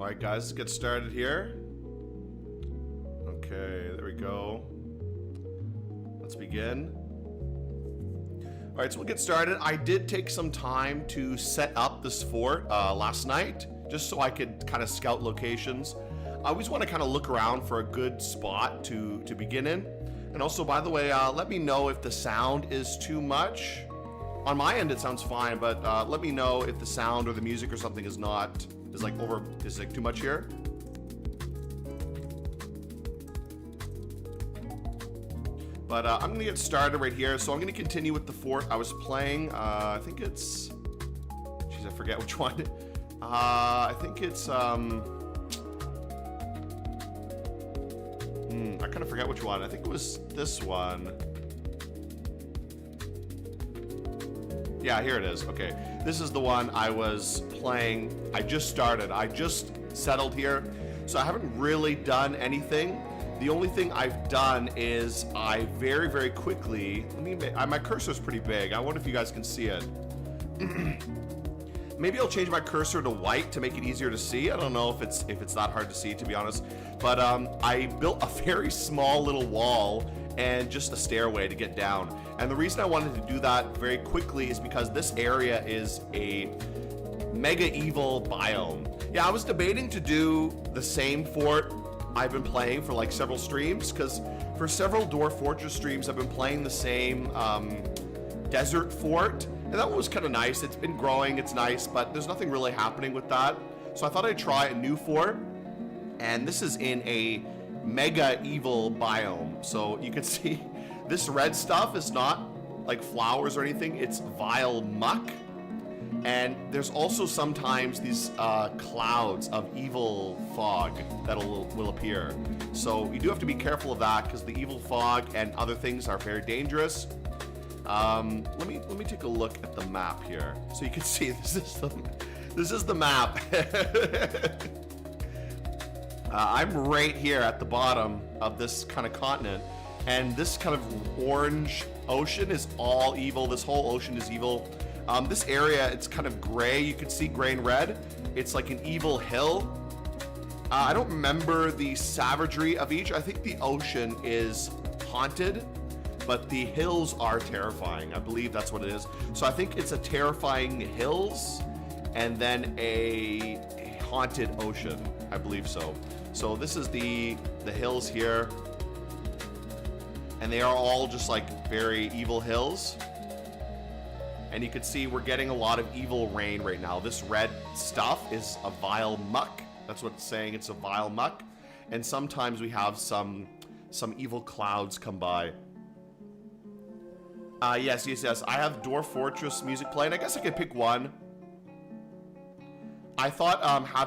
Alright guys, let's get started here. Okay, there we go. Let's begin. Alright, so we'll get started. I did take some time to set up this fort last night, just so I could kind of scout locations. I always want to kind of look around for a good spot to begin in. And also, by the way, let me know if the sound is too much. On my end, it sounds fine, but let me know if the sound or the music or something is not... is like too much here. But I'm gonna get started right here. So I'm gonna continue with the fort I was playing. I think it's, jeez, I forget which one. I think it's I kind of forget which one. I think it was this one. Yeah, here it is. Okay, this is the one I was playing. I just started. I just settled here, so I haven't really done anything. The only thing I've done is I very, very quickly. My cursor's pretty big. I wonder if you guys can see it. Maybe I'll change my cursor to white to make it easier to see. I don't know if it's that hard to see, to be honest. But I built a very small little wall and just a stairway to get down. And the reason I wanted to do that very quickly is because this area is a mega evil biome. Yeah, I was debating to do the same fort I've been playing for like several streams, because for several Dwarf Fortress streams I've been playing the same desert fort, and that one was kind of nice. It's been growing, it's nice, but there's nothing really happening with that. So I thought I'd try a new fort, and this is in a mega evil biome. So you can see this red stuff is not like flowers or anything, it's vile muck. And there's also sometimes these clouds of evil fog that will appear. So you do have to be careful of that, because the evil fog and other things are very dangerous. Let me take a look at the map here, so you can see this is the map. I'm right here at the bottom of this kind of continent, and this kind of orange ocean is all evil. This whole ocean is evil. This area, it's kind of gray. You can see gray and red. It's like an evil hill. I don't remember the savagery of each. I think the ocean is haunted, but the hills are terrifying. I believe that's what it is. So I think it's a terrifying hills and then a haunted ocean. I believe so. So this is the hills here, and they are all just like very evil hills. And you can see we're getting a lot of evil rain right now. This red stuff is a vile muck. That's what it's saying. It's a vile muck. And sometimes we have some evil clouds come by. Yes. I have Dwarf Fortress music playing. I guess I could pick one. I thought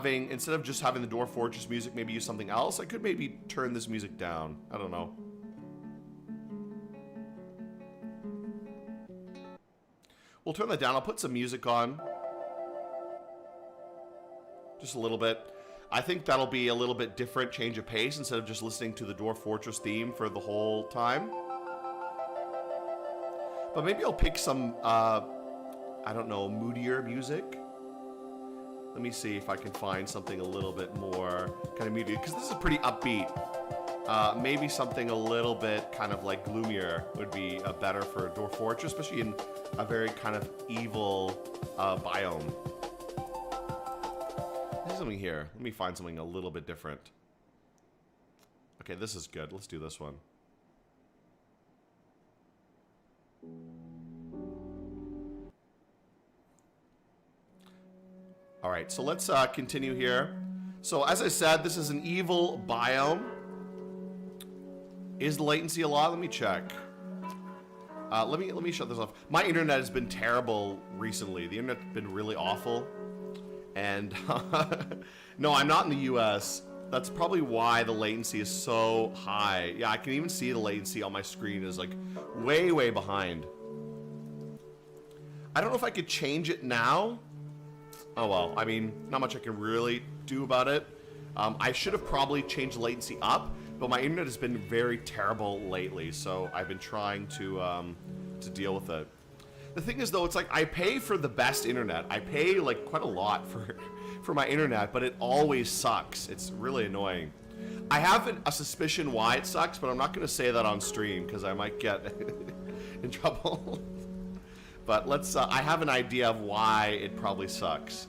instead of just having the Dwarf Fortress music, maybe use something else. I could maybe turn this music down. I don't know. We'll turn that down. I'll put some music on. Just a little bit. I think that'll be a little bit different, change of pace, instead of just listening to the Dwarf Fortress theme for the whole time. But maybe I'll pick some, I don't know, moodier music. Let me see if I can find something a little bit more kind of moody, because this is pretty upbeat. Maybe something a little bit kind of like gloomier would be better for Dwarf Fortress, especially in a very kind of evil biome. There's something here. Let me find something a little bit different. Okay, this is good. Let's do this one. All right, so let's continue here. So as I said, this is an evil biome. Is the latency a lot? Let me check. Let me shut this off. My internet has been terrible recently. The internet's been really awful. And no, I'm not in the US. That's probably why the latency is so high. Yeah, I can even see the latency on my screen is like way, way behind. I don't know if I could change it now. Oh well, I mean, not much I can really do about it. I should have probably changed latency up, but my internet has been very terrible lately, so I've been trying to deal with it. The thing is, though, it's like I pay for the best internet. I pay like quite a lot for my internet, but it always sucks. It's really annoying. I have a suspicion why it sucks, but I'm not going to say that on stream because I might get in trouble. But let's. I have an idea of why it probably sucks.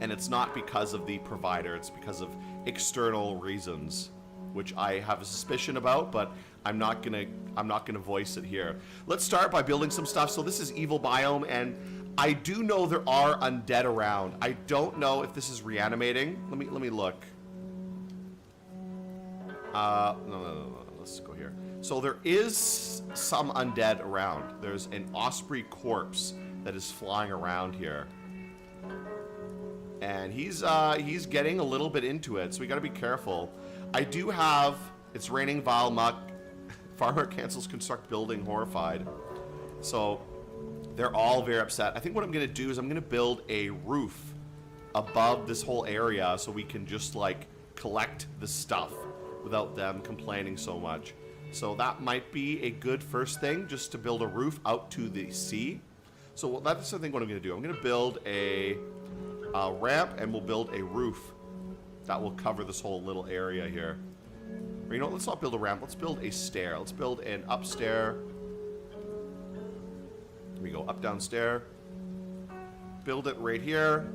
And it's not because of the provider, it's because of external reasons, which I have a suspicion about, but I'm not gonna voice it here. Let's start by building some stuff. So this is evil biome, and I do know there are undead around. I don't know if this is reanimating. Let me look. No. Let's go here. So there is some undead around. There's an osprey corpse that is flying around here. And he's getting a little bit into it, so we gotta be careful. I do have, it's raining vile muck. Farmer cancels construct building horrified. So they're all very upset. I think what I'm gonna do is I'm gonna build a roof above this whole area so we can just like collect the stuff without them complaining so much. So that might be a good first thing, just to build a roof out to the sea. So that's I think what I'm gonna do. I'm gonna build a ramp, and we'll build a roof that will cover this whole little area here. Or, you know, let's not build a ramp. Let's build a stair. Let's build an up stair. Here we go, up down stair. Build it right here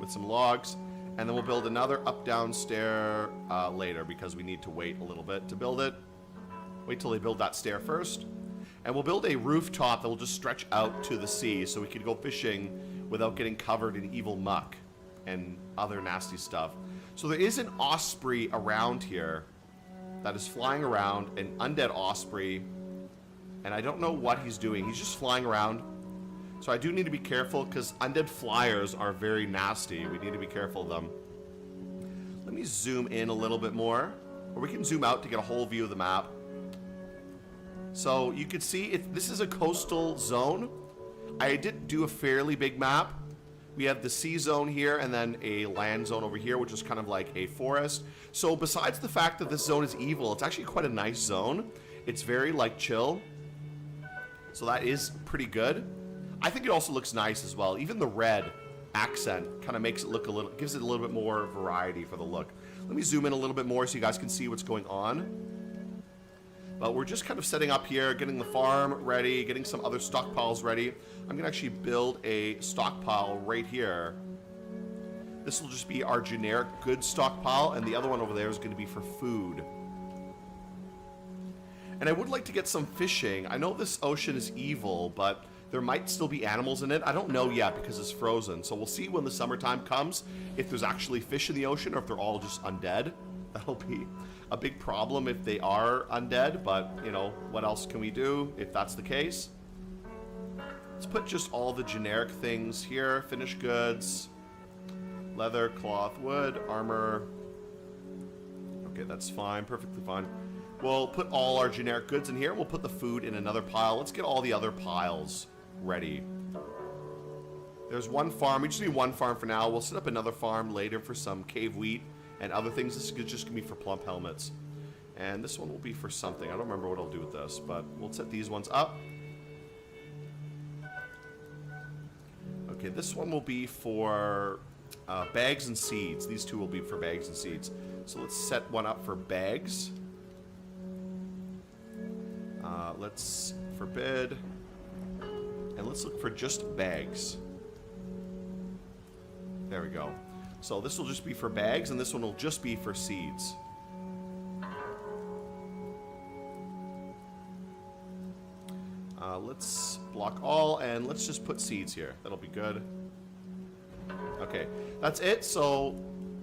with some logs, and then we'll build another up down stair later because we need to wait a little bit to build it. Wait till they build that stair first, and we'll build a rooftop that will just stretch out to the sea so we can go fishing without getting covered in evil muck and other nasty stuff. So there is an osprey around here that is flying around, an undead osprey, and I don't know what he's doing. He's just flying around. So I do need to be careful because undead flyers are very nasty. We need to be careful of them. Let me zoom in a little bit more, or we can zoom out to get a whole view of the map. So you can see this is a coastal zone. I did do a fairly big map. We have the sea zone here and then a land zone over here, which is kind of like a forest. So besides the fact that this zone is evil, it's actually quite a nice zone. It's very like chill. So that is pretty good. I think it also looks nice as well. Even the red accent kind of makes it look a little, gives it a little bit more variety for the look. Let me zoom in a little bit more so you guys can see what's going on. But we're just kind of setting up here, getting the farm ready, getting some other stockpiles ready. I'm gonna actually build a stockpile right here. This will just be our generic goods stockpile, and the other one over there is gonna be for food. And I would like to get some fishing. I know this ocean is evil, but there might still be animals in it. I don't know yet because it's frozen. So we'll see when the summertime comes if there's actually fish in the ocean or if they're all just undead. That'll be a big problem if they are undead, but, you know, what else can we do if that's the case? Let's put just all the generic things here. Finished goods, leather, cloth, wood, armor. Okay, that's fine, perfectly fine. We'll put all our generic goods in here. We'll put the food in another pile. Let's get all the other piles ready. There's one farm. We just need one farm for now. We'll set up another farm later for some cave wheat and other things. This is just gonna be for plump helmets. And this one will be for something. I don't remember what I'll do with this, but we'll set these ones up. Okay, this one will be for bags and seeds. These two will be for bags and seeds. So let's set one up for bags. Let's forbid. And let's look for just bags. There we go. So this will just be for bags, and this one will just be for seeds. Let's block all, and let's just put seeds here. That'll be good. Okay, that's it. So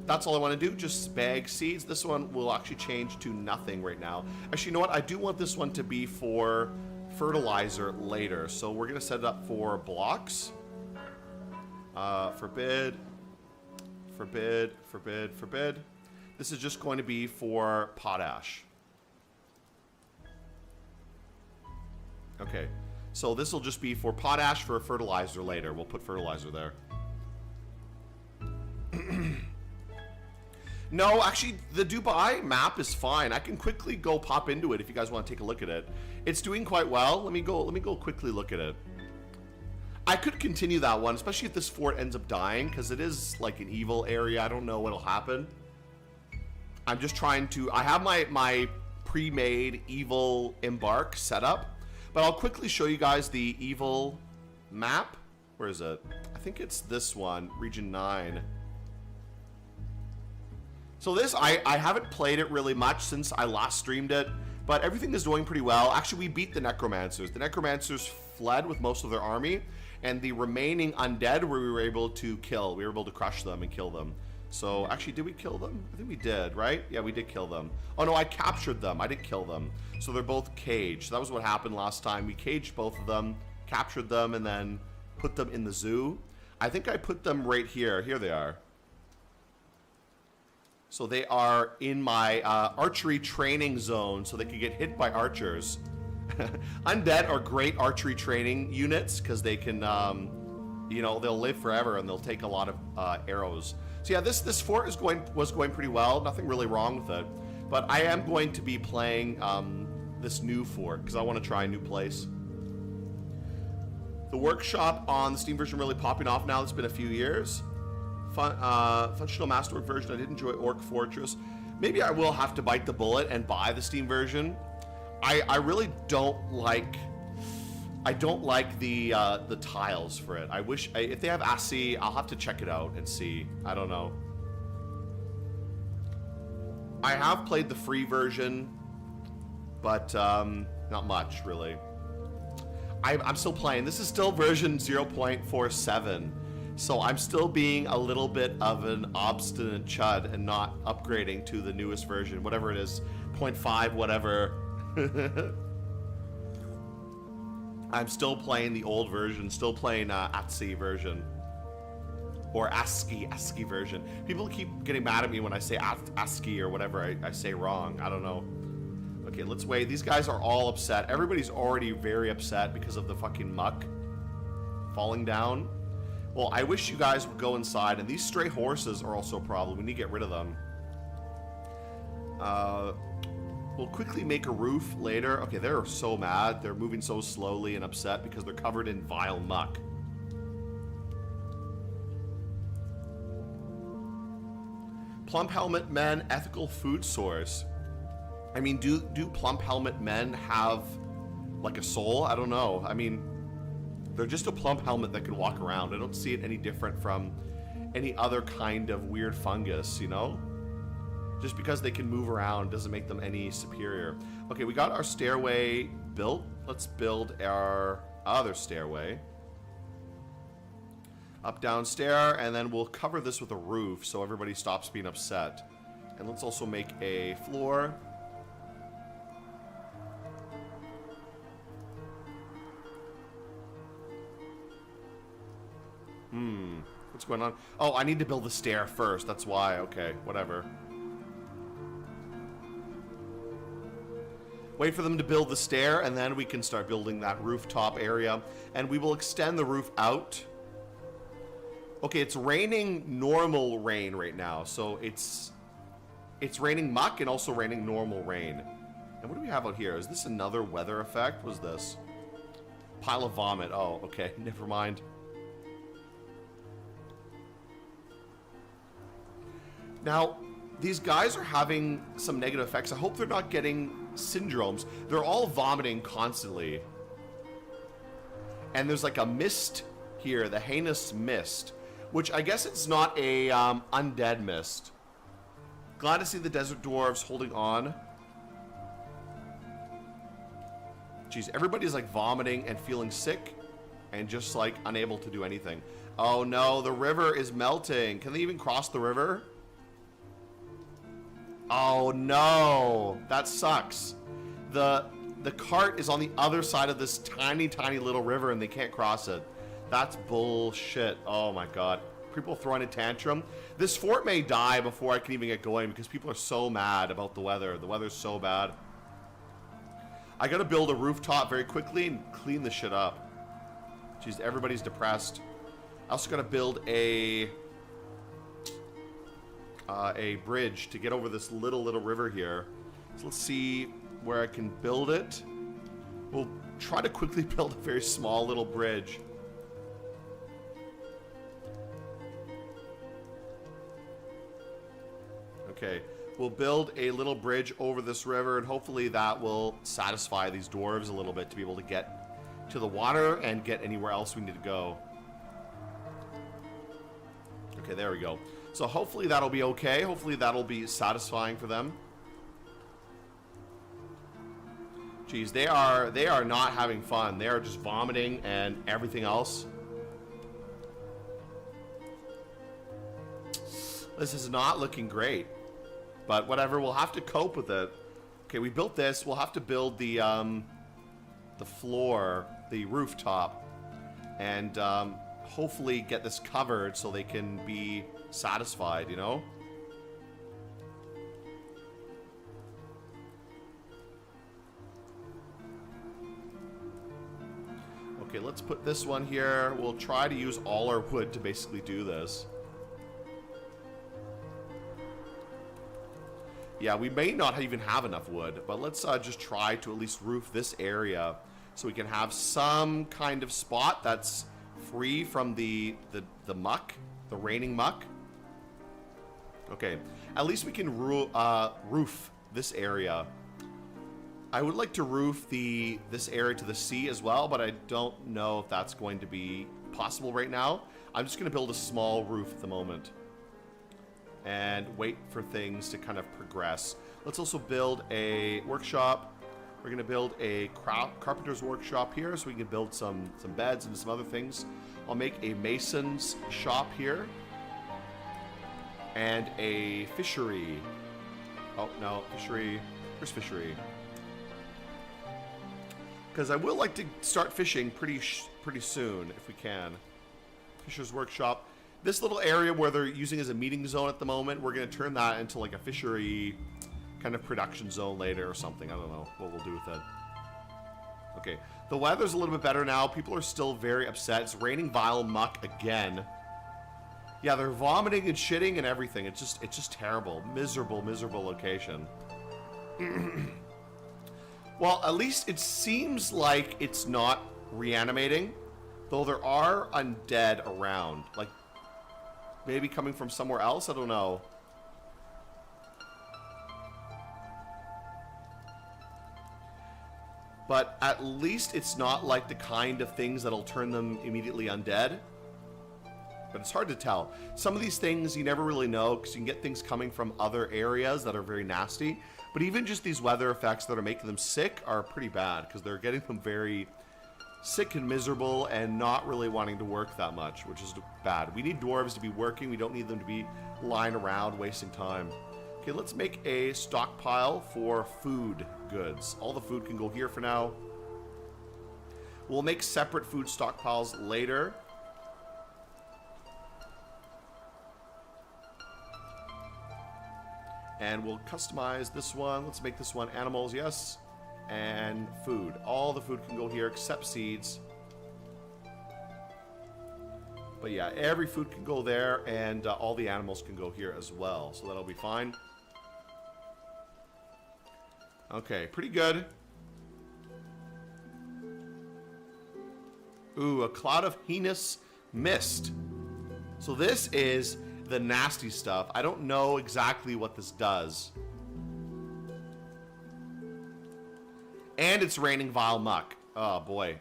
that's all I want to do, just bag seeds. This one will actually change to nothing right now. Actually, you know what? I do want this one to be for fertilizer later. So we're going to set it up for blocks. Forbid. Forbid, forbid, forbid. This is just going to be for potash. Okay, so this will just be for potash for fertilizer later. We'll put fertilizer there. No, actually, the Dubai map is fine. I can quickly go pop into it if you guys want to take a look at it. It's doing quite well. Let me go quickly look at it. I could continue that one, especially if this fort ends up dying, because it is like an evil area. I don't know what'll happen. I'm just trying to... I have my pre-made evil embark set up, but I'll quickly show you guys the evil map. Where is it? I think it's this one, Region 9. So this, I haven't played it really much since I last streamed it, but everything is doing pretty well. Actually, we beat the Necromancers. The Necromancers fled with most of their army, and the remaining undead we were able to kill. We were able to crush them and kill them. So, actually, did we kill them? I think we did, right? Yeah, we did kill them. Oh, no, I captured them. I didn't kill them. So they're both caged. That was what happened last time. We caged both of them, captured them, and then put them in the zoo. I think I put them right here. Here they are. So they are in my archery training zone, so they can get hit by archers. Undead are great archery training units because they can, you know, they'll live forever and they'll take a lot of arrows. So yeah, this fort was going pretty well. Nothing really wrong with it. But I am going to be playing this new fort because I want to try a new place. The workshop on the Steam version really popping off now. It's been a few years. Functional Masterwork version. I did enjoy Dwarf Fortress. Maybe I will have to bite the bullet and buy the Steam version. I really don't like. I don't like the tiles for it. I wish if they have ASCII, I'll have to check it out and see. I don't know. I have played the free version, but not much really. I'm still playing. This is still version 0.47. So I'm still being a little bit of an obstinate chud and not upgrading to the newest version, whatever it is, 0.5, whatever. I'm still playing the old version, still playing ASCII version. Or ASCII version. People keep getting mad at me when I say ASCII or whatever I say wrong. I don't know. Okay, let's wait. These guys are all upset. Everybody's already very upset because of the fucking muck falling down. Well, I wish you guys would go inside. And these stray horses are also a problem. We need to get rid of them. We'll quickly make a roof later. Okay, they're so mad. They're moving so slowly and upset because they're covered in vile muck. Plump helmet men, ethical food source. I mean, do plump helmet men have like a soul? I don't know. I mean, they're just a plump helmet that can walk around. I don't see it any different from any other kind of weird fungus, you know? Just because they can move around doesn't make them any superior. Okay, we got our stairway built. Let's build our other stairway. Up, down, stair, and then we'll cover this with a roof so everybody stops being upset. And let's also make a floor. What's going on? Oh, I need to build the stair first. That's why. Okay, whatever. Wait for them to build the stair, and then we can start building that rooftop area. And we will extend the roof out. Okay, it's raining normal rain right now. So it's raining muck and also raining normal rain. And what do we have out here? Is this another weather effect? What is this? Pile of vomit. Oh, okay. Never mind. Now, these guys are having some negative effects. I hope they're not getting syndromes. They're all vomiting constantly. And there's like a mist here, the heinous mist, which I guess it's not a undead mist. Glad to see the desert dwarves holding on. Jeez, everybody's like vomiting and feeling sick and just like unable to do anything. Oh no, the river is melting. Can they even cross the river? Oh no, that sucks. The cart is on the other side of this tiny, tiny little river and they can't cross it. That's bullshit. Oh my god. People throwing a tantrum. This fort may die before I can even get going because people are so mad about the weather. The weather's so bad. I gotta build a rooftop very quickly and clean this shit up. Jeez, everybody's depressed. I also gotta build a bridge to get over this little river here. So let's see where I can build it. We'll try to quickly build a very small little bridge. Okay, we'll build a little bridge over this river, and hopefully that will satisfy these dwarves a little bit to be able to get to the water and get anywhere else we need to go. Okay, there we go. So hopefully that'll be okay. Hopefully that'll be satisfying for them. Jeez, they are not having fun. They are just vomiting and everything else. This is not looking great. But whatever, we'll have to cope with it. Okay, we built this. We'll have to build the floor, the rooftop, and hopefully get this covered so they can be satisfied, you know? Okay, let's put this one here. We'll try to use all our wood to basically do this. Yeah, we may not even have enough wood, but let's just try to at least roof this area so we can have some kind of spot that's free from the muck, the raining muck. Okay, at least we can roof this area. I would like to roof this area to the sea as well, but I don't know if that's going to be possible right now. I'm just going to build a small roof at the moment and wait for things to kind of progress. Let's also build a workshop. We're going to build a carpenter's workshop here so we can build some beds and some other things. I'll make a mason's shop here and a fishery. Oh no, fishery. Where's fishery? Because I will like to start fishing pretty soon if we can. Fisher's workshop. This little area where they're using as a meeting zone at the moment, we're going to turn that into like a fishery kind of production zone later or something. I don't know what we'll do with it. Okay, the weather's a little bit better now. People are still very upset. It's raining vile muck again. Yeah, they're vomiting and shitting and everything. It's just terrible. Miserable, miserable location. Well, at least it seems like it's not reanimating, though there are undead around. Like, maybe coming from somewhere else? I don't know. But at least it's not like the kind of things that'll turn them immediately undead. But it's hard to tell. Some of these things you never really know because you can get things coming from other areas that are very nasty. But even just these weather effects that are making them sick are pretty bad because they're getting them very sick and miserable and not really wanting to work that much, which is bad. We need dwarves to be working. We don't need them to be lying around wasting time. Okay, let's make a stockpile for food goods. All the food can go here for now. We'll make separate food stockpiles later. And we'll customize this one. Let's make this one animals, yes. And food. All the food can go here except seeds. But yeah, every food can go there, and all the animals can go here as well. So that'll be fine. Okay, pretty good. Ooh, a cloud of heinous mist. So this is the nasty stuff. I don't know exactly what this does. And it's raining vile muck. Oh boy.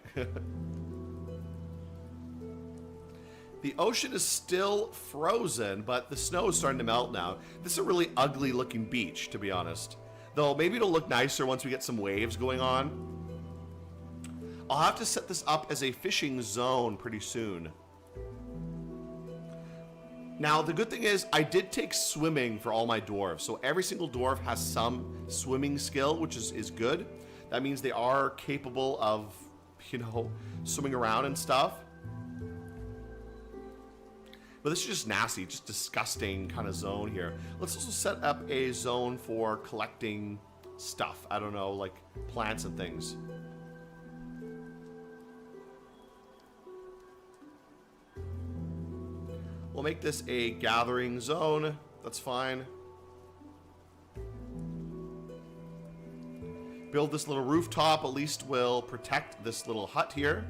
The ocean is still frozen, but the snow is starting to melt now. This is a really ugly looking beach, to be honest. Though maybe it'll look nicer once we get some waves going on. I'll have to set this up as a fishing zone pretty soon. Now, the good thing is I did take swimming for all my dwarves. So every single dwarf has some swimming skill, which is good. That means they are capable of, you know, swimming around and stuff. But this is just nasty, just disgusting kind of zone here. Let's also set up a zone for collecting stuff. I don't know, like plants and things. We'll make this a gathering zone. That's fine. Build this little rooftop. At least we'll protect this little hut here.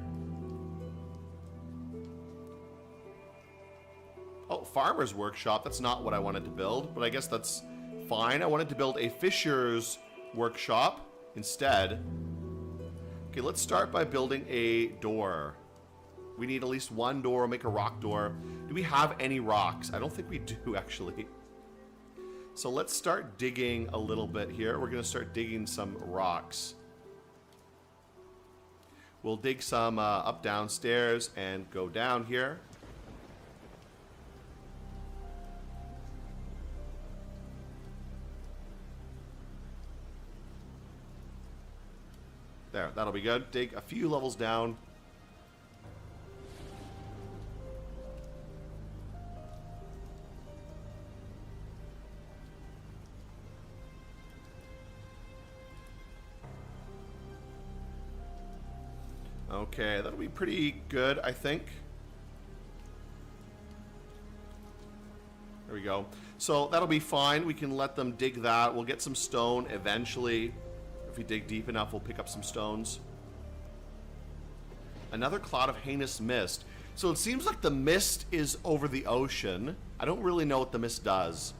Oh, farmer's workshop. That's not what I wanted to build, but I guess that's fine. I wanted to build a fisher's workshop instead. Okay, let's start by building a door. We need at least one door. We'll make a rock door. Do we have any rocks? I don't think we do, actually. So let's start digging a little bit here. We're going to start digging some rocks. We'll dig some up downstairs and go down here. There, that'll be good. Dig a few levels down. Okay, that'll be pretty good, I think. There we go. So that'll be fine. We can let them dig that. We'll get some stone eventually. If we dig deep enough, we'll pick up some stones. Another cloud of heinous mist. So it seems like the mist is over the ocean. I don't really know what the mist does.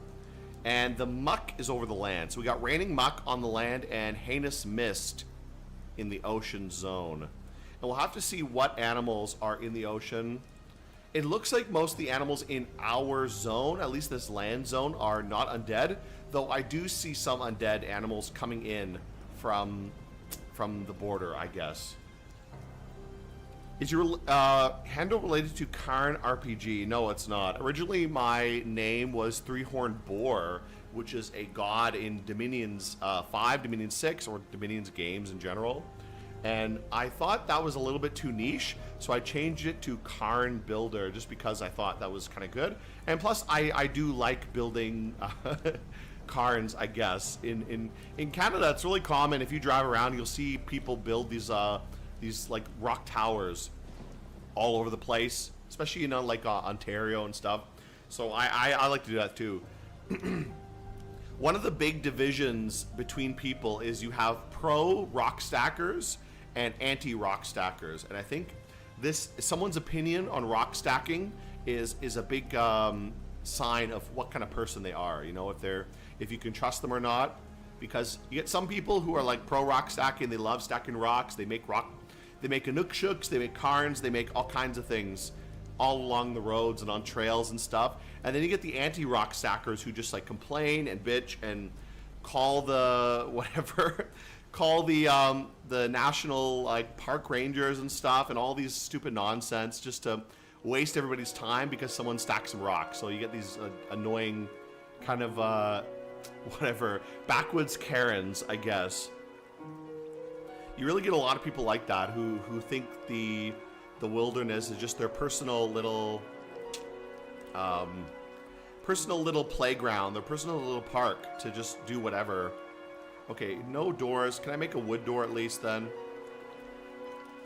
And the muck is over the land. So we got raining muck on the land and heinous mist in the ocean zone. And we'll have to see what animals are in the ocean. It looks like most of the animals in our zone, at least this land zone, are not undead. Though I do see some undead animals coming in from the border, I guess. Is your handle related to Cairn'RPG? No, it's not. Originally, my name was Three-Horned Boar, which is a god in Dominions 5, Dominions 6, or Dominions games in general. And I thought that was a little bit too niche, so I changed it to Cairn Builder just because I thought that was kind of good. And plus, I do like building cairns, I guess. In Canada, it's really common. If you drive around, you'll see people build these like rock towers all over the place, especially, you know, like Ontario and stuff. So I like to do that too. One of the big divisions between people is you have pro rock stackers and anti-rock stackers, and I think this someone's opinion on rock stacking is a big sign of what kind of person they are. You know, if you can trust them or not, because you get some people who are like pro rock stacking. They love stacking rocks. They make anukshuks, they make cairns, they make all kinds of things all along the roads and on trails and stuff. And then you get the anti-rock stackers who just like complain and bitch and call the whatever, call the national like park rangers and stuff and all these stupid nonsense just to waste everybody's time because someone stacked some rocks. So you get these annoying kind of whatever backwoods Karens, I guess. You really get a lot of people like that who think the wilderness is just their personal little playground, their personal little park to just do whatever. Okay, no doors. Can I make a wood door at least then?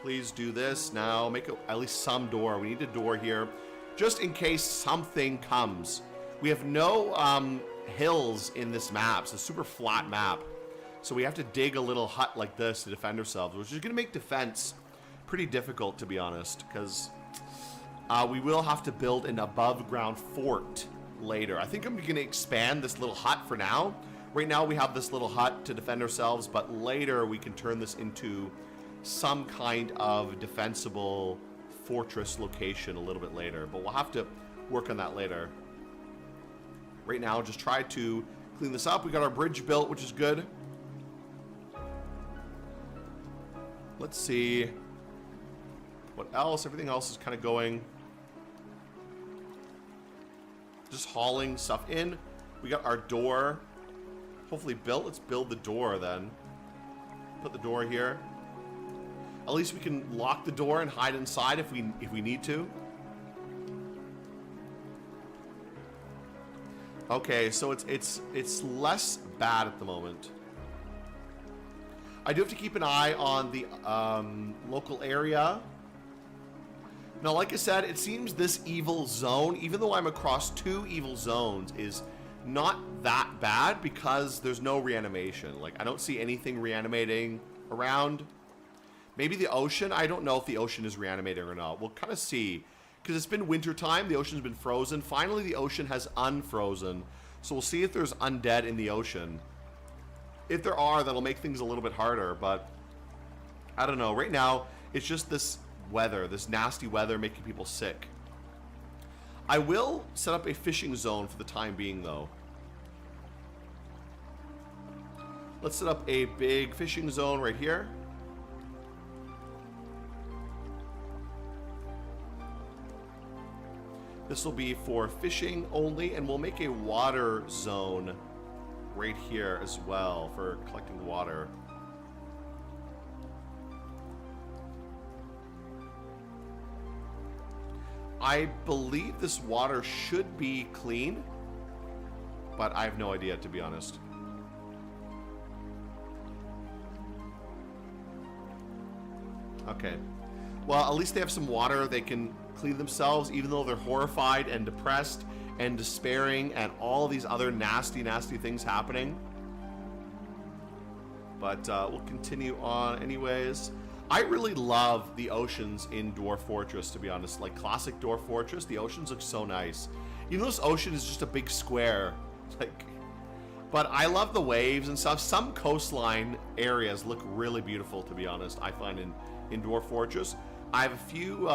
Please do this now. Make at least some door. We need a door here just in case something comes. We have no hills in this map. It's a super flat map. So we have to dig a little hut like this to defend ourselves, which is going to make defense pretty difficult, to be honest, because we will have to build an above-ground fort later. I think I'm going to expand this little hut for now. Right now we have this little hut to defend ourselves, but later we can turn this into some kind of defensible fortress location a little bit later. But we'll have to work on that later. Right now, just try to clean this up. We got our bridge built, which is good. Let's see. What else? Everything else is kind of going. Just hauling stuff in. We got our door hopefully built. Let's build the door then. Put the door here. At least we can lock the door and hide inside if we need to. Okay, so it's less bad at the moment. I do have to keep an eye on the local area. Now, like I said, it seems this evil zone, even though I'm across 2 evil zones, is not that bad because there's no reanimation. Like, I don't see anything reanimating around. Maybe the ocean. I don't know if the ocean is reanimating or not. We'll kind of see. Because it's been winter time. The ocean's been frozen. Finally, the ocean has unfrozen. So we'll see if there's undead in the ocean. If there are, that'll make things a little bit harder. But I don't know. Right now, it's just this weather. This nasty weather making people sick. I will set up a fishing zone for the time being, though. Let's set up a big fishing zone right here. This will be for fishing only, and we'll make a water zone right here as well for collecting water. I believe this water should be clean, but I have no idea, to be honest. Okay. Well, at least they have some water. They can clean themselves, even though they're horrified and depressed and despairing and all these other nasty, nasty things happening. But we'll continue on anyways. I really love the oceans in Dwarf Fortress, to be honest. Like classic Dwarf Fortress, the oceans look so nice. Even though this ocean is just a big square. Like, but I love the waves and stuff. Some coastline areas look really beautiful, to be honest, I find in Dwarf Fortress. I have a few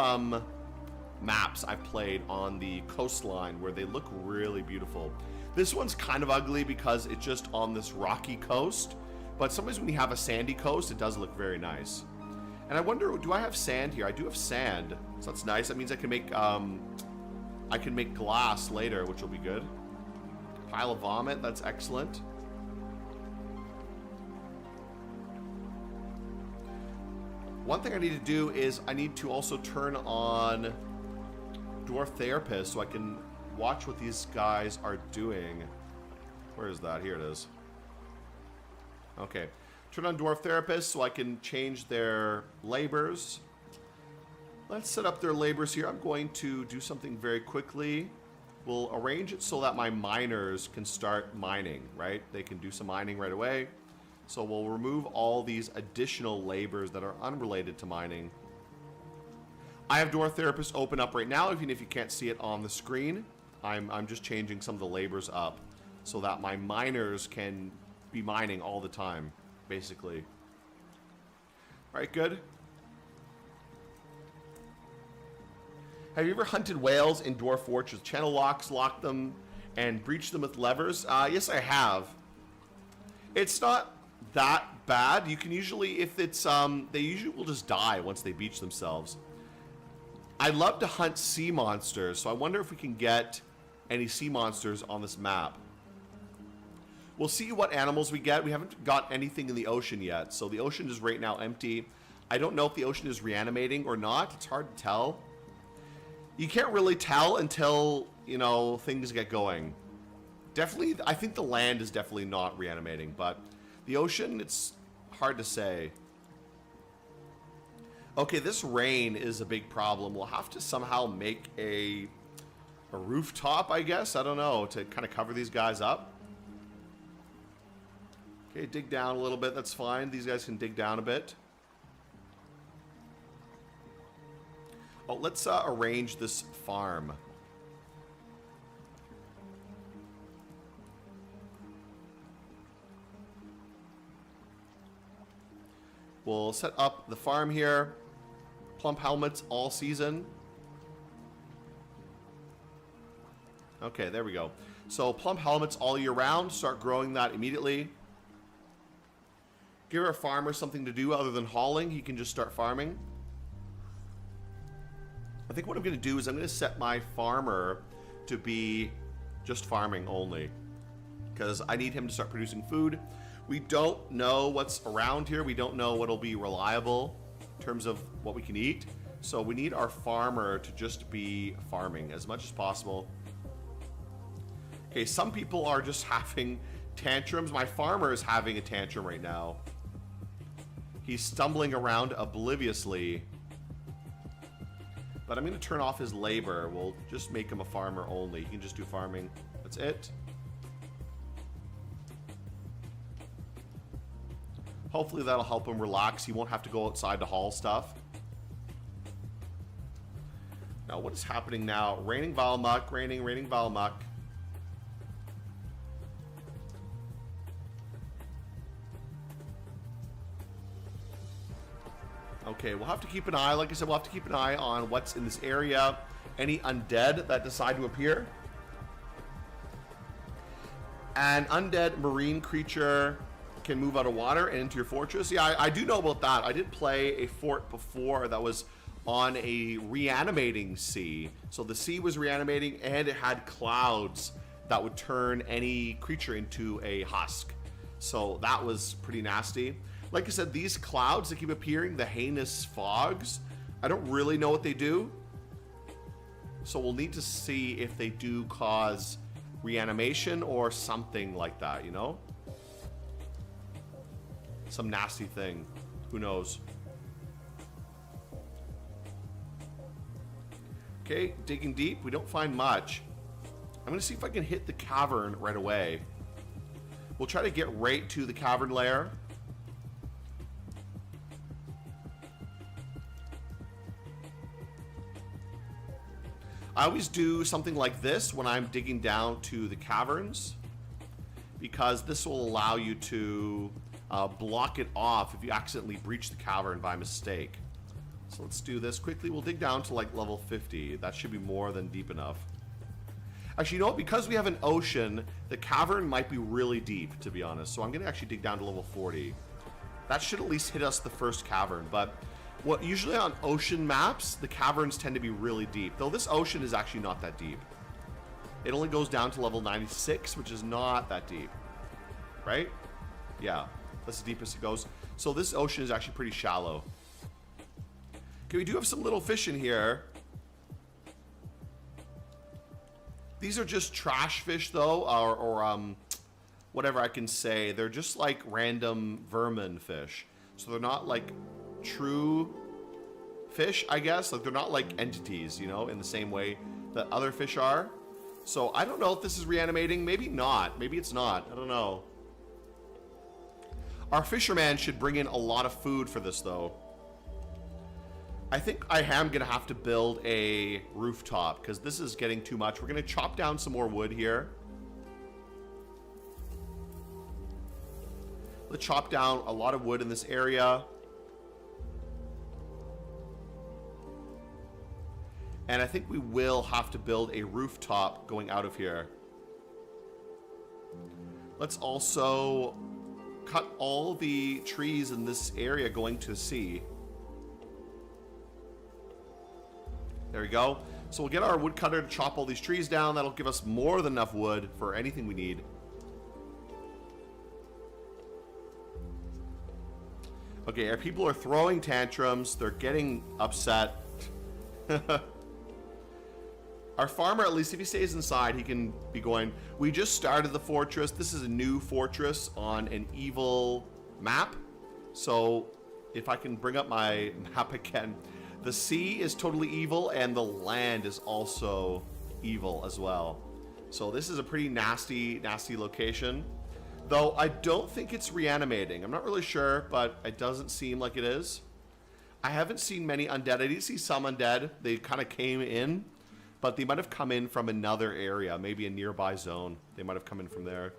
maps I've played on the coastline where they look really beautiful. This one's kind of ugly because it's just on this rocky coast. But sometimes when you have a sandy coast, it does look very nice. And I wonder, do I have sand here? I do have sand, so that's nice. That means I can make glass later, which will be good. Pile of vomit, that's excellent. One thing I need to do is I need to also turn on Dwarf Therapist so I can watch what these guys are doing. Where is that? Here it is. Okay. Turn on Dwarf Therapist so I can change their labors. Let's set up their labors here. I'm going to do something very quickly. We'll arrange it so that my miners can start mining, right? They can do some mining right away. So we'll remove all these additional labors that are unrelated to mining. I have Dwarf Therapist open up right now, even if you can't see it on the screen. I'm just changing some of the labors up so that my miners can be mining all the time, basically. All right, good. Have you ever hunted whales in Dwarf Fortress? Channel locks, lock them, and breach them with levers? Yes, I have. It's not that bad. You can usually, if it's, they usually will just die once they beach themselves. I love to hunt sea monsters, so I wonder if we can get any sea monsters on this map. We'll see what animals we get. We haven't got anything in the ocean yet, so the ocean is right now empty. I don't know if the ocean is reanimating or not. It's hard to tell. You can't really tell until, you know, things get going. Definitely, I think the land is definitely not reanimating, but the ocean, it's hard to say. Okay, this rain is a big problem. We'll have to somehow make a rooftop, I guess. I don't know, to kind of cover these guys up. Okay, dig down a little bit. That's fine. These guys can dig down a bit. Oh, let's arrange this farm. We'll set up the farm here. Plump helmets all season. Okay, there we go. So plump helmets all year round. Start growing that immediately. Give our farmer something to do other than hauling. He can just start farming. I think what I'm going to do is I'm going to set my farmer to be just farming only, because I need him to start producing food. We don't know what's around here. We don't know what'll be reliable in terms of what we can eat. So we need our farmer to just be farming as much as possible. Okay, some people are just having tantrums. My farmer is having a tantrum right now. He's stumbling around obliviously. But I'm going to turn off his labor. We'll just make him a farmer only. He can just do farming. That's it. Hopefully that'll help him relax. He won't have to go outside to haul stuff. Now, what is happening now? Raining Valmuck, raining Valmuck. Okay, we'll have to keep an eye. Like I said, we'll have to keep an eye on what's in this area. Any undead that decide to appear. An undead marine creature can move out of water and into your fortress. Yeah, I do know about that. I did play a fort before that was on a reanimating sea. So the sea was reanimating and it had clouds that would turn any creature into a husk. So that was pretty nasty. Like I said, these clouds that keep appearing, the heinous fogs, I don't really know what they do. So we'll need to see if they do cause reanimation or something like that, you know? Some nasty thing. Who knows? Okay, digging deep. We don't find much. I'm going to see if I can hit the cavern right away. We'll try to get right to the cavern lair. I always do something like this when I'm digging down to the caverns, because this will allow you to block it off if you accidentally breach the cavern by mistake. So let's do this quickly. We'll dig down to like level 50. That should be more than deep enough. Actually, you know what? Because we have an ocean, the cavern might be really deep, to be honest. So I'm going to actually dig down to level 40. That should at least hit us the first cavern. But what usually on ocean maps, the caverns tend to be really deep. Though this ocean is actually not that deep. It only goes down to level 96, which is not that deep. Right? Yeah, that's the deepest it goes. So this ocean is actually pretty shallow. Okay, we do have some little fish in here. These are just trash fish, though, or whatever I can say. They're just like random vermin fish. So they're not like true fish, I guess. Like they're not like entities, you know, in the same way that other fish are. So I don't know if this is reanimating. Maybe not. Maybe it's not. I don't know. Our fisherman should bring in a lot of food for this, though. I think I am going to have to build a rooftop because this is getting too much. We're going to chop down some more wood here. Let's chop down a lot of wood in this area. And I think we will have to build a rooftop going out of here. Let's also cut all the trees in this area going to the sea. There we go. So we'll get our woodcutter to chop all these trees down. That'll give us more than enough wood for anything we need. Okay, our people are throwing tantrums. They're getting upset. Our farmer, at least if he stays inside, he can be going, we just started the fortress. This is a new fortress on an evil map. So if I can bring up my map again. The sea is totally evil, and the land is also evil as well. So this is a pretty nasty, nasty location. Though I don't think it's reanimating. I'm not really sure, but it doesn't seem like it is. I haven't seen many undead. I did see some undead. They kind of came in, but they might have come in from another area, maybe a nearby zone. They might have come in from there.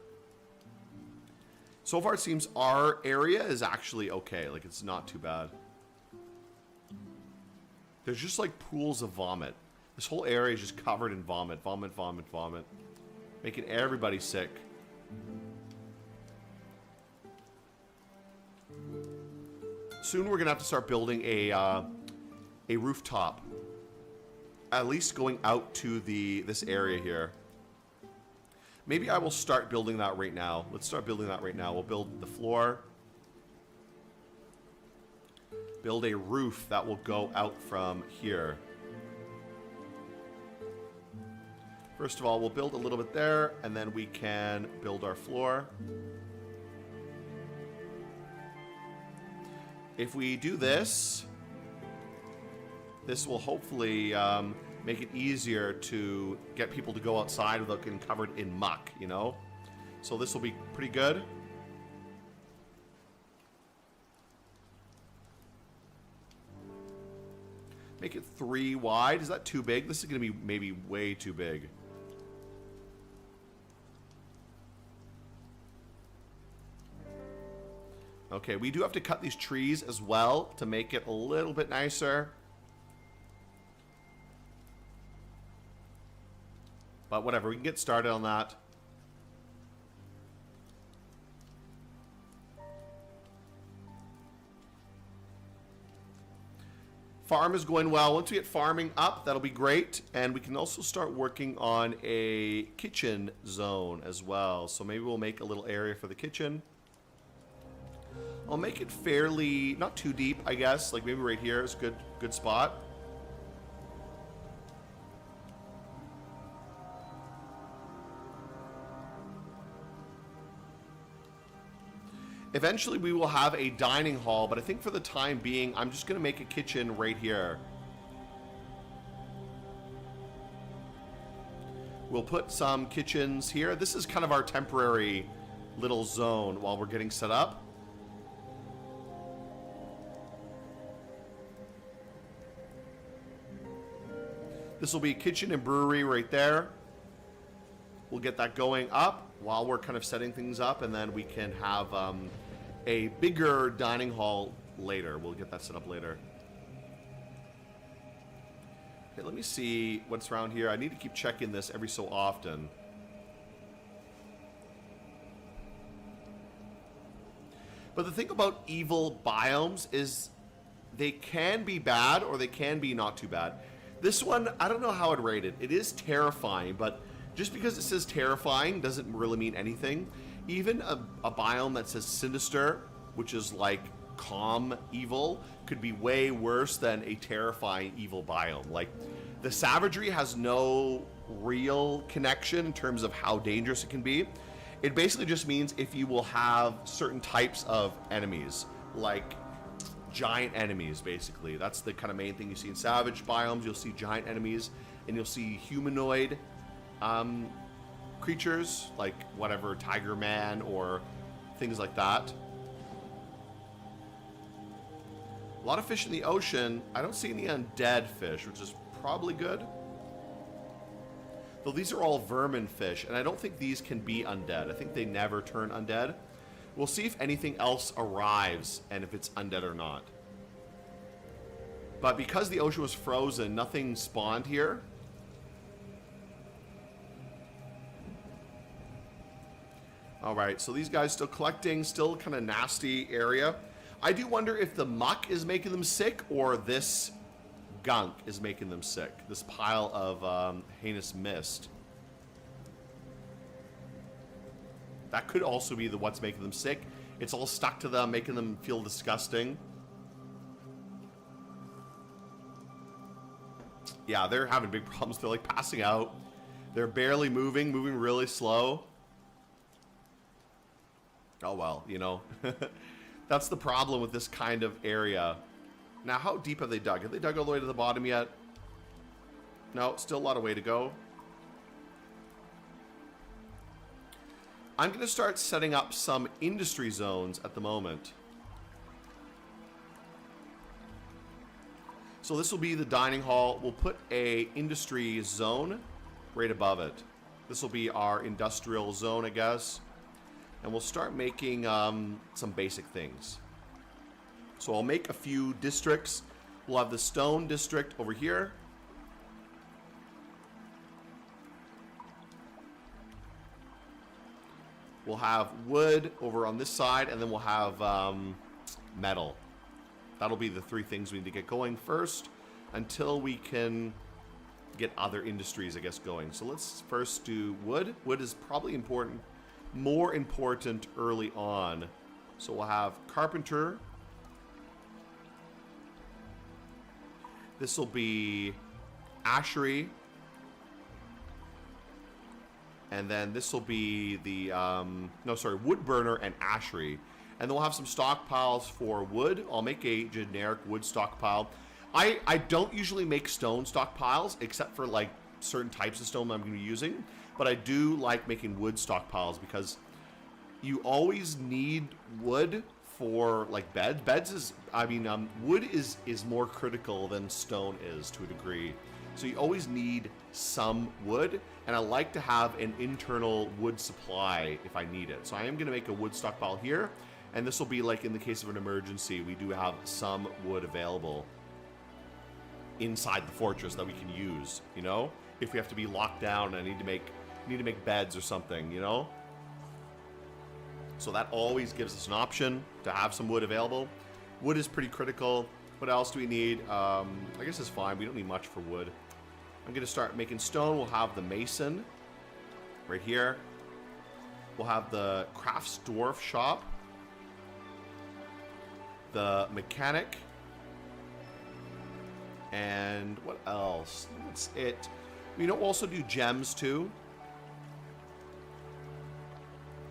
So far, it seems our area is actually okay. Like, it's not too bad. There's just like pools of vomit. This whole area is just covered in vomit. Vomit, vomit, vomit. Making everybody sick. Soon we're going to have to start building a rooftop. at least going out to this area here. Maybe I will start building that right now. Let's start building that right now. We'll build the floor. Build a roof that will go out from here. First of all, we'll build a little bit there, and then we can build our floor. If we do this, this will hopefully make it easier to get people to go outside without getting covered in muck, you know? So this will be pretty good. Make it 3 wide. Is that too big? This is going to be maybe way too big. Okay, we do have to cut these trees as well to make it a little bit nicer. But whatever, we can get started on that. Farm is going well. Once we get farming up, that'll be great. And we can also start working on a kitchen zone as well. So maybe we'll make a little area for the kitchen. I'll make it fairly, not too deep, I guess. Like maybe right here is a good spot. Eventually we will have a dining hall, but I think for the time being, I'm just going to make a kitchen right here. We'll put some kitchens here. This is kind of our temporary little zone while we're getting set up. This will be kitchen and brewery right there. We'll get that going up while we're kind of setting things up, and then we can have a bigger dining hall later. We'll get that set up later. Okay, let me see what's around here. I need to keep checking this every so often. But the thing about evil biomes is they can be bad or they can be not too bad. This one, I don't know how I'd rate it. It is terrifying, but just because it says terrifying doesn't really mean anything. Even a biome that says sinister, which is like calm evil, could be way worse than a terrifying evil biome. Like, the savagery has no real connection in terms of how dangerous it can be. It basically just means if you will have certain types of enemies, like giant enemies, basically. That's the kind of main thing you see in savage biomes. You'll see giant enemies, and you'll see humanoid creatures, like whatever, Tiger Man or things like that. A lot of fish in the ocean. I don't see any undead fish, which is probably good. Though these are all vermin fish, and I don't think these can be undead. I think they never turn undead. We'll see if anything else arrives and if it's undead or not. But because the ocean was frozen, nothing spawned here. Alright, so these guys still collecting, still kind of nasty area. I do wonder if the muck is making them sick or this gunk is making them sick. This pile of heinous mist. That could also be what's making them sick. It's all stuck to them, making them feel disgusting. Yeah, they're having big problems. They're like passing out. They're barely moving really slow. Oh well, you know. That's the problem with this kind of area. Now, how deep have they dug? Have they dug all the way to the bottom yet? No, still a lot of way to go. I'm going to start setting up some industry zones at the moment. So this will be the dining hall. We'll put a industry zone right above it. This will be our industrial zone, I guess. And we'll start making some basic things. So I'll make a few districts. We'll have the stone district over here. We'll have wood over on this side, and then we'll have metal. That'll be the three things we need to get going first until we can get other industries, I guess, going. So let's first do wood. Wood is probably important, more important early on. So we'll have carpenter. This will be ashery. And then this will be the, wood burner and ashery. And then we'll have some stockpiles for wood. I'll make a generic wood stockpile. I don't usually make stone stockpiles, except for like certain types of stone that I'm going to be using. But I do like making wood stockpiles because you always need wood for like beds. Wood is more critical than stone is to a degree. So you always need some wood, and I like to have an internal wood supply if I need it. So I am going to make a wood stockpile here, and this will be like in the case of an emergency, we do have some wood available inside the fortress that we can use, you know? If we have to be locked down and I need to make beds or something, you know? So that always gives us an option to have some wood available. Wood is pretty critical. What else do we need? I guess it's fine. We don't need much for wood. I'm going to start making stone. We'll have the mason right here. We'll have the crafts dwarf shop. The mechanic. And what else? That's it. We don't also do gems too.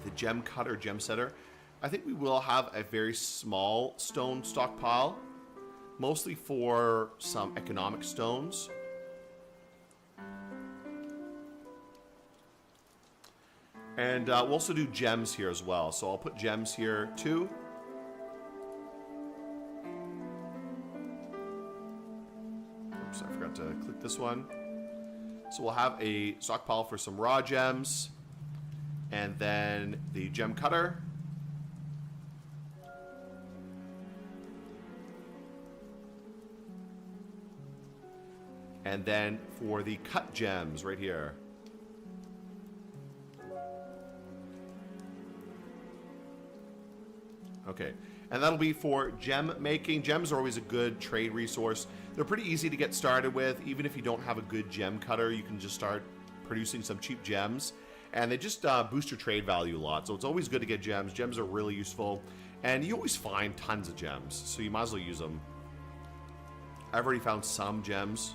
The gem cutter, gem setter. I think we will have a very small stone stockpile, mostly for some economic stones. And we'll also do gems here as well. So I'll put gems here too. Oops, I forgot to click this one. So we'll have a stockpile for some raw gems. And then the gem cutter. And then for the cut gems right here. Okay, and that'll be for gem making. Gems are always a good trade resource. They're pretty easy to get started with. Even if you don't have a good gem cutter, you can just start producing some cheap gems. And they just boost your trade value a lot. So it's always good to get gems. Gems are really useful. And you always find tons of gems. So you might as well use them. I've already found some gems.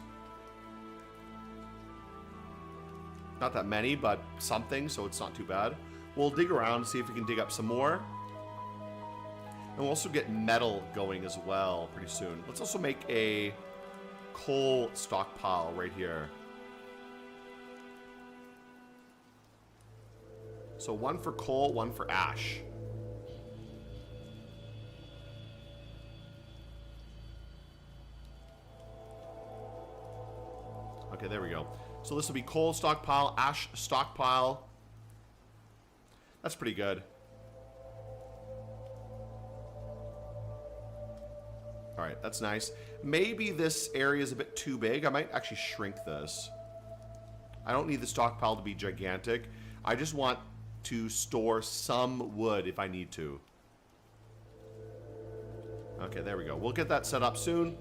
Not that many, but something. So it's not too bad. We'll dig around and see if we can dig up some more. And we'll also get metal going as well pretty soon. Let's also make a coal stockpile right here. So one for coal, one for ash. Okay, there we go. So this will be coal stockpile, ash stockpile. That's pretty good. All right, that's nice. Maybe this area is a bit too big. I might actually shrink this. I don't need the stockpile to be gigantic. I just want to store some wood if I need to. Okay, there we go. We'll get that set up soon.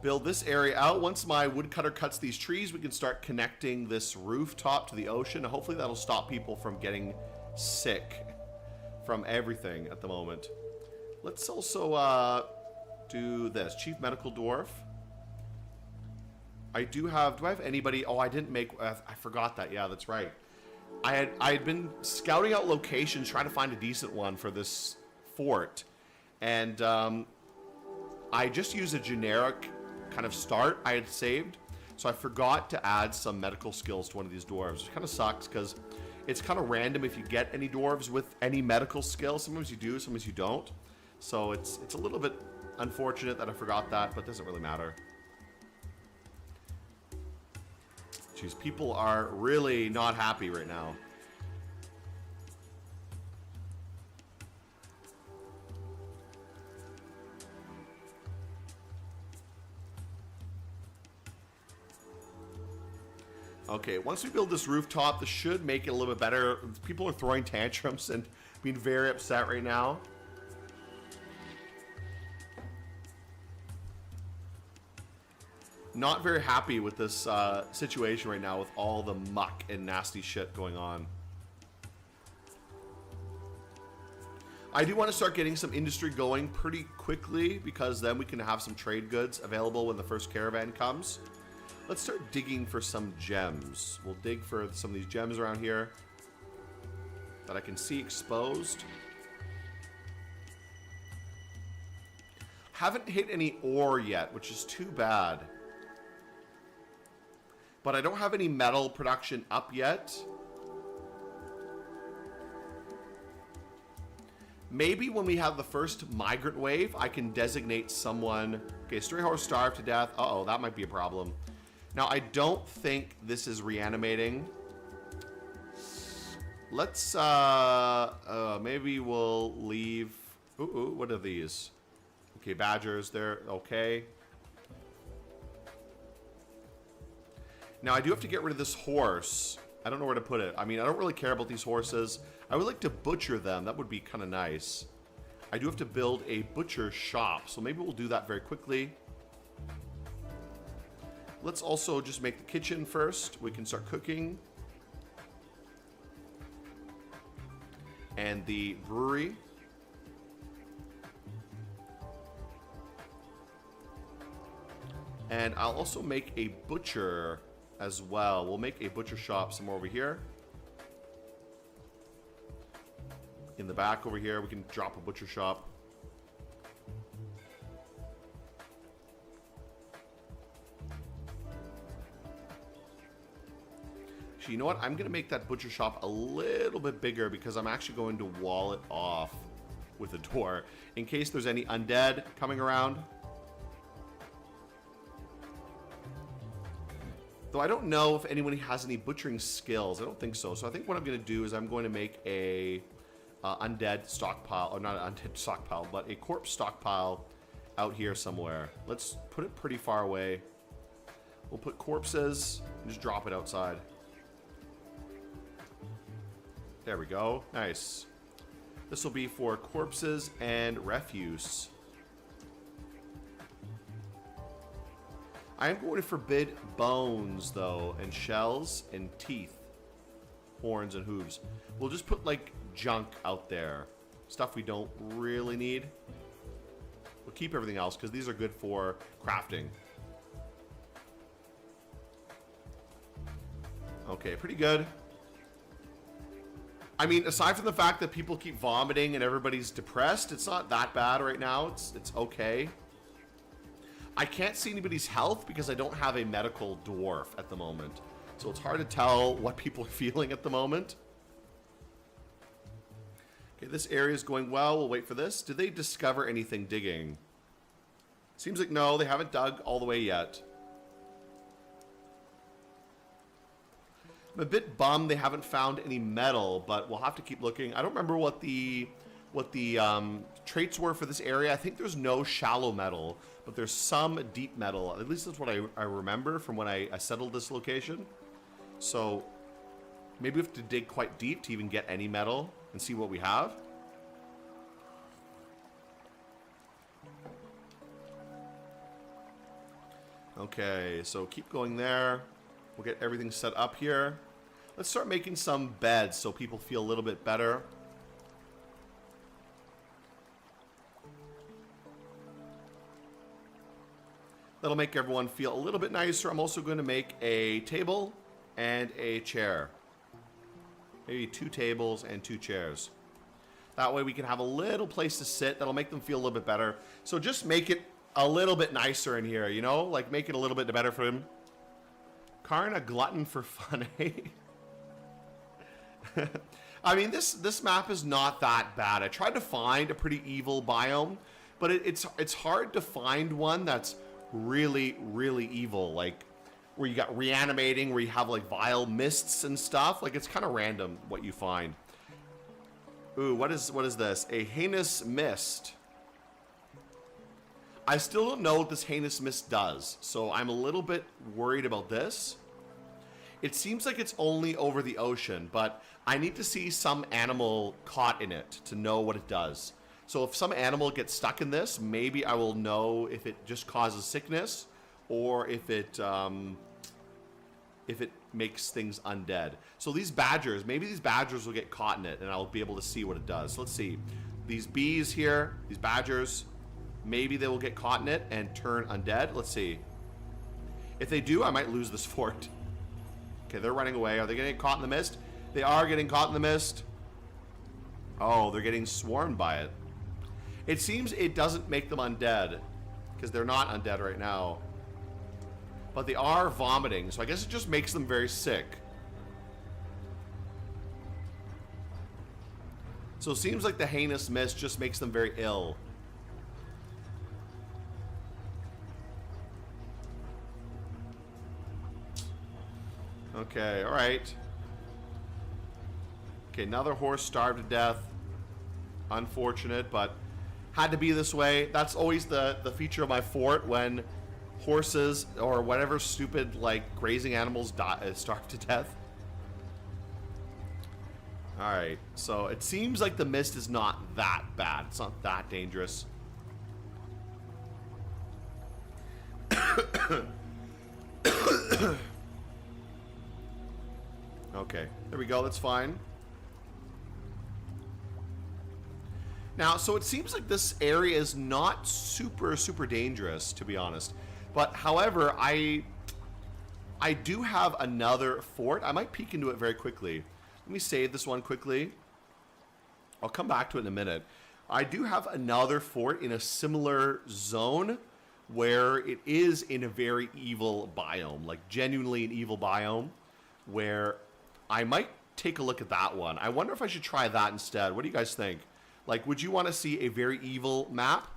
Build this area out. Once my woodcutter cuts these trees, we can start connecting this rooftop to the ocean. Hopefully that'll stop people from getting sick from everything at the moment. Let's also do this. Chief Medical Dwarf. Do I have anybody? Oh, I didn't make, I forgot that. Yeah, that's right. I had been scouting out locations, trying to find a decent one for this fort. And I just used a generic kind of start I had saved. So I forgot to add some medical skills to one of these dwarves, which kind of sucks because it's kind of random if you get any dwarves with any medical skills. Sometimes you do, sometimes you don't. So it's a little bit unfortunate that I forgot that, but it doesn't really matter. Jeez, people are really not happy right now. Okay, once we build this rooftop, this should make it a little bit better. People are throwing tantrums and being very upset right now. Not very happy with this situation right now with all the muck and nasty shit going on. I do want to start getting some industry going pretty quickly because then we can have some trade goods available when the first caravan comes. Let's start digging for some gems. We'll dig for some of these gems around here that I can see exposed. Haven't hit any ore yet, which is too bad. But I don't have any metal production up yet. Maybe when we have the first migrant wave, I can designate someone. Okay, stray horse starved to death. Uh-oh, that might be a problem. Now, I don't think this is reanimating. Let's, maybe we'll leave. Ooh, what are these? Okay, badgers, they're okay. Now, I do have to get rid of this horse. I don't know where to put it. I mean, I don't really care about these horses. I would like to butcher them. That would be kind of nice. I do have to build a butcher shop, so maybe we'll do that very quickly. Let's also just make the kitchen first. We can start cooking. And the brewery. And I'll also make a butcher as well. We'll make a butcher shop somewhere over here. In the back over here, we can drop a butcher shop. Actually, you know what? I'm going to make that butcher shop a little bit bigger because I'm actually going to wall it off with a door in case there's any undead coming around. Though I don't know if anyone has any butchering skills. I don't think so. So I think what I'm going to do is I'm going to make a undead stockpile, or not an undead stockpile, but a corpse stockpile out here somewhere. Let's put it pretty far away. We'll put corpses and just drop it outside. There we go. Nice. This will be for corpses and refuse. I am going to forbid bones, though, and shells and teeth, horns and hooves. We'll just put, like, junk out there. Stuff we don't really need. We'll keep everything else, because these are good for crafting. Okay, pretty good. I mean, aside from the fact that people keep vomiting and everybody's depressed, it's not that bad right now. It's okay. I can't see anybody's health because I don't have a medical dwarf at the moment. So it's hard to tell what people are feeling at the moment. Okay, this area is going well. We'll wait for this. Did they discover anything digging? Seems like no, they haven't dug all the way yet. I'm a bit bummed they haven't found any metal, but we'll have to keep looking. I don't remember what the traits were for this area. I think there's no shallow metal, but there's some deep metal. At least that's what I remember from when I settled this location. So maybe we have to dig quite deep to even get any metal and see what we have. Okay, so keep going there. We'll get everything set up here. Let's start making some beds so people feel a little bit better. That'll make everyone feel a little bit nicer. I'm also going to make a table and a chair. Maybe 2 tables and 2 chairs. That way we can have a little place to sit. That'll make them feel a little bit better. So just make it a little bit nicer in here, you know? Like, make it a little bit better for him. Cairn, a glutton for fun, eh? I mean, this map is not that bad. I tried to find a pretty evil biome, but it's hard to find one that's really, really evil. Like, where you got reanimating, where you have, like, vile mists and stuff. Like, it's kind of random what you find. Ooh, what is this? A heinous mist. I still don't know what this heinous mist does, so I'm a little bit worried about this. It seems like it's only over the ocean, but I need to see some animal caught in it to know what it does. So if some animal gets stuck in this, maybe I will know if it just causes sickness or if it makes things undead. So these badgers, maybe these badgers will get caught in it and I'll be able to see what it does. So let's see. These bees here, these badgers, maybe they will get caught in it and turn undead. Let's see. If they do, I might lose this fort. Okay, they're running away. Are they going to get caught in the mist? They are getting caught in the mist. Oh, they're getting swarmed by it. It seems it doesn't make them undead because they're not undead right now. But they are vomiting, so I guess it just makes them very sick. So it seems like the heinous mist just makes them very ill. Okay, alright. Okay, another horse starved to death. Unfortunate, but had to be this way. That's always the feature of my fort when horses or whatever stupid like grazing animals starve to death. Alright, so it seems like the mist is not that bad. It's not that dangerous. Okay, there we go, that's fine. Now, so it seems like this area is not super dangerous, to be honest. But, however, I do have another fort. I might peek into it very quickly. Let me save this one quickly. I'll come back to it in a minute. I do have another fort in a similar zone where it is in a very evil biome. Like, genuinely an evil biome where I might take a look at that one. I wonder if I should try that instead. What do you guys think? Like, would you want to see a very evil map?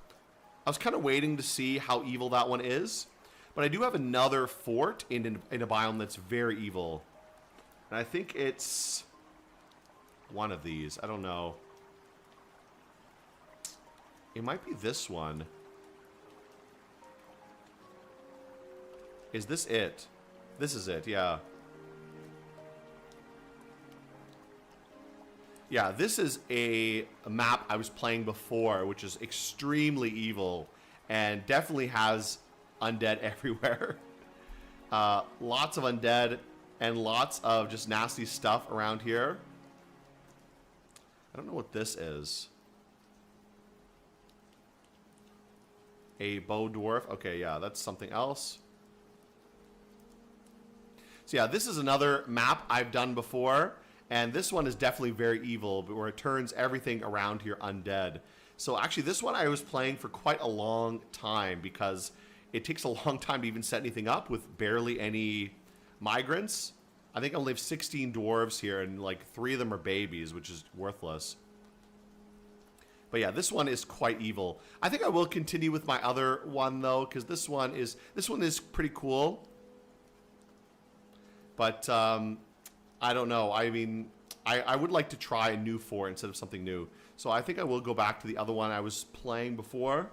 I was kind of waiting to see how evil that one is. But I do have another fort in a biome that's very evil. And I think it's one of these. I don't know. It might be this one. Is this it? This is it, yeah. Yeah, this is a map I was playing before, which is extremely evil and definitely has undead everywhere. Lots of undead and lots of just nasty stuff around here. I don't know what this is. A bow dwarf. Okay, yeah, that's something else. So yeah, this is another map I've done before. And this one is definitely very evil, but where it turns everything around here undead. So actually, this one I was playing for quite a long time because it takes a long time to even set anything up with barely any migrants. I think I only have 16 dwarves here, and like 3 of them are babies, which is worthless. But yeah, this one is quite evil. I think I will continue with my other one though, because this one is pretty cool. But I don't know. I mean, I would like to try a new fort instead of something new. So I think I will go back to the other one I was playing before.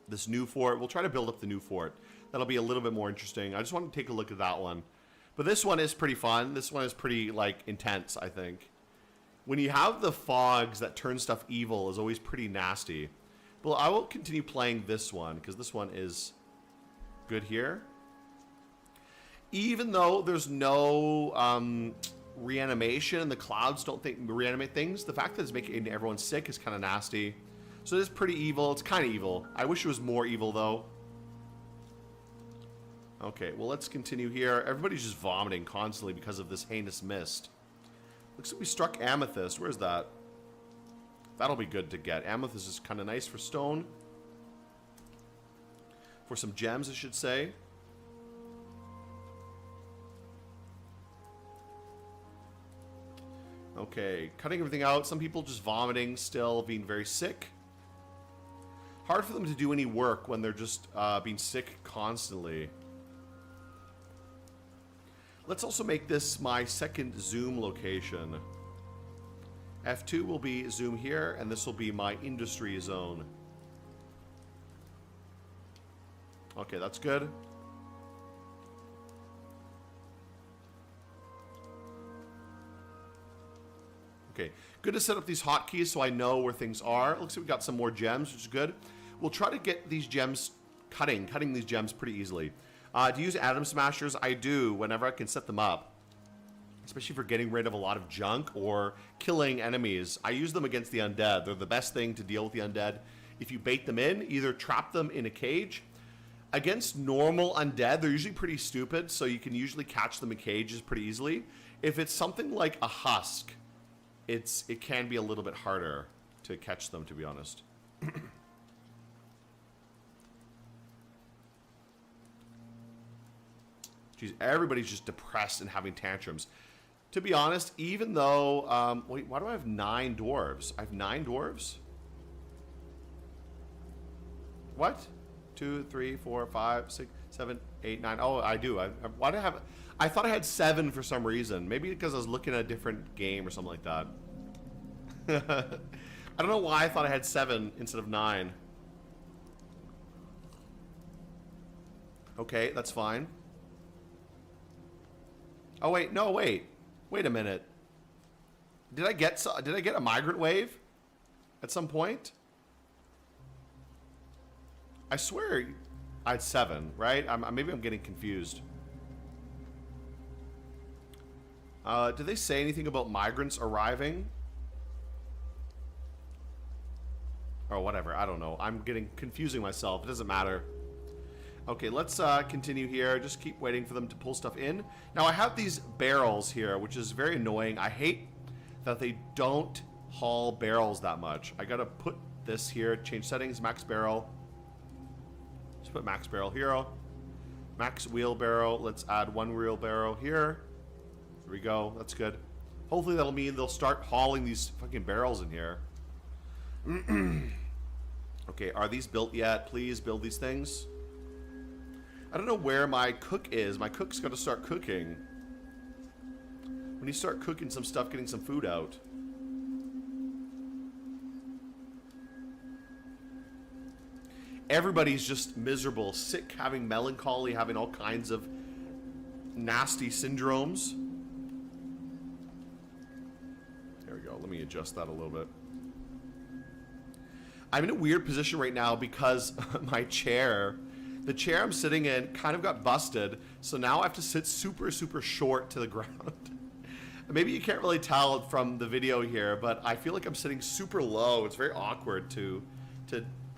This new fort. We'll try to build up the new fort. That'll be a little bit more interesting. I just want to take a look at that one. But this one is pretty fun. This one is pretty, like, intense, I think. When you have the fogs that turn stuff evil is always pretty nasty. But I will continue playing this one, because this one is good here. Even though there's no reanimation and the clouds don't reanimate things, the fact that it's making everyone sick is kind of nasty. So it is pretty evil. It's kind of evil. I wish it was more evil, though. Okay, well, let's continue here. Everybody's just vomiting constantly because of this heinous mist. Looks like we struck amethyst. Where's that? That'll be good to get. Amethyst is kind of nice for stone. For some gems, I should say. Okay, cutting everything out. Some people just vomiting still, being very sick. Hard for them to do any work when they're just being sick constantly. Let's also make this my second zoom location. F2 will be zoom here, and this will be my industry zone. Okay, that's good. Okay, good to set up these hotkeys so I know where things are. Looks like we got some more gems, which is good. We'll try to get these gems cutting these gems pretty easily. Do you use atom smashers? I do whenever I can set them up, especially for getting rid of a lot of junk or killing enemies. I use them against the undead. They're the best thing to deal with the undead. If you bait them in, either trap them in a cage. Against normal undead, they're usually pretty stupid, so you can usually catch them in cages pretty easily. If it's something like a husk, it can be a little bit harder to catch them, to be honest. Jeez, everybody's just depressed and having tantrums. To be honest, even though... wait, why do I have 9 dwarves? I have 9 dwarves? What? 2, 3, 4, 5, 6, 7, 8, 9. Oh, I do. Why do I have... I thought I had 7 for some reason. Maybe because I was looking at a different game or something like that. I don't know why I thought I had 7 instead of 9. Okay, that's fine. Oh wait, no, wait. Wait a minute. Did I get a migrant wave at some point? I swear I had 7, right? Maybe I'm getting confused. Did they say anything about migrants arriving? Or whatever, I don't know. I'm confusing myself. It doesn't matter. Okay, let's continue here. Just keep waiting for them to pull stuff in. Now, I have these barrels here, which is very annoying. I hate that they don't haul barrels that much. I gotta put this here, change settings, max barrel. Let's put max barrel here. Max wheelbarrow. Let's add 1 wheelbarrow here. There we go. That's good. Hopefully that'll mean they'll start hauling these fucking barrels in here. Okay, are these built yet? Please build these things. I don't know where my cook is. My cook's got to start cooking. When you start cooking some stuff, getting some food out. Everybody's just miserable, sick, having melancholy, having all kinds of nasty syndromes. There we go. Let me adjust that a little bit. I'm in a weird position right now because my chair, the chair I'm sitting in, kind of got busted. So now I have to sit super, super short to the ground. Maybe you can't really tell from the video here, but I feel like I'm sitting super low. It's very awkward to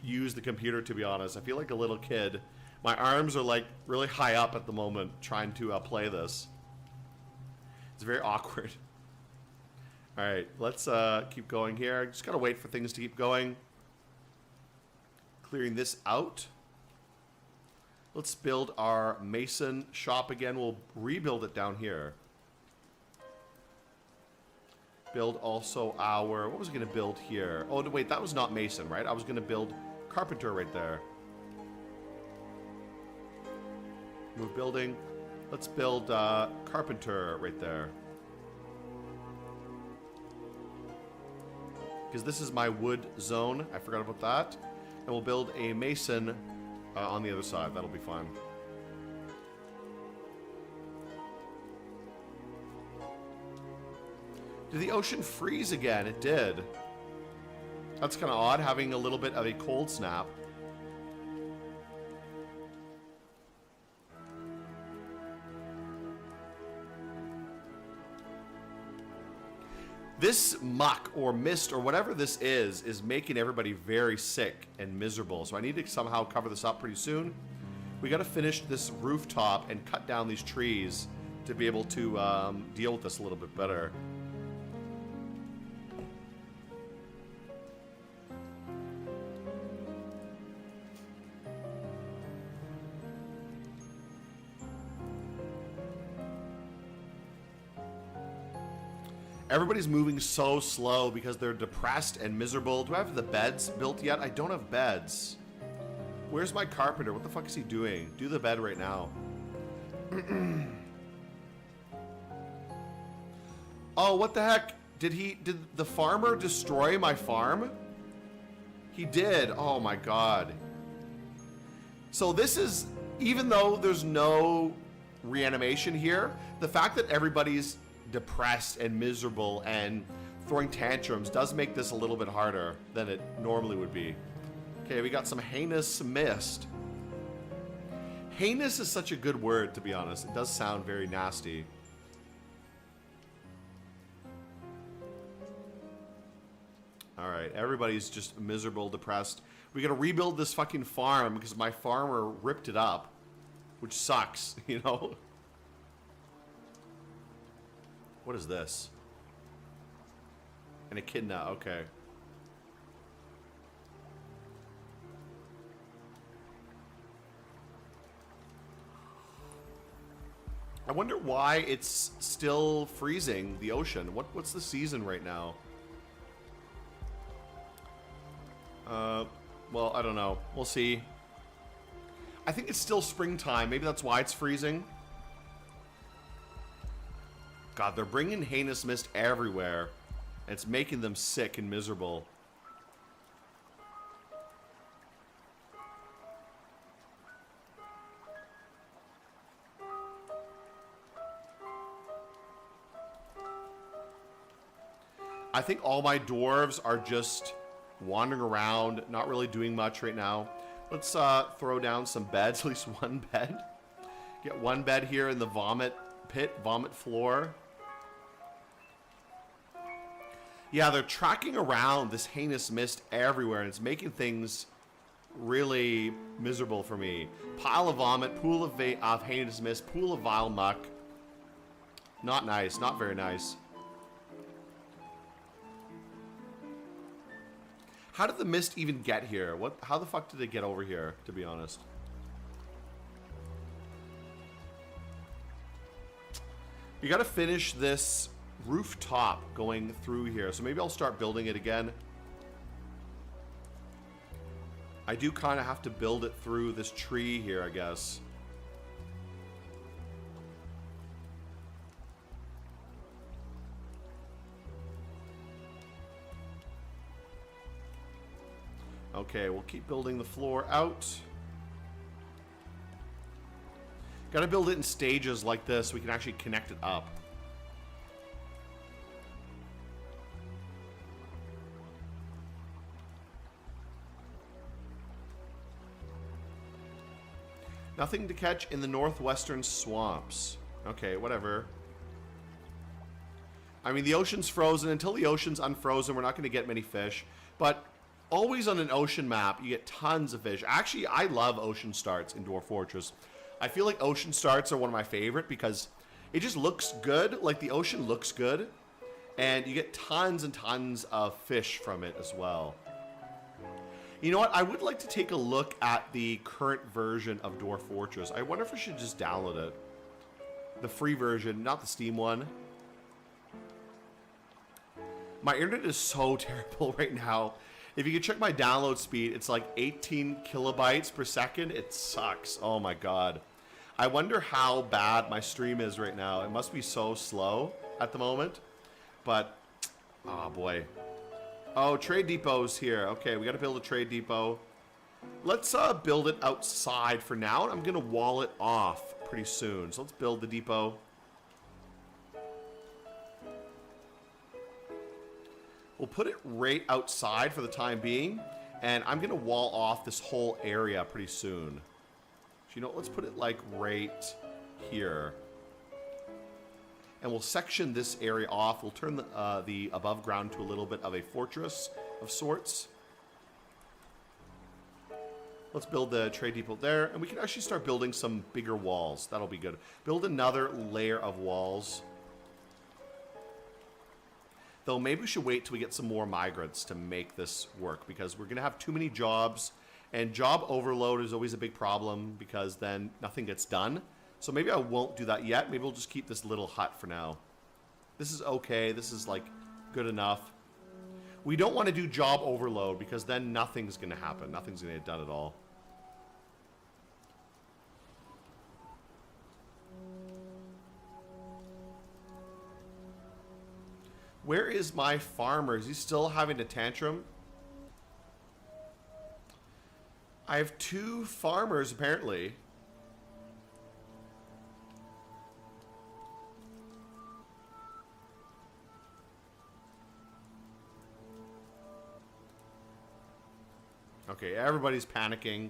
use the computer, to be honest. I feel like a little kid. My arms are like really high up at the moment trying to play this. It's very awkward. All right, let's keep going here. Just gotta wait for things to keep going. Clearing this out. Let's build our mason shop again. We'll rebuild it down here. Build also our... What was I going to build here? Oh, wait, that was not mason, right? I was going to build carpenter right there. Move building. Let's build carpenter right there. Because this is my wood zone. I forgot about that. And we'll build a mason on the other side. That'll be fine. Did the ocean freeze again? It did. That's kind of odd, having a little bit of a cold snap. This muck or mist or whatever this is making everybody very sick and miserable. So I need to somehow cover this up pretty soon. We got to finish this rooftop and cut down these trees to be able to deal with this a little bit better. Everybody's moving so slow because they're depressed and miserable. Do I have the beds built yet? I don't have beds. Where's my carpenter? What the fuck is he doing? Do the bed right now. Oh, what the heck? Did the farmer destroy my farm? He did. Oh my god. So this is, even though there's no reanimation here, the fact that everybody's depressed and miserable and throwing tantrums does make this a little bit harder than it normally would be. Okay, we got some heinous mist. Heinous is such a good word, to be honest. It does sound very nasty. Alright, everybody's just miserable, depressed. We gotta rebuild this fucking farm because my farmer ripped it up. Which sucks, you know? What is this? An echidna, okay. I wonder why it's still freezing, the ocean. What's the season right now? Well, I don't know. We'll see. I think it's still springtime. Maybe that's why it's freezing. God, they're bringing heinous mist everywhere. And it's making them sick and miserable. I think all my dwarves are just wandering around, not really doing much right now. Let's throw down some beds, at least one bed. Get one bed here in the vomit pit, vomit floor. Yeah, they're tracking around this heinous mist everywhere, and it's making things really miserable for me. Pile of vomit, pool of heinous mist, pool of vile muck. Not nice, not very nice. How did the mist even get here? How the fuck did it get over here, to be honest? You gotta finish this rooftop going through here. So maybe I'll start building it again. I do kind of have to build it through this tree here, I guess. Okay, we'll keep building the floor out. Gotta build it in stages like this so we can actually connect it up. Nothing to catch in the northwestern swamps. Okay, whatever. I mean, the ocean's frozen. Until the ocean's unfrozen, we're not going to get many fish. But always on an ocean map, you get tons of fish. Actually, I love ocean starts in Dwarf Fortress. I feel like ocean starts are one of my favorite because it just looks good. Like, the ocean looks good. And you get tons and tons of fish from it as well. You know what? I would like to take a look at the current version of Dwarf Fortress. I wonder if I should just download it. The free version, not the Steam one. My internet is so terrible right now. If you can check my download speed, it's like 18 kilobytes per second. It sucks. Oh my god. I wonder how bad my stream is right now. It must be so slow at the moment. But, oh boy. Oh, trade depot's here. Okay, we gotta build a trade depot. Let's build it outside for now, and I'm gonna wall it off pretty soon. So let's build the depot. We'll put it right outside for the time being, and I'm gonna wall off this whole area pretty soon. So, you know, let's put it like right here. And we'll section this area off. We'll turn the above ground to a little bit of a fortress of sorts. Let's build the trade depot there. And we can actually start building some bigger walls. That'll be good. Build another layer of walls. Though maybe we should wait till we get some more migrants to make this work, because we're going to have too many jobs. And job overload is always a big problem because then nothing gets done. So maybe I won't do that yet. Maybe we'll just keep this little hut for now. This is okay. This is like good enough. We don't want to do job overload because then nothing's going to happen. Nothing's going to get done at all. Where is my farmer? Is he still having a tantrum? I have 2 farmers apparently. Okay, everybody's panicking.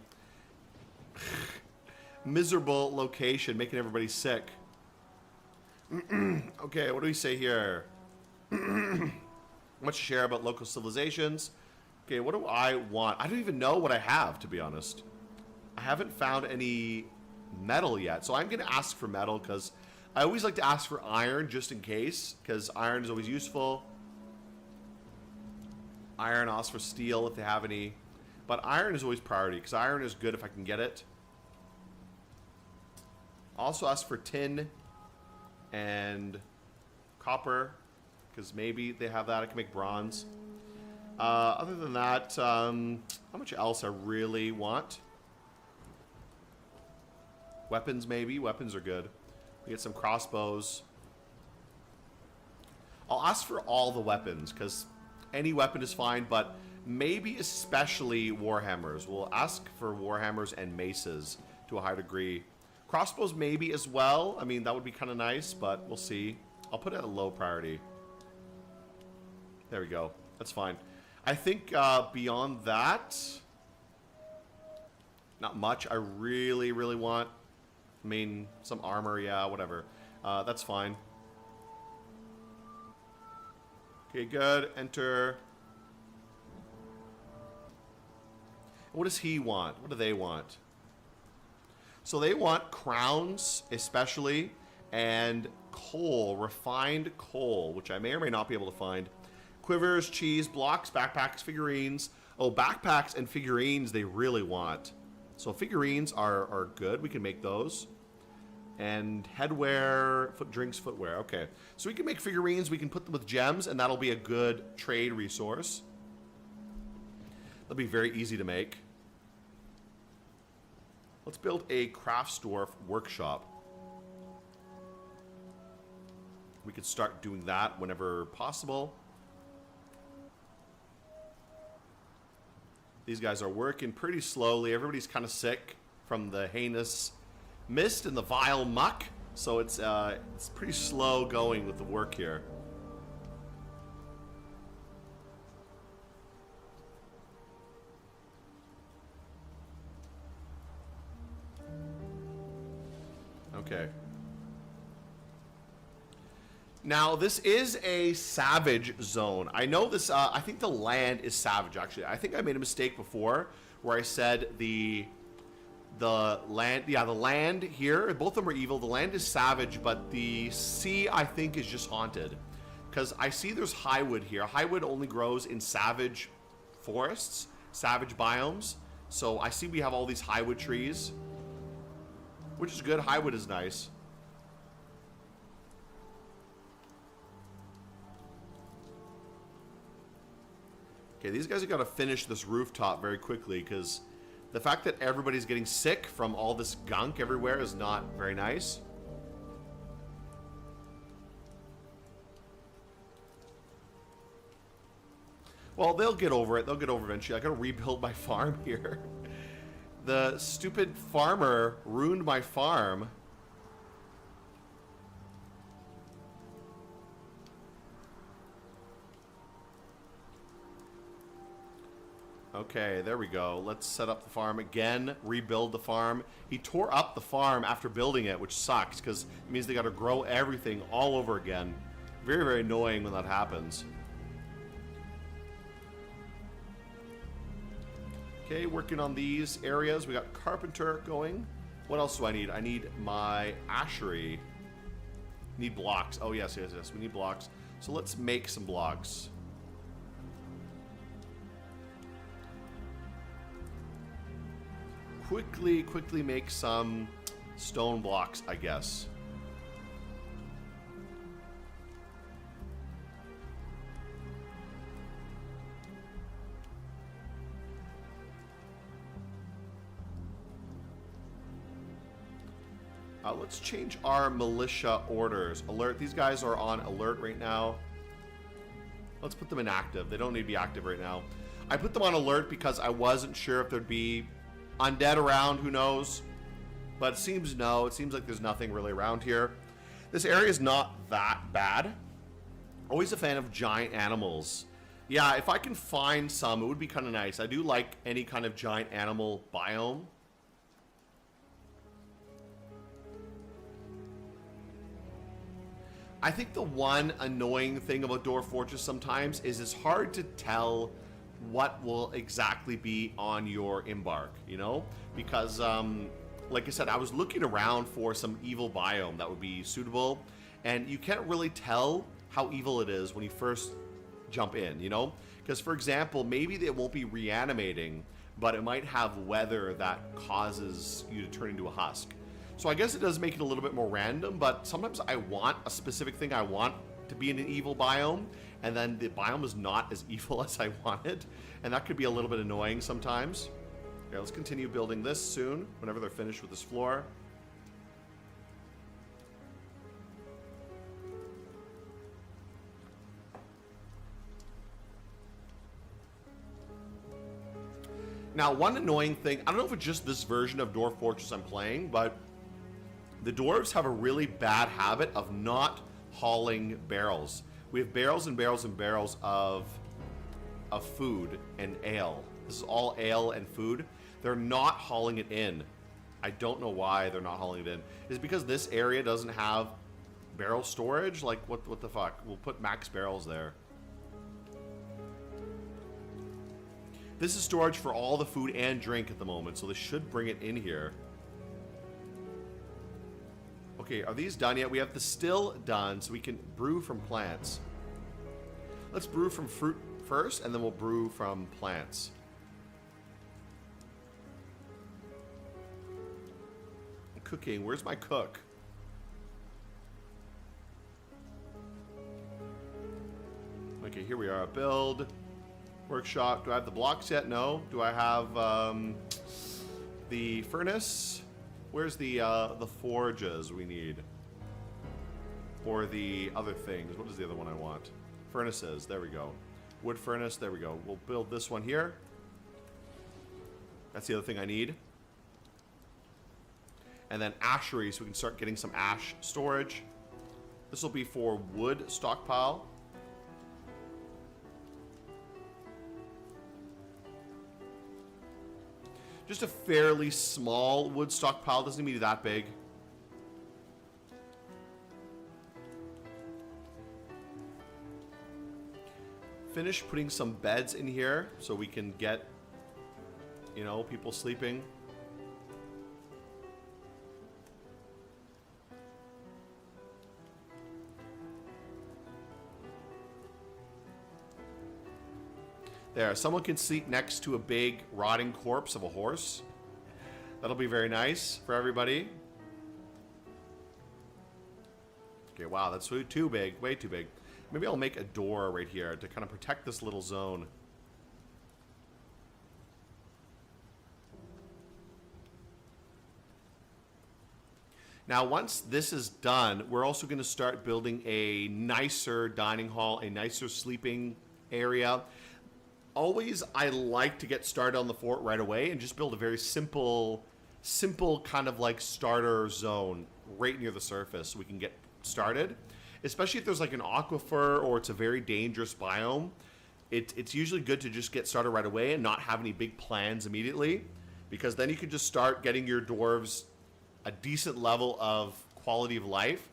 Miserable location, making everybody sick. Okay, what do we say here? Much to share about local civilizations. Okay, what do I want? I don't even know what I have, to be honest. I haven't found any metal yet, so I'm going to ask for metal, because I always like to ask for iron, just in case, because iron is always useful. Iron, ask for steel if they have any. But iron is always priority, because iron is good if I can get it. Also ask for tin and copper, because maybe they have that. I can make bronze. Other than that, how much else I really want? Weapons, maybe. Weapons are good. We get some crossbows. I'll ask for all the weapons, because any weapon is fine, but maybe especially warhammers. We'll ask for warhammers and maces to a high degree. Crossbows maybe as well. I mean, that would be kind of nice, but we'll see. I'll put it at low priority. There we go. That's fine. I think beyond that, not much. I really, really want, I mean, some armor, yeah, whatever. That's fine. Okay, good. Enter. What does he want? What do they want? So they want crowns, especially, and coal, refined coal, which I may or may not be able to find. Quivers, cheese, blocks, backpacks, figurines. Oh, backpacks and figurines they really want. So figurines are good. We can make those. And headwear, drinks, footwear. Okay. So we can make figurines. We can put them with gems, and that'll be a good trade resource. That'll be very easy to make. Let's build a craftsdwarf workshop. We could start doing that whenever possible. These guys are working pretty slowly. Everybody's kind of sick from the heinous mist and the vile muck, so it's pretty slow going with the work here. Okay. Now, this is a savage zone. I know this, I think the land is savage, actually. I think I made a mistake before where I said the land, yeah, the land here, both of them are evil. The land is savage, but the sea, I think, is just haunted. Because I see there's highwood here. Highwood only grows in savage forests, savage biomes. So I see we have all these highwood trees, which is good. Highwood is nice. Okay, these guys have got to finish this rooftop very quickly, because the fact that everybody's getting sick from all this gunk everywhere is not very nice. Well, they'll get over it. They'll get over it eventually. I gotta rebuild my farm here. The stupid farmer ruined my farm. Okay, there we go. Let's set up the farm again, rebuild the farm. He tore up the farm after building it, which sucks, because it means they got to grow everything all over again. Very, very annoying when that happens. Okay, working on these areas. We got carpenter going. What else do I need? I need my ashery. Need blocks. Oh, yes, yes, yes. We need blocks. So let's make some blocks. Quickly make some stone blocks, I guess. Let's change our militia orders. Alert. These guys are on alert right now. Let's put them in active. They don't need to be active right now. I put them on alert because I wasn't sure if there'd be undead around. Who knows? But it seems no. It seems like there's nothing really around here. This area is not that bad. Always a fan of giant animals. Yeah, if I can find some, it would be kind of nice. I do like any kind of giant animal biome. I think the one annoying thing about Dwarf Fortress sometimes is it's hard to tell what will exactly be on your embark, you know? Because, like I said, I was looking around for some evil biome that would be suitable, and you can't really tell how evil it is when you first jump in, you know? Because, for example, maybe it won't be reanimating, but it might have weather that causes you to turn into a husk. So I guess it does make it a little bit more random, but sometimes I want a specific thing I want to be in an evil biome, and then the biome is not as evil as I want it, and that could be a little bit annoying sometimes. Okay, let's continue building this soon, whenever they're finished with this floor. Now, one annoying thing, I don't know if it's just this version of Dwarf Fortress I'm playing, but the dwarves have a really bad habit of not hauling barrels. We have barrels and barrels and barrels of food and ale. This is all ale and food. They're not hauling it in. I don't know why they're not hauling it in. Is it because this area doesn't have barrel storage? Like, what the fuck? We'll put max barrels there. This is storage for all the food and drink at the moment, so they should bring it in here. Okay, are these done yet? We have the still done, so we can brew from plants. Let's brew from fruit first, and then we'll brew from plants. Cooking, where's my cook? Okay, here we are. Build, workshop. Do I have the blocks yet? No. Do I have the furnace? Where's the forges we need? Or the other things? What is the other one I want? Furnaces. There we go. Wood furnace. There we go. We'll build this one here. That's the other thing I need. And then ashery, so we can start getting some ash storage. This will be for wood stockpile. Just a fairly small wood stockpile. Doesn't need to be that big. Finish putting some beds in here so we can get, you know, people sleeping. There, someone can sleep next to a big rotting corpse of a horse. That'll be very nice for everybody. Okay, wow, that's too big, way too big. Maybe I'll make a door right here to kind of protect this little zone. Now, once this is done, we're also going to start building a nicer dining hall, a nicer sleeping area. Always, I like to get started on the fort right away and just build a very simple kind of like starter zone right near the surface so we can get started. Especially if there's like an aquifer or it's a very dangerous biome, it's usually good to just get started right away and not have any big plans immediately, because then you can just start getting your dwarves a decent level of quality of life.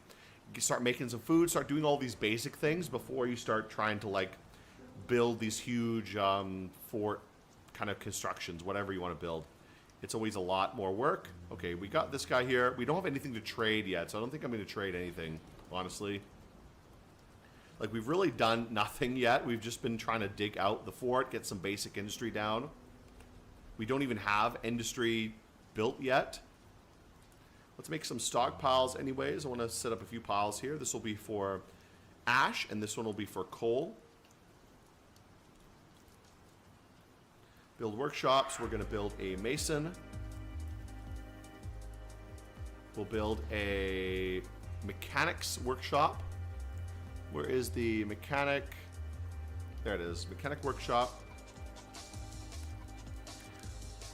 You can start making some food, start doing all these basic things before you start trying to like build these huge fort kind of constructions, whatever you want to build. It's always a lot more work. Okay, we got this guy here. We don't have anything to trade yet, so I don't think I'm going to trade anything, honestly. Like, we've really done nothing yet. We've just been trying to dig out the fort, get some basic industry down. We don't even have industry built yet. Let's make some stockpiles anyways. I want to set up a few piles here. This will be for ash, and this one will be for coal. Build workshops. We're going to build a mason. We'll build a mechanics workshop. Where is the mechanic? There it is. Mechanic workshop.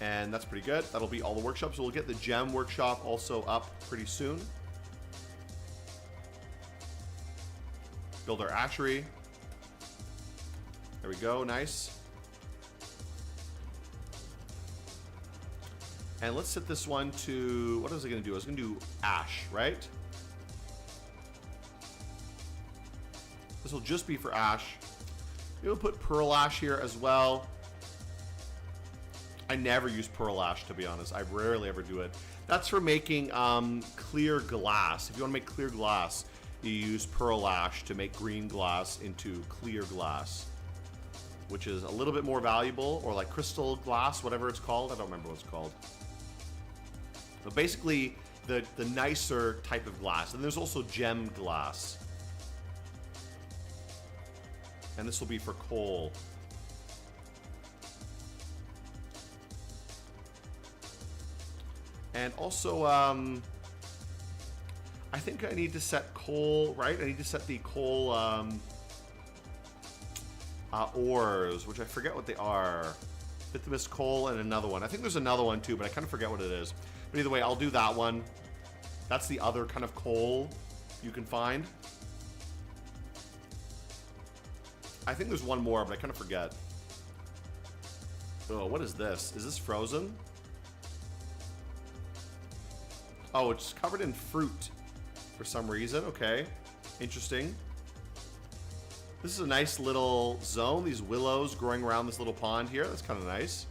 And that's pretty good. That'll be all the workshops. We'll get the gem workshop also up pretty soon. Build our ashery. There There we go, nice. And let's set this one to, what is it gonna do? It's gonna do ash, right? This will just be for ash. We'll put pearl ash here as well. I never use pearl ash, to be honest. I rarely ever do it. That's for making clear glass. If you want to make clear glass, you use pearl ash to make green glass into clear glass, which is a little bit more valuable, or like crystal glass, whatever it's called. I don't remember what it's called. But basically, the nicer type of glass. And there's also gem glass. And this will be for coal. And also, I think I need to set coal, right? I need to set the coal ores, which I forget what they are. Bituminous coal and another one. I think there's another one too, but I kind of forget what it is. But either way, I'll do that one. That's the other kind of coal you can find. I think there's one more, but I kind of forget. Oh, what is this? Is this frozen? Oh, it's covered in fruit for some reason. Okay, interesting. This is a nice little zone. These willows growing around this little pond here. That's kind of nice.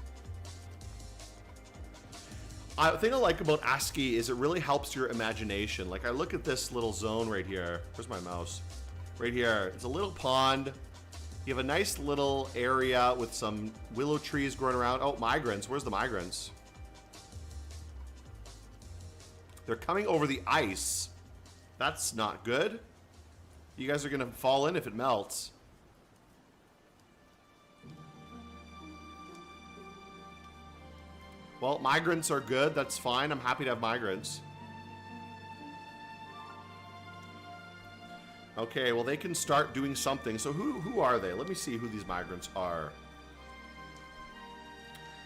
The thing I like about ASCII is it really helps your imagination. Like, I look at this little zone right here. Where's my mouse? Right here. It's a little pond. You have a nice little area with some willow trees growing around. Oh, migrants. Where's the migrants? They're coming over the ice. That's not good. You guys are going to fall in if it melts. Well, migrants are good. That's fine. I'm happy to have migrants. Okay, well, they can start doing something. So who are they? Let me see who these migrants are.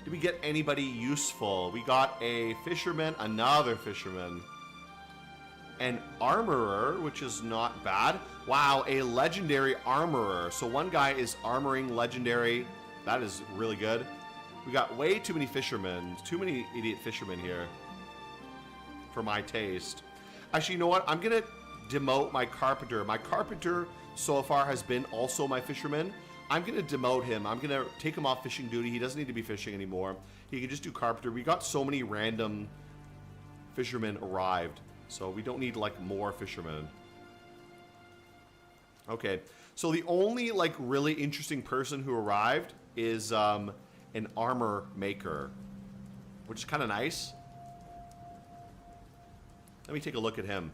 Did we get anybody useful? We got a fisherman, another fisherman, an armorer, which is not bad. Wow, a legendary armorer. So one guy is armoring legendary. That is really good. We got way too many fishermen. Too many idiot fishermen here for my taste. Actually, you know what? I'm going to demote my carpenter. My carpenter so far has been also my fisherman. I'm going to demote him. I'm going to take him off fishing duty. He doesn't need to be fishing anymore. He can just do carpenter. We got so many random fishermen arrived, so we don't need like more fishermen. Okay, so the only like really interesting person who arrived is an armor maker, which is kind of nice. Let me take a look at him.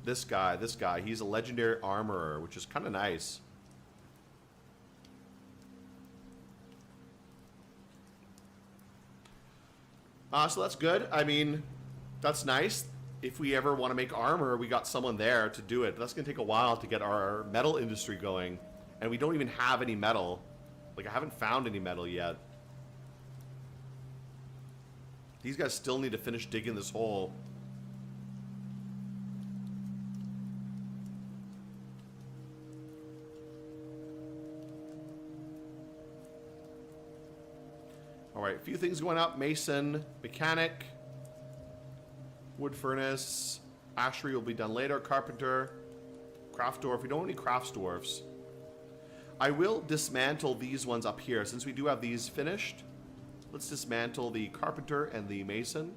This guy, he's a legendary armorer, which is kind of nice. So that's good. I mean, that's nice. If we ever want to make armor, we got someone there to do it. But that's going to take a while to get our metal industry going. And we don't even have any metal. Like, I haven't found any metal yet. These guys still need to finish digging this hole. Alright, a few things going up. Mason, mechanic, wood furnace, ashery will be done later, carpenter, craft dwarf. We don't want any crafts dwarfs. I will dismantle these ones up here. Since we do have these finished, let's dismantle the carpenter and the mason.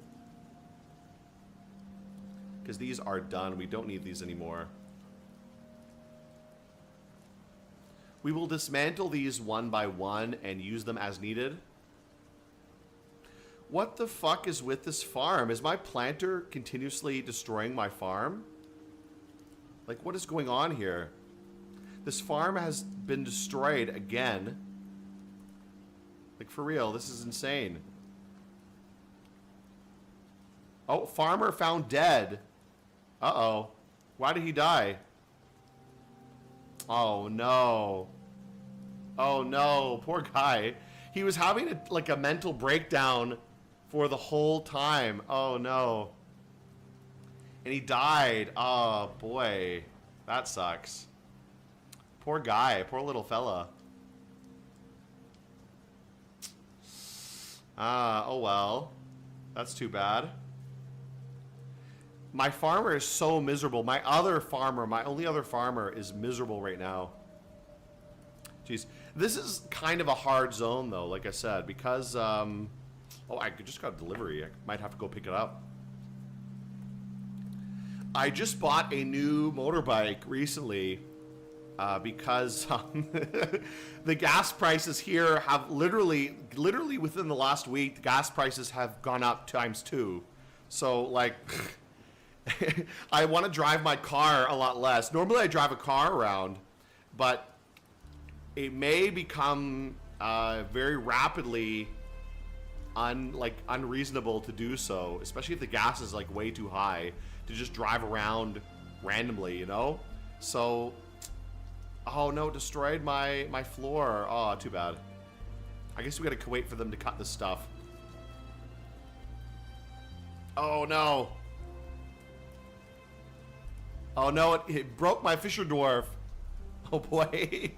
Because these are done. We don't need these anymore. We will dismantle these one by one and use them as needed. What the fuck is with this farm? Is my planter continuously destroying my farm? Like, what is going on here? This farm has been destroyed again. Like, for real, this is insane. Oh, farmer found dead. Uh-oh. Why did he die? Oh, no. Oh, no. Poor guy. He was having like a mental breakdown for the whole time. Oh, no. And he died. Oh, boy. That sucks. Poor guy. Poor little fella. Oh well. That's too bad. My farmer is so miserable. My other farmer, my only other farmer is miserable right now. Jeez. This is kind of a hard zone though, like I said, because, oh, I just got a delivery. I might have to go pick it up. I just bought a new motorbike recently because the gas prices here have literally within the last week, the gas prices have gone up ×2. So, like... I want to drive my car a lot less. Normally I drive a car around, but it may become very rapidly unreasonable to do so, especially if the gas is like way too high to just drive around randomly, you know? So, oh no, destroyed my floor. Oh, too bad. I guess we gotta wait for them to cut this stuff. Oh no. Oh no, it broke my Fisher Dwarf. Oh boy.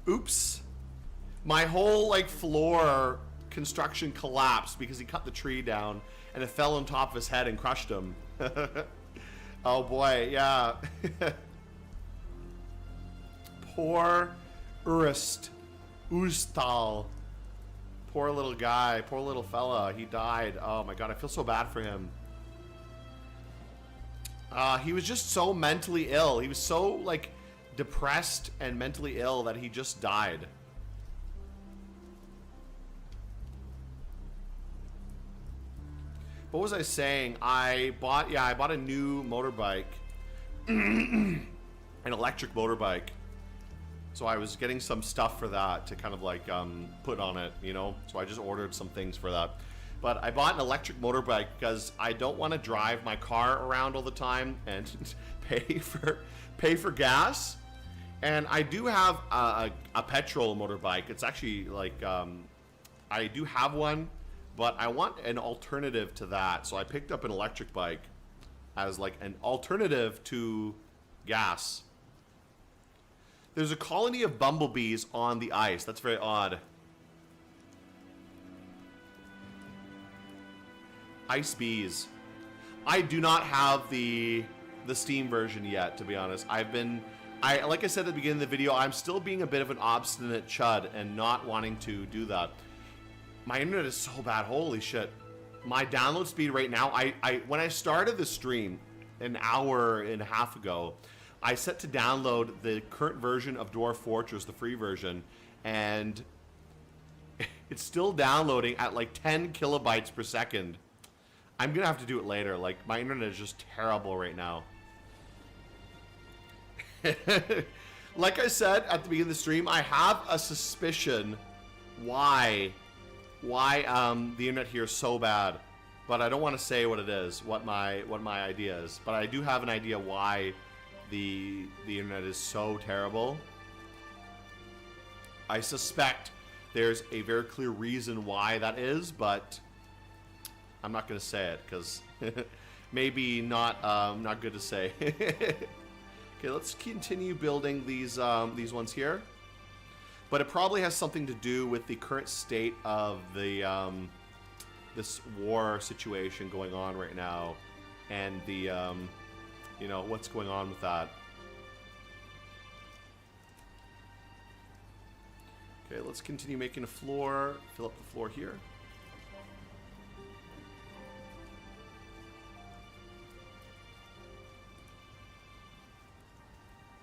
Oops. My whole like floor construction collapsed because he cut the tree down and it fell on top of his head and crushed him. Oh boy, yeah. Poor Ustal. Poor little guy, poor little fella. He died. Oh my god, I feel so bad for him. He was just so mentally ill. He was so, like, depressed and mentally ill that he just died. What was I saying? I bought a new motorbike. An electric motorbike. So I was getting some stuff for that to kind of, like, put on it, you know? So I just ordered some things for that. But I bought an electric motorbike because I don't want to drive my car around all the time and pay for gas. And I do have a petrol motorbike. It's actually like I do have one, but I want an alternative to that. So I picked up an electric bike as like an alternative to gas. There's a colony of bumblebees on the ice. That's very odd. Ice bees. I do not have the Steam version yet, to be honest. Like I said at the beginning of the video, I'm still being a bit of an obstinate chud and not wanting to do that. My internet is so bad. Holy shit. My download speed right now, when I started the stream an hour and a half ago, I set to download the current version of Dwarf Fortress, the free version, and it's still downloading at like 10 kilobytes per second. I'm gonna have to do it later. Like, my internet is just terrible right now. Like I said at the beginning of the stream, I have a suspicion why the internet here is so bad, but I don't want to say what it is, what my idea is. But I do have an idea why the internet is so terrible. I suspect there's a very clear reason why that is, but I'm not going to say it because maybe not good to say. Okay, let's continue building these ones here. But it probably has something to do with the current state of the this war situation going on right now, and the you know, what's going on with that. Okay, let's continue making a floor. Fill up the floor here.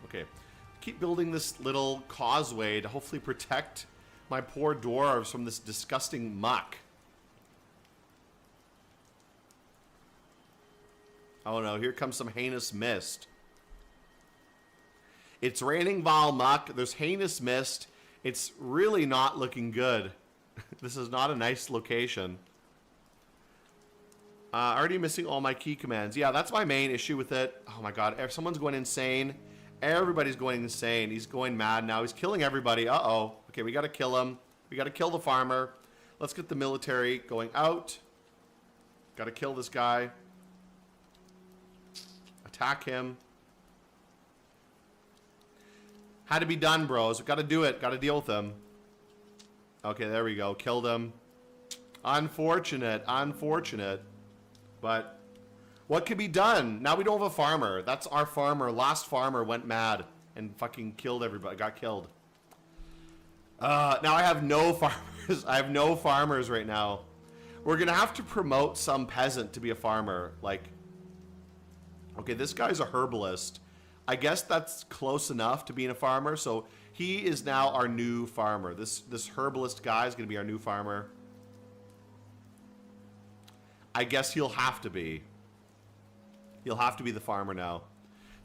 Okay, keep building this little causeway to hopefully protect my poor dwarves from this disgusting muck. Oh no, here comes some heinous mist. It's raining vile muck, there's heinous mist. It's really not looking good. This is not a nice location. Already missing all my key commands. Yeah, that's my main issue with it. Oh my god, if someone's going insane. Everybody's going insane. He's going mad now. He's killing everybody. Uh-oh. Okay, we gotta kill him. We gotta kill the farmer. Let's get the military going out. Gotta kill this guy. Attack him. Had to be done, bros. Got to do it. Got to deal with them. Okay, there we go. Killed him. Unfortunate. Unfortunate. But what could be done? Now we don't have a farmer. That's our farmer. Last farmer went mad and fucking killed everybody. Got killed. Now I have no farmers. I have no farmers right now. We're going to have to promote some peasant to be a farmer. Like, okay, this guy's a herbalist. I guess that's close enough to being a farmer. So he is now our new farmer. This herbalist guy is going to be our new farmer. I guess he'll have to be. He'll have to be the farmer now.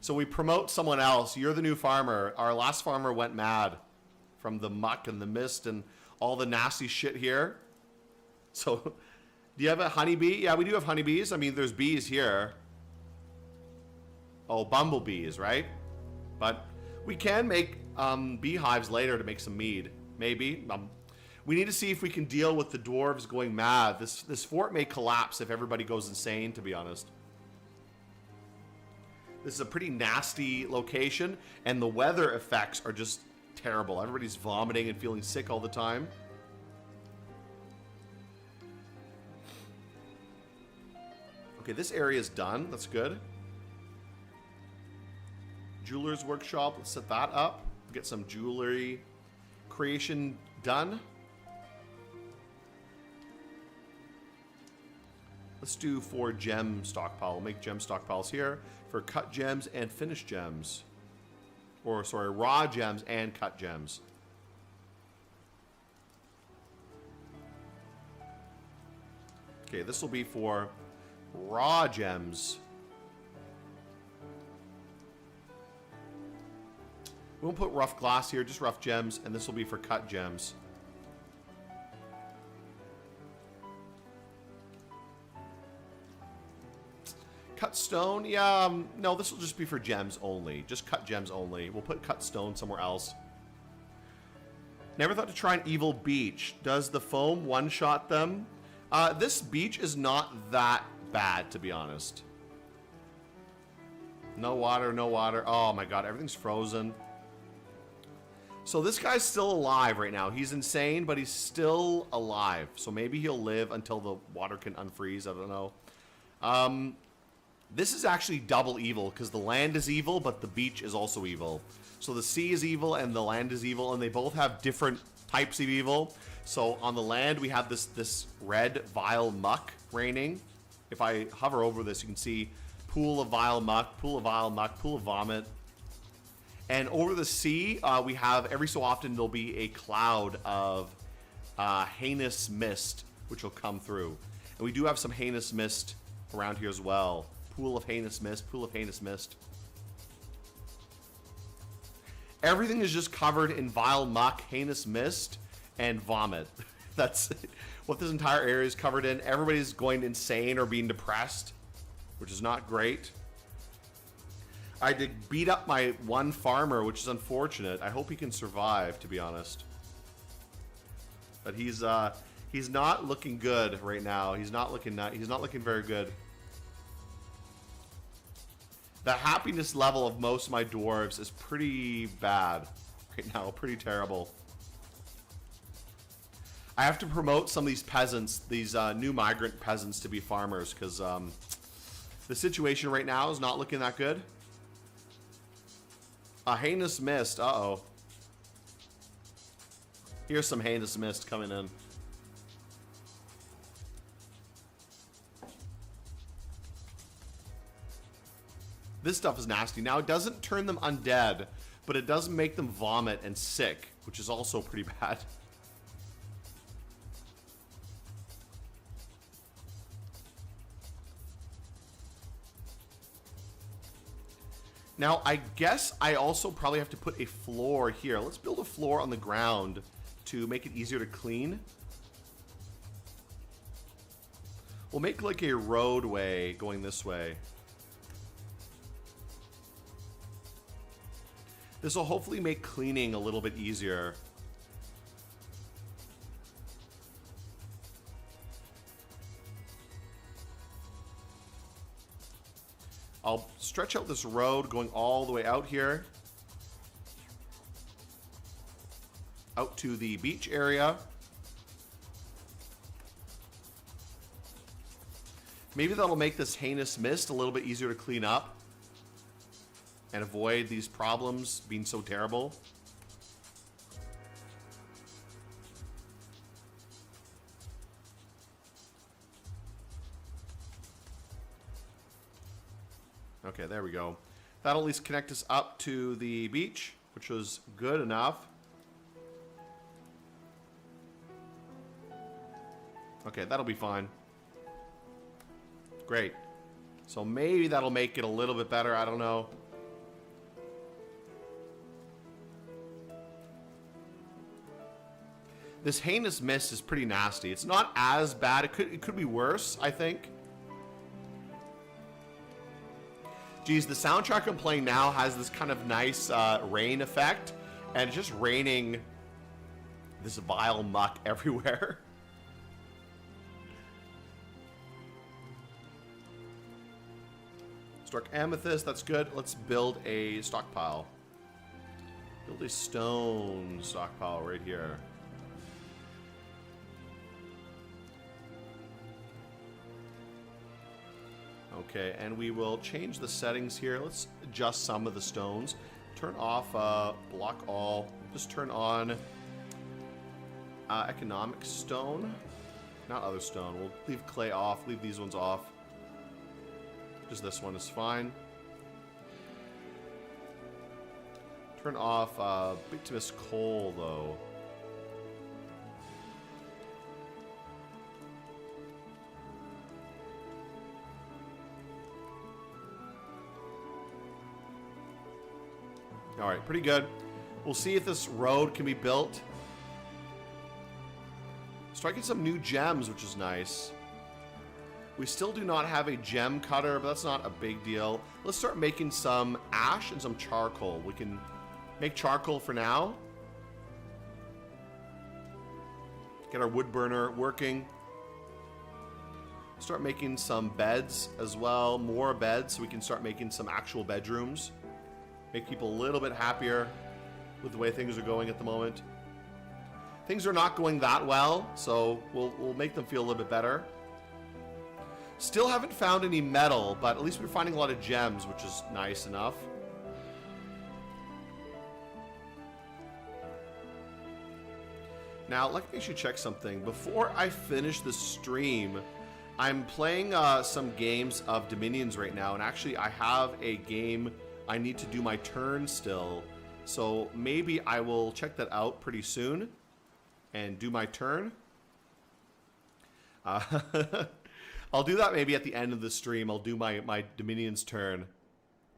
So we promote someone else. You're the new farmer. Our last farmer went mad from the muck and the mist and all the nasty shit here. So, do you have a honeybee? Yeah, we do have honeybees. I mean, there's bees here. Oh, bumblebees, right? But we can make beehives later to make some mead. Maybe. We need to see if we can deal with the dwarves going mad. This fort may collapse if everybody goes insane, to be honest. This is a pretty nasty location, and the weather effects are just terrible. Everybody's vomiting and feeling sick all the time. Okay, this area is done. That's good. Jeweler's workshop. Let's set that up. Get some jewelry creation done. Let's do 4 gem stockpile. We'll make gem stockpiles here for cut gems and finished gems. Or, sorry, raw gems and cut gems. Okay, this will be for raw gems. We won't put rough glass here, just rough gems, and this will be for cut gems. Cut stone, yeah, no, this will just be for gems only. Just cut gems only. We'll put cut stone somewhere else. Never thought to try an evil beach. Does the foam one-shot them? This beach is not that bad, to be honest. No water, no water. Oh my god, everything's frozen. So this guy's still alive right now. He's insane, but he's still alive. So maybe he'll live until the water can unfreeze. I don't know. This is actually double evil because the land is evil, but the beach is also evil. So the sea is evil and the land is evil, and they both have different types of evil. So on the land, we have this red vile muck raining. If I hover over this, you can see pool of vile muck, pool of vile muck, pool of vomit. And over the sea, we have, every so often, there'll be a cloud of heinous mist, which will come through. And we do have some heinous mist around here as well. Pool of heinous mist, pool of heinous mist. Everything is just covered in vile muck, heinous mist, and vomit. That's what this entire area is covered in. Everybody's going insane or being depressed, which is not great. I did beat up my one farmer, which is unfortunate. I hope he can survive, to be honest. But he's not looking good right now. He's not looking very good. The happiness level of most of my dwarves is pretty bad right now, pretty terrible. I have to promote some of these peasants, these new migrant peasants, to be farmers, because the situation right now is not looking that good. A heinous mist, uh-oh. Here's some heinous mist coming in. This stuff is nasty. Now, it doesn't turn them undead, but it does make them vomit and sick, which is also pretty bad. Now, I guess I also probably have to put a floor here. Let's build a floor on the ground to make it easier to clean. We'll make like a roadway going this way. This will hopefully make cleaning a little bit easier. I'll stretch out this road going all the way out here. out to the beach area. Maybe that'll make this heinous mist a little bit easier to clean up and avoid these problems being so terrible. Okay, there we go. That'll at least connect us up to the beach, which was good enough. Okay, that'll be fine. Great. So maybe that'll make it a little bit better. I don't know. This heinous mist is pretty nasty. It's not as bad. It could be worse, I think. Geez, the soundtrack I'm playing now has this kind of nice rain effect, and it's just raining this vile muck everywhere. Struck amethyst, that's good. Let's build a stockpile. Build a stone stockpile right here. Okay, and we will change the settings here. Let's adjust some of the stones. Turn off block all. Just turn on economic stone. Not other stone. We'll leave clay off. Leave these ones off. Just this one is fine. Turn off bituminous coal, though. All right, pretty good. We'll see if this road can be built. Striking some new gems, which is nice. We still do not have a gem cutter, but that's not a big deal. Let's start making some ash and some charcoal. We can make charcoal for now. Get our wood burner working. Start making some beds as well. More beds so we can start making some actual bedrooms. Make people a little bit happier with the way things are going at the moment. Things are not going that well, so we'll make them feel a little bit better. Still haven't found any metal, but at least we're finding a lot of gems, which is nice enough. Now, let me actually check something. Before I finish the stream, I'm playing some games of Dominions right now, and actually I have a game I need to do my turn still, so maybe I will check that out pretty soon and do my turn. I'll do that maybe at the end of the stream. I'll do my Dominions turn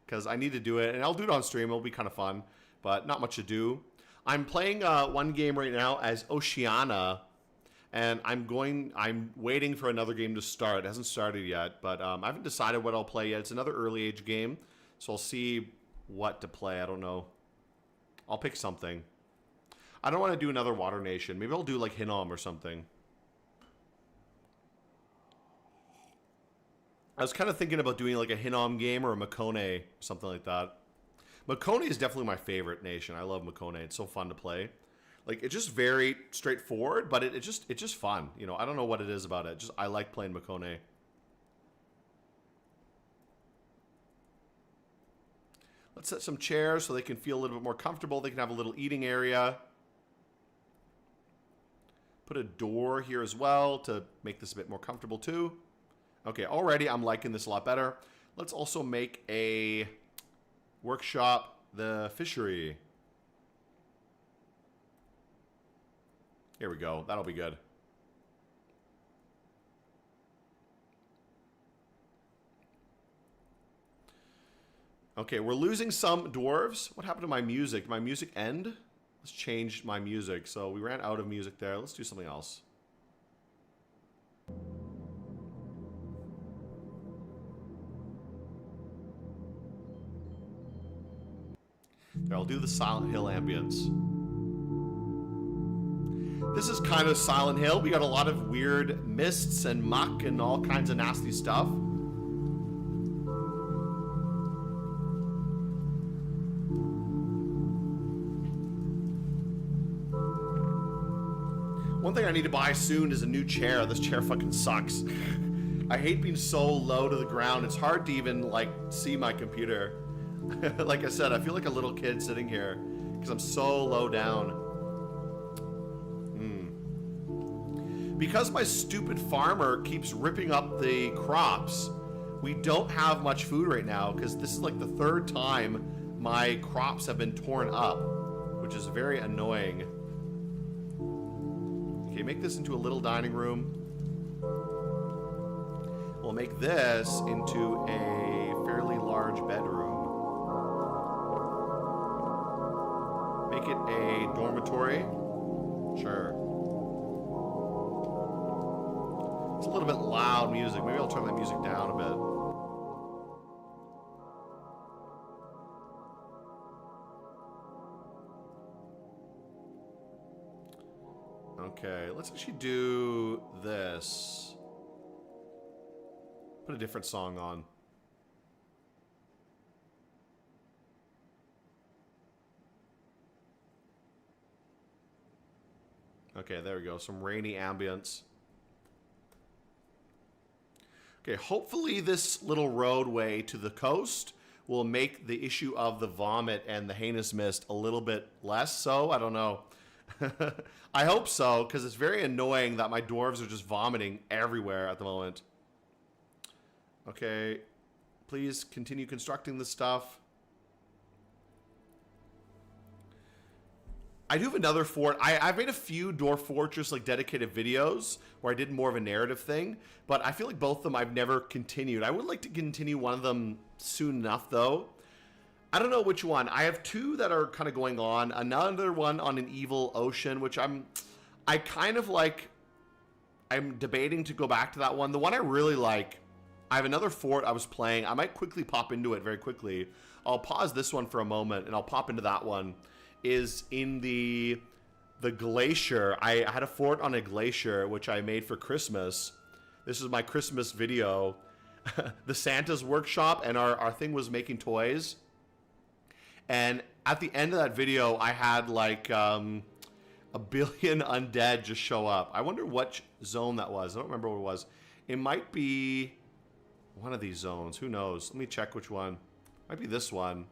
because I need to do it, and I'll do it on stream. It'll be kind of fun, but not much to do. I'm playing one game right now as Oceania, and I'm waiting for another game to start. It hasn't started yet, but I haven't decided what I'll play yet. It's another early age game. So I'll see what to play. I don't know. I'll pick something. I don't want to do another Water Nation. Maybe I'll do like Hinnom or something. I was kind of thinking about doing like a Hinnom game or a Makone, something like that. Makone is definitely my favorite nation. I love Makone. It's so fun to play. Like, it's just very straightforward, but it's just fun. You know, I don't know what it is about it. Just I like playing Makone. Let's set some chairs so they can feel a little bit more comfortable. They can have a little eating area. Put a door here as well to make this a bit more comfortable too. Okay, already I'm liking this a lot better. Let's also make a workshop, the fishery. Here we go. That'll be good. Okay, we're losing some dwarves. What happened to my music? Did my music end? Let's change my music. So we ran out of music there. Let's do something else. There, I'll do the Silent Hill ambience. This is kind of Silent Hill. We got a lot of weird mists and muck and all kinds of nasty stuff. One thing I need to buy soon is a new chair. This chair fucking sucks. I hate being so low to the ground. It's hard to even, like, see my computer. Like I said, I feel like a little kid sitting here because I'm so low down. Because my stupid farmer keeps ripping up the crops, we don't have much food right now because this is like the third time my crops have been torn up, which is very annoying. Okay, make this into a little dining room. We'll make this into a fairly large bedroom. Make it a dormitory. Sure. It's a little bit loud music. Maybe I'll turn that music down a bit. Okay, let's actually do this. Put a different song on. Okay, there we go. Some rainy ambience. Okay, hopefully this little roadway to the coast will make the issue of the vomit and the heinous mist a little bit less so. I don't know. I hope so, because it's very annoying that my dwarves are just vomiting everywhere at the moment. Okay, please continue constructing this stuff. I do have another fort. I've made a few Dwarf Fortress like dedicated videos where I did more of a narrative thing, but I feel like both of them I've never continued. I would like to continue one of them soon enough though. I don't know which one. I have two that are kind of going on. Another one on an evil ocean, which I kind of like. I'm debating to go back to that one. The one I really like, I have another fort I was playing. I might quickly pop into it very quickly. I'll pause this one for a moment and I'll pop into that one. Is in the glacier. I had a fort on a glacier which I made for Christmas. This is my Christmas video. The Santa's workshop, and our thing was making toys. And at the end of that video, I had like a billion undead just show up. I wonder what zone that was. I don't remember what it was. It might be one of these zones. Who knows? Let me check which one. Might be this one.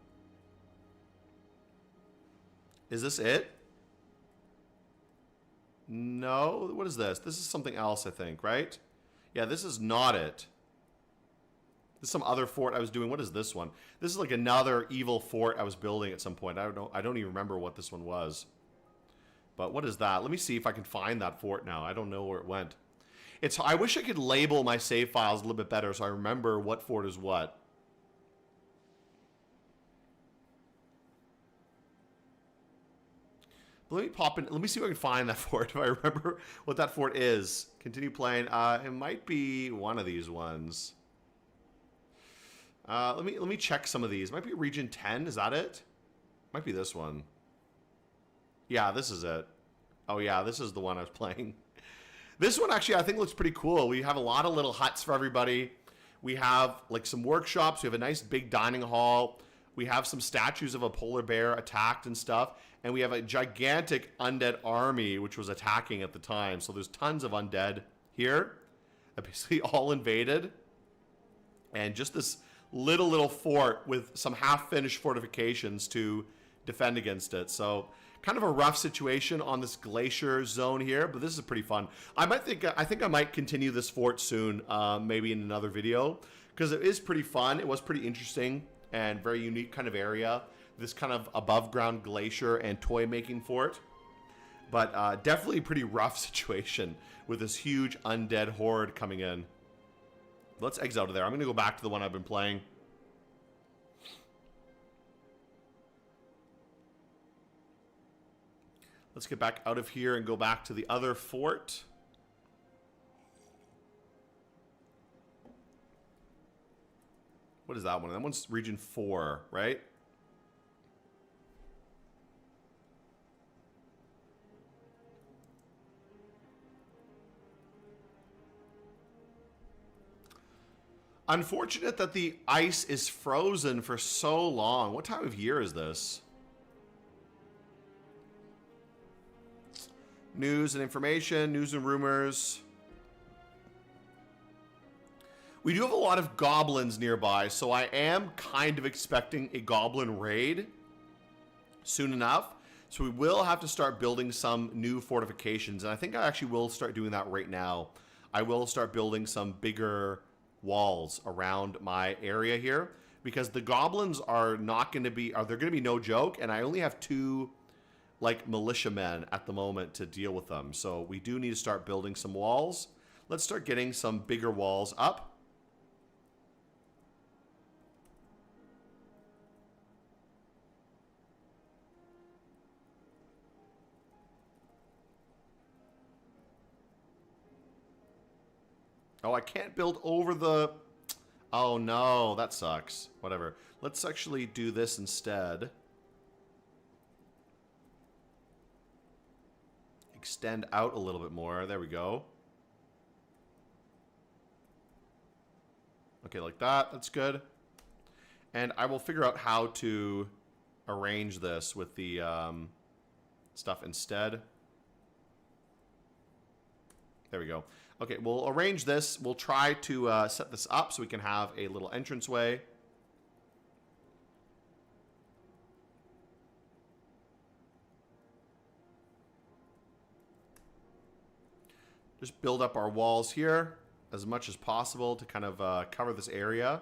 Is this it? No. What is this? This is something else, I think, right? Yeah, this is not it. This is some other fort I was doing. What is this one? This is like another evil fort I was building at some point. I don't know. I don't even remember what this one was. But what is that? Let me see if I can find that fort now. I don't know where it went. I wish I could label my save files a little bit better so I remember what fort is what. Let me pop in. Let me see if I can find that fort. If I remember what that fort is. Continue playing. It might be one of these ones. Let me check some of these. Might be region 10. Is that it? Might be this one. Yeah, this is it. Oh yeah, this is the one I was playing. This one actually I think looks pretty cool. We have a lot of little huts for everybody. We have like some workshops. We have a nice big dining hall. We have some statues of a polar bear attacked and stuff. And we have a gigantic undead army, which was attacking at the time. So there's tons of undead here. Basically all invaded. And just this little fort with some half-finished fortifications to defend against it. So kind of a rough situation on this glacier zone here. But this is pretty fun. I think I might continue this fort soon, maybe in another video. Because it is pretty fun. It was pretty interesting and very unique kind of area. This kind of above ground glacier and toy making fort. But definitely a pretty rough situation with this huge undead horde coming in. Let's exit out of there. I'm going to go back to the one I've been playing. Let's get back out of here and go back to the other fort. What is that one? That one's region 4, right? Unfortunate that the ice is frozen for so long. What time of year is this? News and information, news and rumors. We do have a lot of goblins nearby, so I am kind of expecting a goblin raid soon enough. So we will have to start building some new fortifications, and I think I actually will start doing that right now. I will start building some bigger walls around my area here, because the goblins are not going to be, they're going to be no joke, and I only have 2 like militiamen at the moment to deal with them. So we do need to start building some walls. Let's start getting some bigger walls up. Oh, I can't build over the... Oh no, that sucks. Whatever. Let's actually do this instead. Extend out a little bit more. There we go. Okay, like that. That's good. And I will figure out how to arrange this with the stuff instead. There we go. Okay, we'll arrange this. We'll try to set this up so we can have a little entranceway. Just build up our walls here as much as possible to kind of cover this area.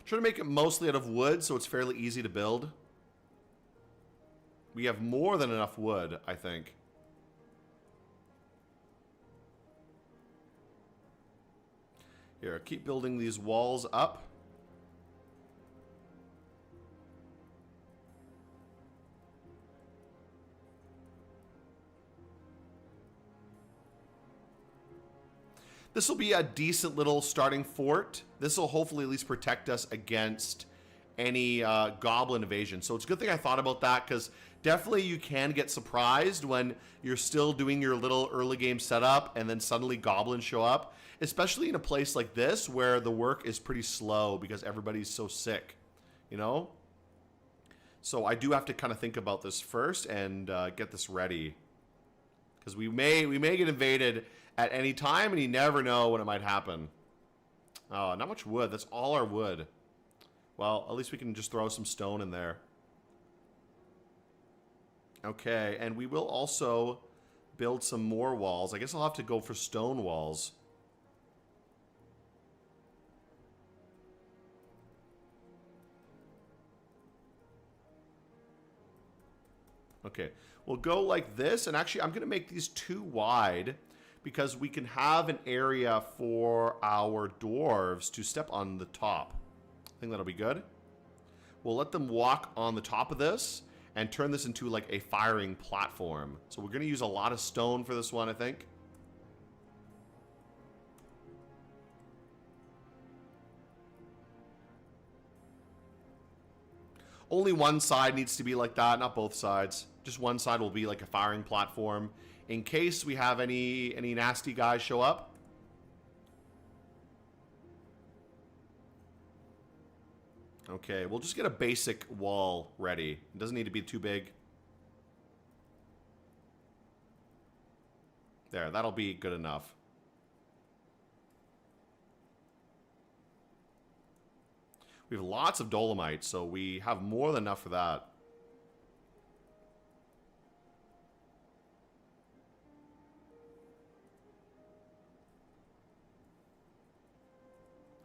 Try to make it mostly out of wood so it's fairly easy to build. We have more than enough wood, I think. Here, keep building these walls up. This will be a decent little starting fort. This will hopefully at least protect us against any goblin invasion. So it's a good thing I thought about that, because definitely you can get surprised when you're still doing your little early game setup and then suddenly goblins show up, especially in a place like this where the work is pretty slow because everybody's so sick, you know? So I do have to kind of think about this first and get this ready, because we may get invaded at any time, and you never know when it might happen. Oh, not much wood. That's all our wood. Well, at least we can just throw some stone in there. Okay, and we will also build some more walls. I guess I'll have to go for stone walls. Okay, we'll go like this, and actually I'm going to make these 2 wide, because we can have an area for our dwarves to step on the top. I think that'll be good. We'll let them walk on the top of this and turn this into like a firing platform. So we're going to use a lot of stone for this one, I think. Only one side needs to be like that, not both sides. Just one side will be like a firing platform in case we have any nasty guys show up. Okay, we'll just get a basic wall ready. It doesn't need to be too big. There, that'll be good enough. We have lots of dolomite, so we have more than enough for that.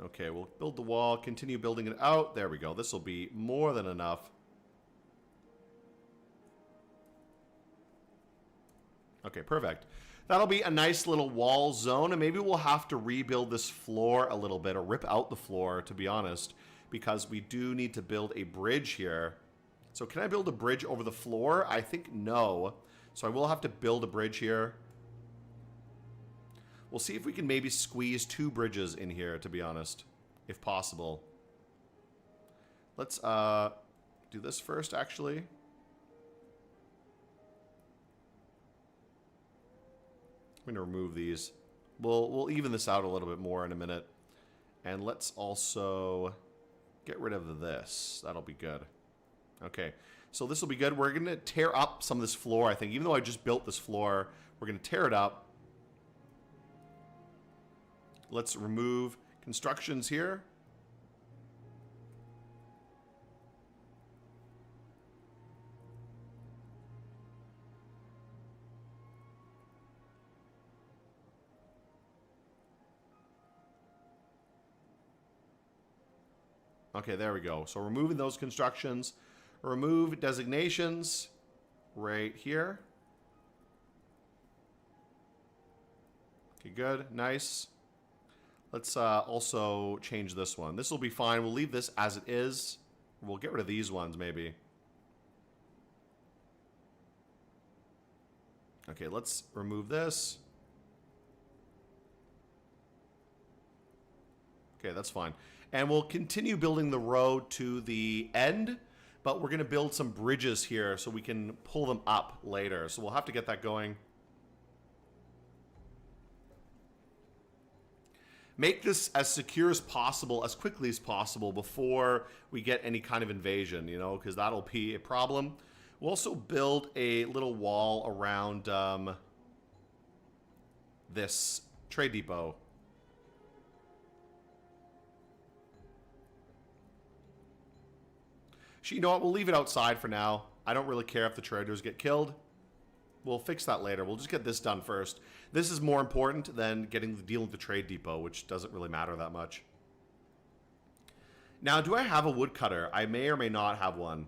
Okay, we'll build the wall, continue building it out. There we go. This will be more than enough. Okay, perfect. That'll be a nice little wall zone, and maybe we'll have to rebuild this floor a little bit, or rip out the floor, to be honest, because we do need to build a bridge here. So can I build a bridge over the floor? I think no. So I will have to build a bridge here. We'll see if we can maybe squeeze 2 bridges in here, to be honest, if possible. Let's do this first, actually. I'm going to remove these. We'll even this out a little bit more in a minute. And let's also get rid of this. That'll be good. Okay, so this will be good. We're going to tear up some of this floor, I think. Even though I just built this floor, we're going to tear it up. Let's remove constructions here. Okay, there we go. So removing those constructions. Remove designations right here. Okay, good. Nice. Let's also change this one. This will be fine. We'll leave this as it is. We'll get rid of these ones, maybe. Okay, let's remove this. Okay, that's fine. And we'll continue building the road to the end, but we're going to build some bridges here so we can pull them up later. So we'll have to get that going. Make this as secure as possible, as quickly as possible before we get any kind of invasion, you know, because that'll be a problem. We'll also build a little wall around this trade depot. You know what? We'll leave it outside for now. I don't really care if the traders get killed. We'll fix that later. We'll just get this done first. This is more important than dealing with the trade depot, which doesn't really matter that much. Now, do I have a woodcutter? I may or may not have one.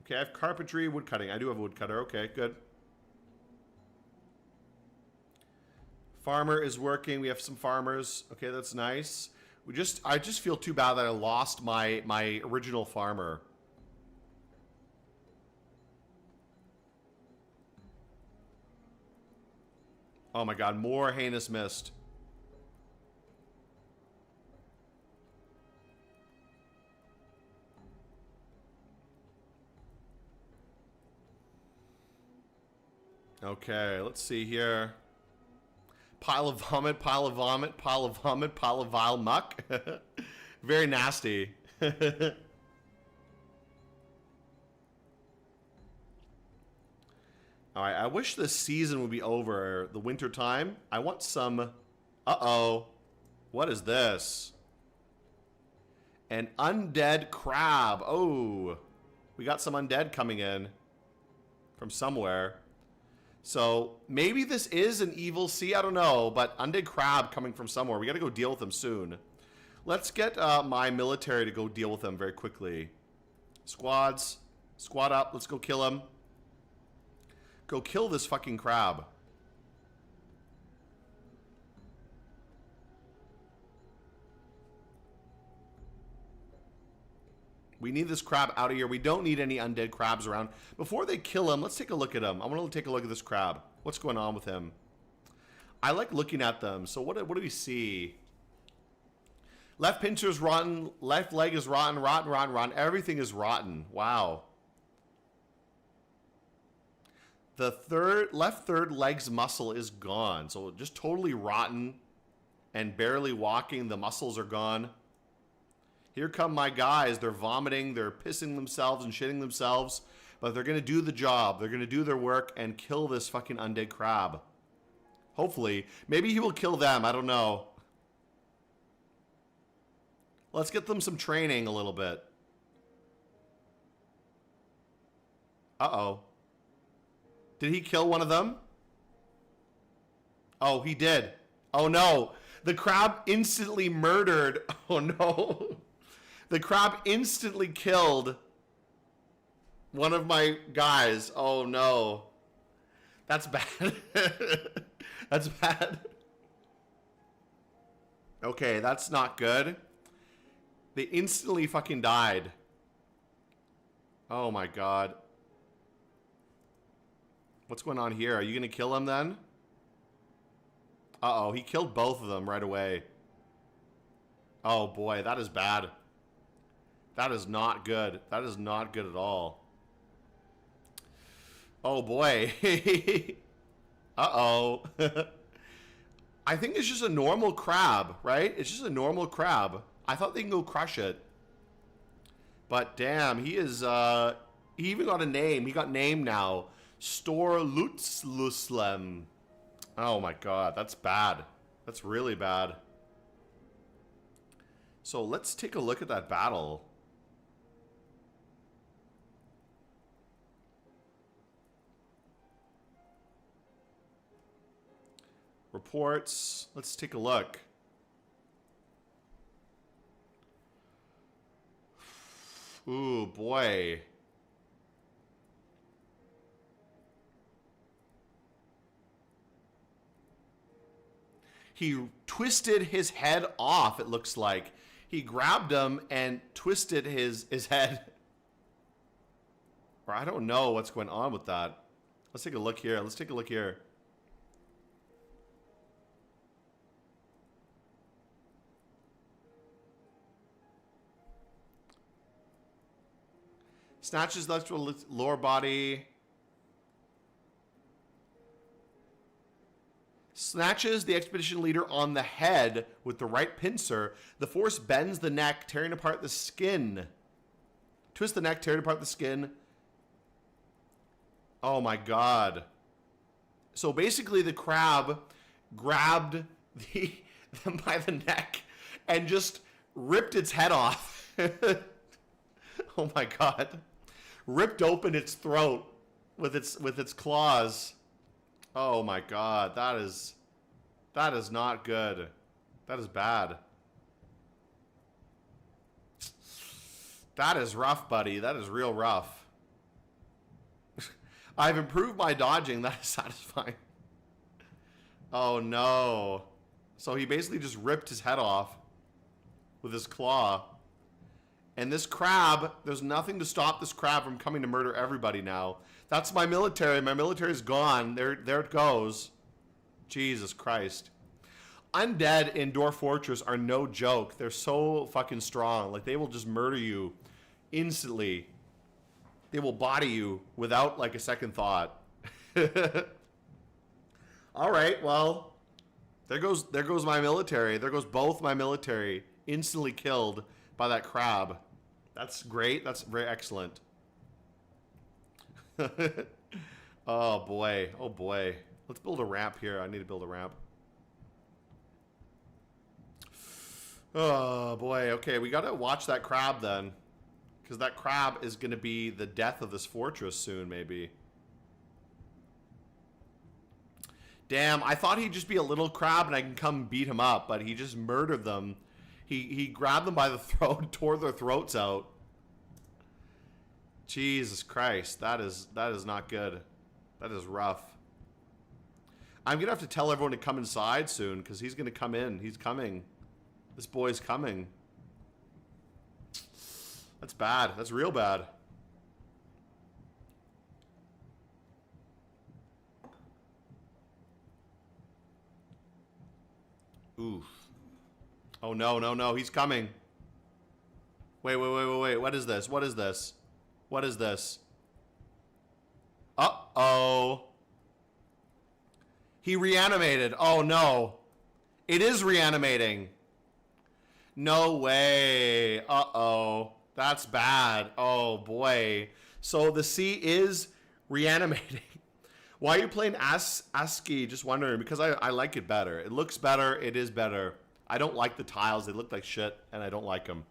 Okay, I have carpentry, woodcutting. I do have a woodcutter. Okay, good. Farmer is working. We have some farmers. Okay, that's nice. I just feel too bad that I lost my original farmer. Oh my god, more heinous mist. Okay, let's see here. Pile of vomit, pile of vomit, pile of vomit, pile of vile muck. Very nasty. Alright, I wish this season would be over, the winter time. I want some... Uh-oh. What is this? An undead crab. Oh. We got some undead coming in from somewhere. So maybe this is an evil sea, I don't know, but undead crab coming from somewhere. We got to go deal with them soon. Let's get my military to go deal with them very quickly. Squads, squad up. Let's go kill him. Go kill this fucking crab. We need this crab out of here. We don't need any undead crabs around. Before they kill him, let's take a look at him. I want to take a look at this crab. What's going on with him? I like looking at them. So what do we see? Left pincher's rotten. Left leg is rotten. Rotten, rotten, rotten. Everything is rotten. Wow. The left third leg's muscle is gone. So just totally rotten and barely walking. The muscles are gone. Here come my guys. They're vomiting. They're pissing themselves and shitting themselves. But they're going to do the job. They're going to do their work and kill this fucking undead crab. Hopefully. Maybe he will kill them. I don't know. Let's get them some training a little bit. Uh-oh. Did he kill one of them? Oh, he did. Oh, no. The crab instantly murdered. Oh, no. The crab instantly killed one of my guys. Oh, no. That's bad. That's bad. Okay, that's not good. They instantly fucking died. Oh, my God. What's going on here? Are you going to kill him then? Uh-oh, he killed both of them right away. Oh, boy, that is bad. That is not good. That is not good at all. Oh, boy. Uh-oh. I think it's just a normal crab, right? It's just a normal crab. I thought they can go crush it. But damn, he is, he even got a name. He got named now. Storlutzluslem. Oh my god, that's bad. That's really bad. So let's take a look at that battle. Reports. Let's take a look. Ooh, boy. He twisted his head off, it looks like. He grabbed him and twisted his head. Or I don't know what's going on with that. Let's take a look here. Let's take a look here. Snatches left lower body. Snatches the expedition leader on the head with the right pincer. The force bends the neck, tearing apart the skin. Twist the neck, tearing apart the skin. Oh my god. So basically the crab grabbed them by the neck and just ripped its head off. Oh my god. Ripped open its throat with its claws. Oh my god, that is not good. That is bad. That is rough, buddy. That is real rough. I've improved my dodging. That is satisfying. Oh no. So he basically just ripped his head off with his claw. And this crab, there's nothing to stop this crab from coming to murder everybody now. That's my military. My military's gone. There it goes. Jesus Christ. Undead in Dwarf Fortress are no joke. They're so fucking strong. Like, they will just murder you instantly. They will body you without, like, a second thought. All right, well, there goes my military. There goes both my military instantly killed by that crab. That's great. That's very excellent. Oh boy. Oh boy. Let's build a ramp here. I need to build a ramp. Oh boy. Okay, we gotta watch that crab then. Because that crab is gonna be the death of this fortress soon, maybe. Damn, I thought he'd just be a little crab and I can come beat him up, but he just murdered them. He grabbed them by the throat, tore their throats out. Jesus Christ, that is not good. That is rough. I'm gonna have to tell everyone to come inside soon because he's gonna come in. He's coming. This boy's coming. That's bad. That's real bad. Oof. Oh no, no, no, he's coming. Wait. What is this? What is this? What is this? Uh-oh. He reanimated. Oh no. It is reanimating. No way. Uh-oh. That's bad. Oh boy. So the sea is reanimating. Why are you playing ASCII? Just wondering. Because I like it better. It looks better. It is better. I don't like the tiles. They look like shit, and I don't like them.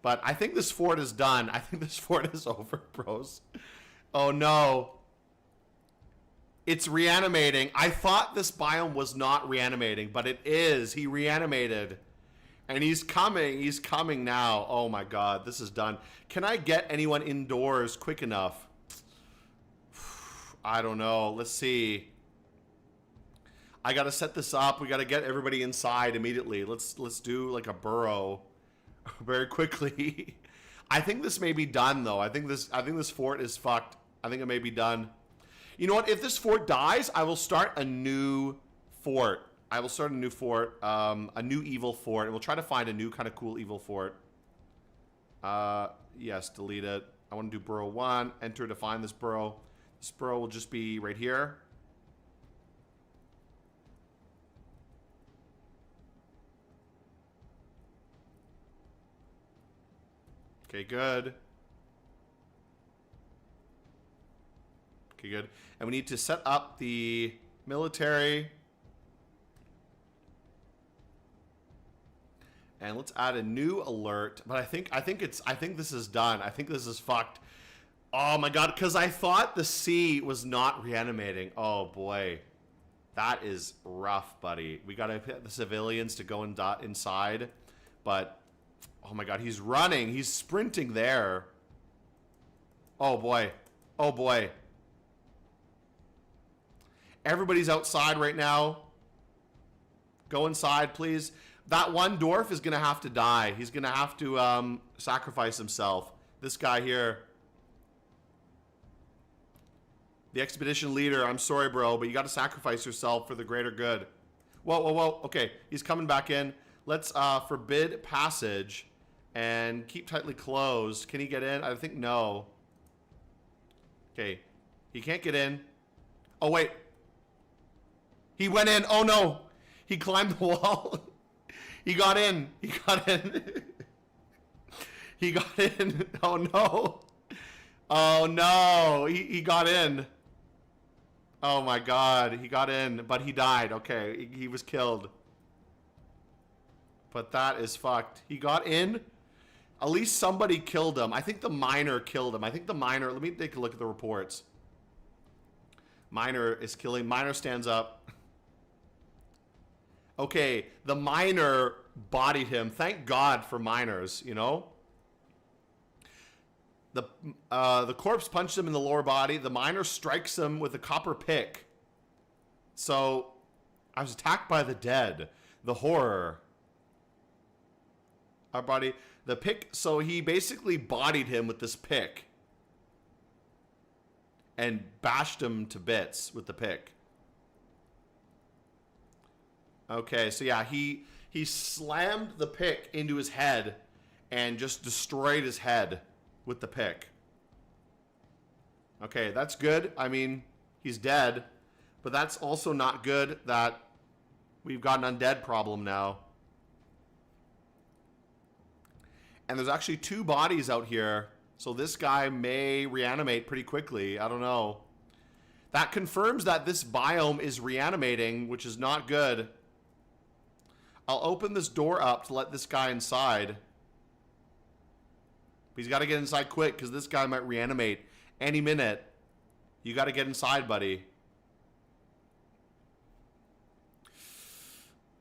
But I think this fort is done. I think this fort is over, bros. Oh, no. It's reanimating. I thought this biome was not reanimating, but it is. He reanimated. And he's coming. He's coming now. Oh, my God. This is done. Can I get anyone indoors quick enough? I don't know. Let's see. I gotta set this up. We gotta get everybody inside immediately. Let's do like a burrow very quickly. I think this may be done though. I think this fort is fucked. I think it may be done. You know what? If this fort dies, I will start a new fort. I will start a new fort, a new evil fort, and we'll try to find a new kind of cool evil fort. Yes, delete it. I want to do burrow 1. Enter to find this burrow. This burrow will just be right here. Okay, good. Okay, good. And we need to set up the military. And let's add a new alert. But I think this is done. I think this is fucked. Oh my god, because I thought the sea was not reanimating. Oh boy. That is rough, buddy. We gotta hit the civilians to go inside. But, oh my god, he's running. He's sprinting there. Oh boy. Oh boy. Everybody's outside right now. Go inside, please. That one dwarf is gonna have to die. He's gonna have to sacrifice himself. This guy here. The expedition leader, I'm sorry, bro, but you gotta sacrifice yourself for the greater good. Whoa, whoa, whoa. Okay, he's coming back in. Let's forbid passage and keep tightly closed. Can he get in? I think no. Okay, he can't get in. Oh, wait. He went in. Oh, no. He climbed the wall. He got in. He got in. He got in. Oh, no. Oh, no. He got in. Oh, my God. He got in, but he died. Okay, he was killed. But that is fucked. He got in. At least somebody killed him. I think the miner killed him. I think the miner... Let me take a look at the reports. Miner is killing... Miner stands up. Okay, the miner bodied him. Thank God for miners, you know? The corpse punched him in the lower body. The miner strikes him with a copper pick. So, I was attacked by the dead. The horror. Our body... The pick... So, he basically bodied him with this pick. And bashed him to bits with the pick. Okay, so yeah, he slammed the pick into his head and just destroyed his head with the pick. Okay, that's good. I mean, he's dead. But that's also not good that we've got an undead problem now. And there's actually 2 bodies out here. So this guy may reanimate pretty quickly. I don't know. That confirms that this biome is reanimating, which is not good. I'll open this door up to let this guy inside. He's got to get inside quick because this guy might reanimate any minute. You got to get inside, buddy.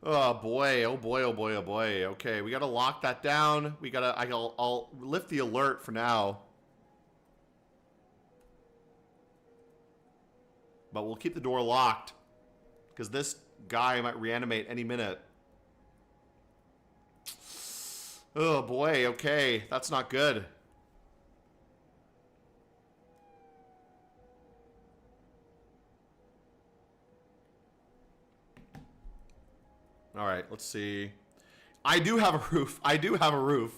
Oh boy, oh boy, oh boy, oh boy. Okay, we got to lock that down. We got to... I'll lift the alert for now. But we'll keep the door locked because this guy might reanimate any minute. Oh boy, okay. That's not good. Alright, let's see. I do have a roof. I do have a roof.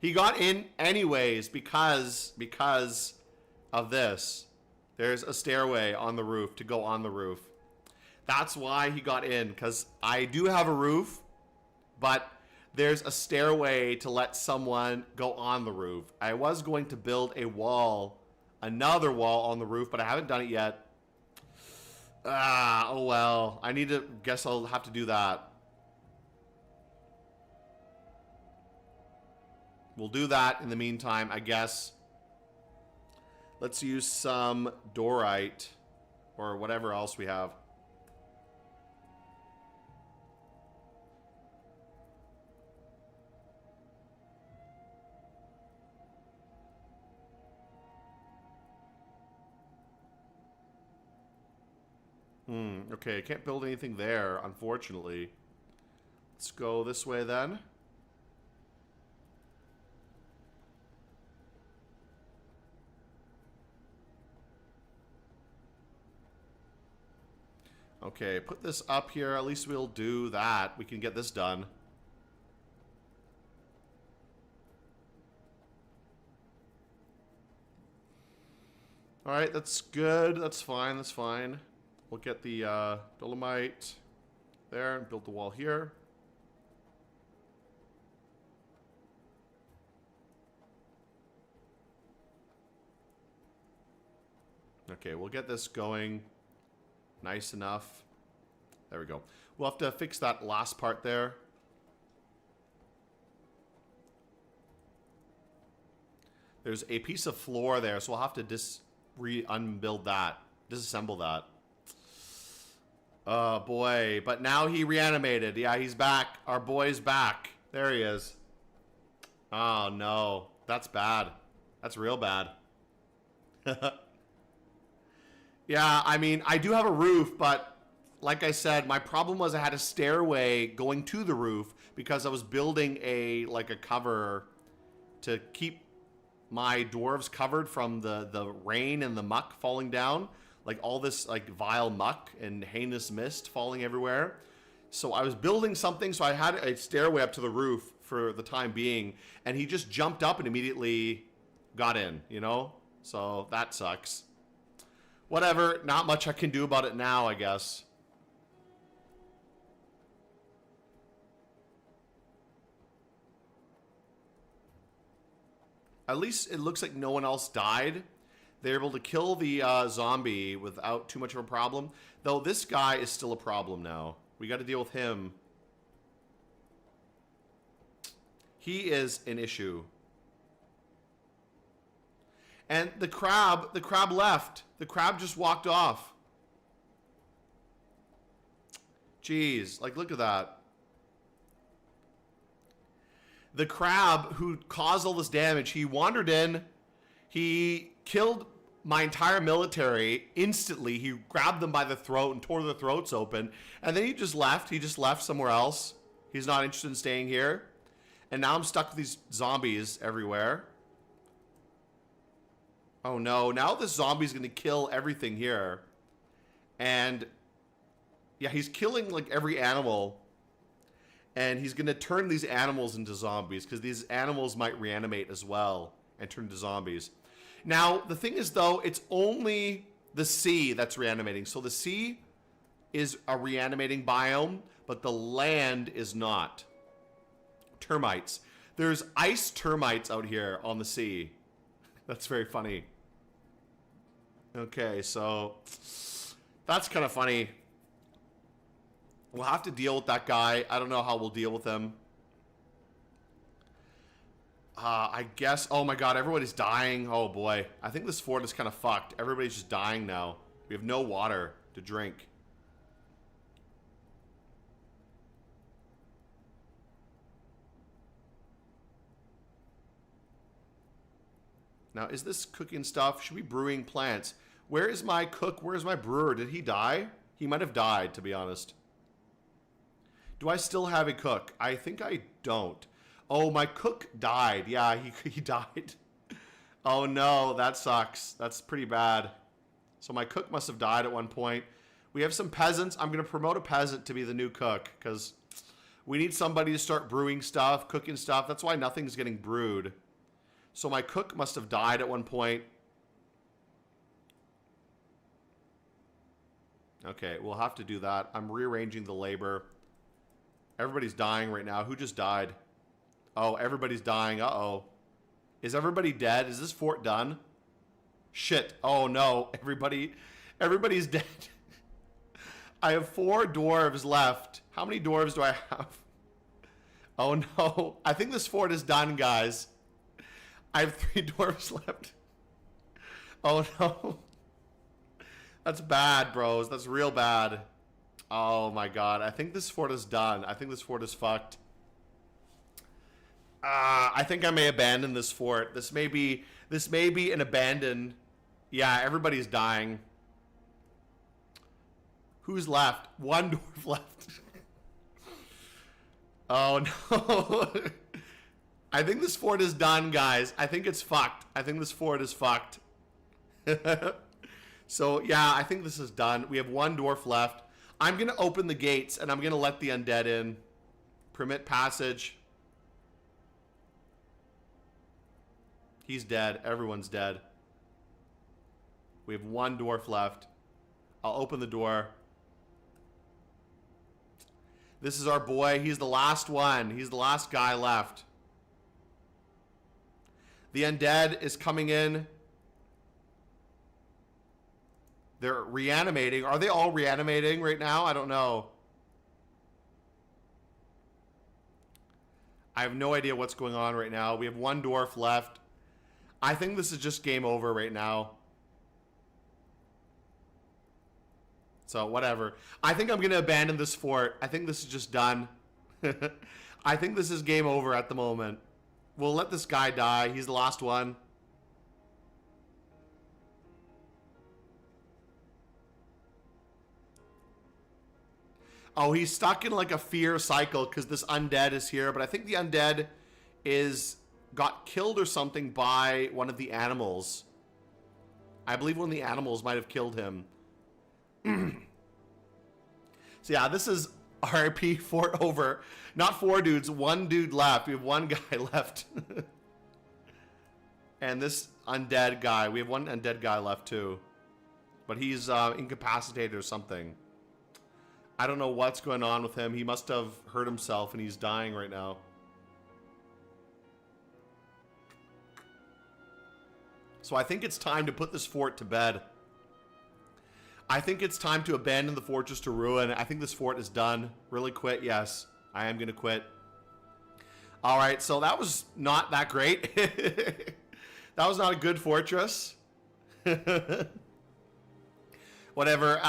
He got in anyways because of this. There's a stairway on the roof to go on the roof. That's why he got in, because I do have a roof, but... There's a stairway to let someone go on the roof. I was going to build a wall, another wall on the roof, but I haven't done it yet. Oh well. I need to, guess I'll have to do that. We'll do that in the meantime, I guess. Let's use some dorite or whatever else we have. Okay, I can't build anything there, unfortunately. Let's go this way then. Okay, put this up here. At least we'll do that. We can get this done. Alright, that's good. That's fine. That's fine. We'll get the dolomite there and build the wall here. Okay, we'll get this going nice enough. There we go. We'll have to fix that last part there. There's a piece of floor there, so we'll have to unbuild that. Disassemble that. Oh, boy. But now he reanimated. Yeah, he's back. Our boy's back. There he is. Oh, no. That's bad. That's real bad. Yeah, I mean, I do have a roof, but like I said, my problem was I had a stairway going to the roof because I was building a cover to keep my dwarves covered from the rain and the muck falling down. Like all this like vile muck and heinous mist falling everywhere. So I was building something, so I had a stairway up to the roof for the time being, and he just jumped up and immediately got in, you know? So that sucks. Whatever, not much I can do about it now, I guess. At least it looks like no one else died. They're able to kill the zombie without too much of a problem. Though this guy is still a problem now. We got to deal with him. He is an issue. And the crab left. The crab just walked off. Jeez, like look at that. The crab who caused all this damage, he wandered in, he killed my entire military instantly. He grabbed them by the throat and tore their throats open, and then he just left. He just left somewhere else. He's not interested in staying here. And now I'm stuck with these zombies everywhere. Oh no, now this zombie's gonna kill everything here. And yeah, he's killing like every animal. And he's going to turn these animals into zombies because these animals might reanimate as well and turn into zombies. Now, the thing is, though, it's only the sea that's reanimating. So the sea is a reanimating biome, but the land is not. Termites. There's ice termites out here on the sea. That's very funny. Okay, so that's kind of funny. We'll have to deal with that guy. I don't know how we'll deal with him. I guess... Oh my god, everybody's dying. Oh boy. I think this fort is kind of fucked. Everybody's just dying now. We have no water to drink. Now, is this cooking stuff? Should we be brewing plants? Where is my cook? Where is my brewer? Did he die? He might have died, to be honest. Do I still have a cook? I think I don't. Oh, my cook died. Yeah, he died. Oh no, that sucks. That's pretty bad. So my cook must have died at one point. We have some peasants. I'm going to promote a peasant to be the new cook because we need somebody to start brewing stuff, cooking stuff. That's why nothing's getting brewed. So my cook must have died at one point. Okay, we'll have to do that. I'm rearranging the labor. Everybody's dying right now. Who just died? Oh, everybody's dying. Uh-oh. Is everybody dead? Is this fort done? Shit. Oh, no. Everybody's dead. I have 4 dwarves left. How many dwarves do I have? Oh, no. I think this fort is done, guys. I have 3 dwarves left. Oh, no. That's bad, bros. That's real bad. Oh my god, I think this fort is done. I think this fort is fucked. I think I may abandon this fort. This may be an abandoned. Yeah, everybody's dying. Who's left? 1 dwarf left. Oh no. I think this fort is done, guys. I think it's fucked. I think this fort is fucked. So yeah, I think this is done. We have 1 dwarf left. I'm going to open the gates, and I'm going to let the undead in. Permit passage. He's dead. Everyone's dead. We have 1 dwarf left. I'll open the door. This is our boy. He's the last one. He's the last guy left. The undead is coming in. They're reanimating. Are they all reanimating right now? I don't know. I have no idea what's going on right now. We have one dwarf left. I think this is just game over right now. So, whatever. I think I'm going to abandon this fort. I think this is just done. I think this is game over at the moment. We'll let this guy die. He's the last one. Oh, he's stuck in like a fear cycle because this undead is here. But I think the undead got killed or something by one of the animals. I believe one of the animals might have killed him. So yeah, this is RP fort over. Not 4 dudes, 1 dude left. We have 1 guy left. And this undead guy, we have 1 undead guy left too. But he's incapacitated or something. I don't know what's going on with him. He must have hurt himself and he's dying right now. So I think it's time to put this fort to bed. I think it's time to abandon the fortress to ruin. I think this fort is done. Really quit? Yes, I am going to quit. All right, so that was not that great. That was not a good fortress. Whatever.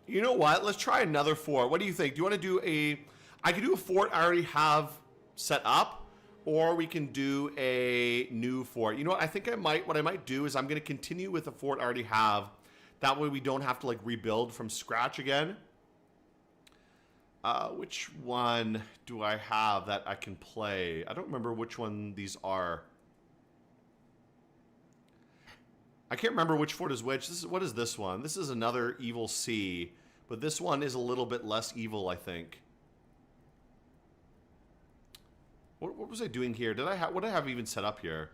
You know what? Let's try another fort. What do you think? Do you want to do a... I could do a fort I already have set up, or we can do a new fort. You know what? I think what I might do is I'm going to continue with the fort I already have. That way we don't have to like rebuild from scratch again. Which one do I have that I can play? I don't remember which one these are. I can't remember which fort is which. What is this one? This is another evil sea, but this one is a little bit less evil, I think. What was I doing here? What did I have even set up here?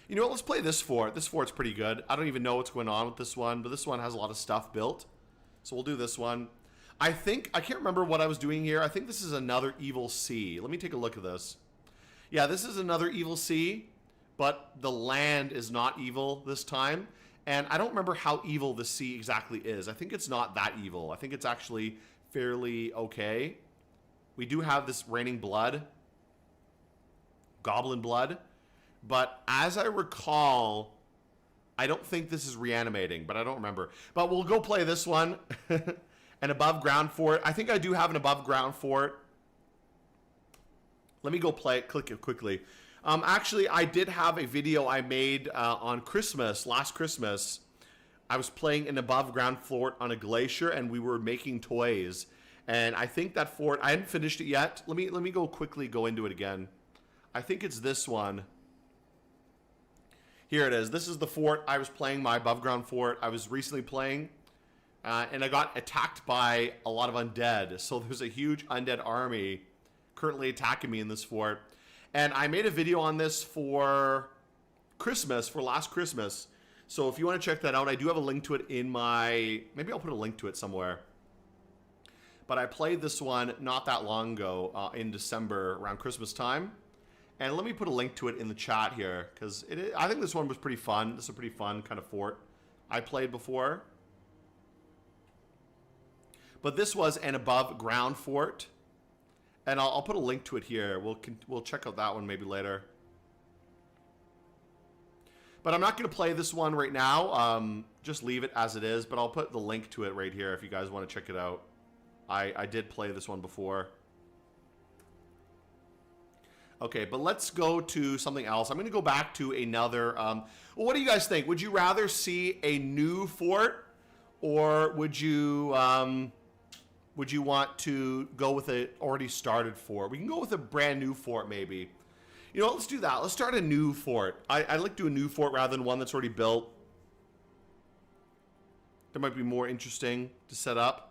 You know what? Let's play this fort. This fort's pretty good. I don't even know what's going on with this one, but this one has a lot of stuff built. So we'll do this one. I can't remember what I was doing here. I think this is another evil sea. Let me take a look at this. Yeah, this is another evil sea, but the land is not evil this time. And I don't remember how evil the sea exactly is. I think it's not that evil. I think it's actually fairly okay. We do have this raining blood, goblin blood. But as I recall, I don't think this is reanimating, but I don't remember. But we'll go play this one. An above ground fort. I think I do have an above ground fort. Let me go play it, click it quickly. Actually, I did have a video I made on Christmas, last Christmas. I was playing an above ground fort on a glacier and we were making toys. And I think that fort, I hadn't finished it yet. Let me go quickly go into it again. I think it's this one. Here it is. This is the fort I was playing, my above ground fort. I was recently playing, and I got attacked by a lot of undead. So there's a huge undead army currently attacking me in this fort. And I made a video on this for Christmas, for last Christmas. So if you want to check that out, I do have a link to it in my... Maybe I'll put a link to it somewhere. But I played this one not that long ago, in December, around Christmas time. And let me put a link to it in the chat here, because I think this one was pretty fun. This is a pretty fun kind of fort I played before. But this was an above ground fort. And I'll put a link to it here. We'll check out that one maybe later. But I'm not going to play this one right now. Just leave it as it is. But I'll put the link to it right here if you guys want to check it out. I did play this one before. Okay, but let's go to something else. I'm going to go back to another... well, what do you guys think? Would you rather see a new fort? Or would you want to go with an already started fort? We can go with a brand new fort, maybe. You know what? Let's do that. Let's start a new fort. I like to do a new fort rather than one that's already built. That might be more interesting to set up.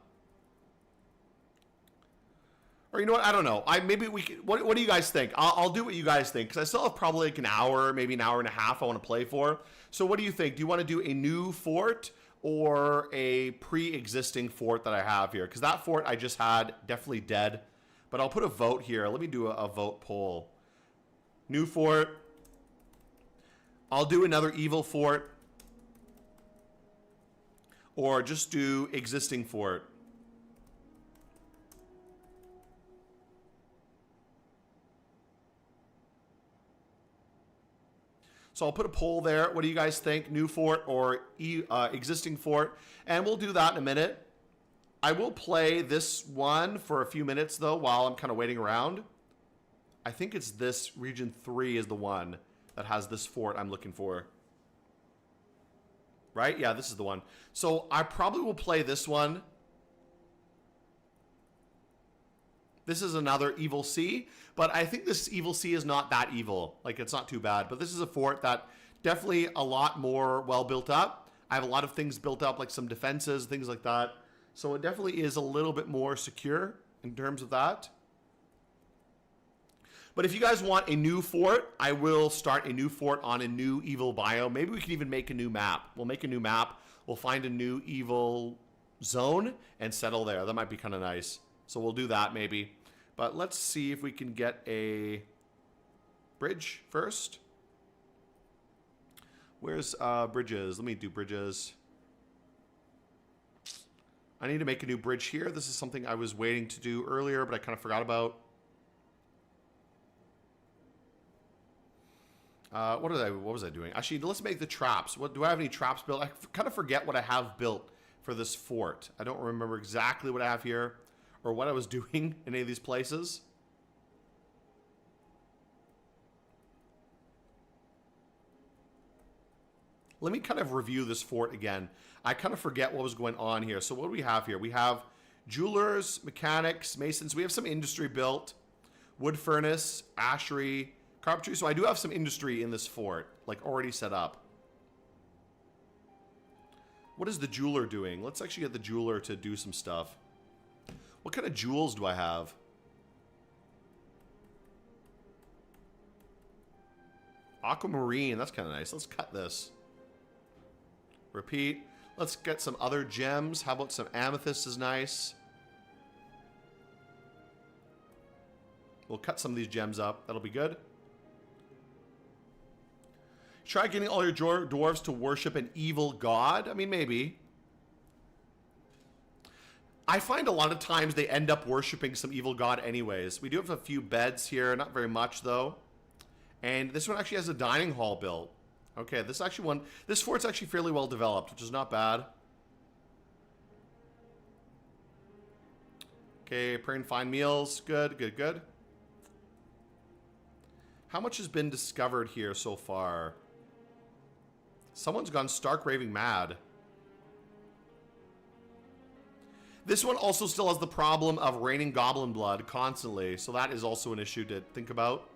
Or you know what? I don't know. Maybe we could, what do you guys think? I'll do what you guys think, because I still have probably like an hour, maybe an hour and a half I want to play for. So what do you think? Do you want to do a new fort or a pre-existing fort that I have here? Because that fort I just had, definitely dead. But I'll put a vote here. Let me do a vote poll. New fort. I'll do another evil fort. or just do existing fort. So I'll put a poll there. What do you guys think? New fort or existing fort? And we'll do that in a minute. I will play this one for a few minutes, though, while I'm kind of waiting around. I think it's this region 3 is the one that has this fort I'm looking for. Right? Yeah, this is the one. So I probably will play this one. This is another Evil Sea, but I think this Evil Sea is not that evil. Like, it's not too bad. But this is a fort that definitely a lot more well built up. I have a lot of things built up, like some defenses, things like that. So it definitely is a little bit more secure in terms of that. But if you guys want a new fort, I will start a new fort on a new evil biome. Maybe we can even make a new map. We'll make a new map. We'll find a new evil zone and settle there. That might be kind of nice. So we'll do that maybe. But let's see if we can get a bridge first. Where's bridges? Let me do bridges. I need to make a new bridge here. This is something I was waiting to do earlier, but I kind of forgot about. What was I doing? Actually, let's make the traps. What do I have any traps built? I kind of forget what I have built for this fort. I don't remember exactly what I have here or what I was doing in any of these places. Let me kind of review this fort again. I kind of forget what was going on here. So what do we have here? We have jewelers, mechanics, masons. We have some industry built. Wood furnace, ashery, carpentry. So I do have some industry in this fort, like already set up. What is the jeweler doing? Let's actually get the jeweler to do some stuff. What kind of jewels do I have? Aquamarine, that's kind of nice. Let's cut this. Repeat. Let's get some other gems. How about some amethyst is nice. We'll cut some of these gems up. That'll be good. Try getting all your dwarves to worship an evil god. I mean, maybe. I find a lot of times they end up worshiping some evil god anyways. We do have a few beds here. Not very much, though. And this one actually has a dining hall built. Okay, this fort's actually fairly well developed, which is not bad. Okay, preparing fine meals. Good, good, good. How much has been discovered here so far? Someone's gone stark raving mad. This one also still has the problem of raining goblin blood constantly, so that is also an issue to think about.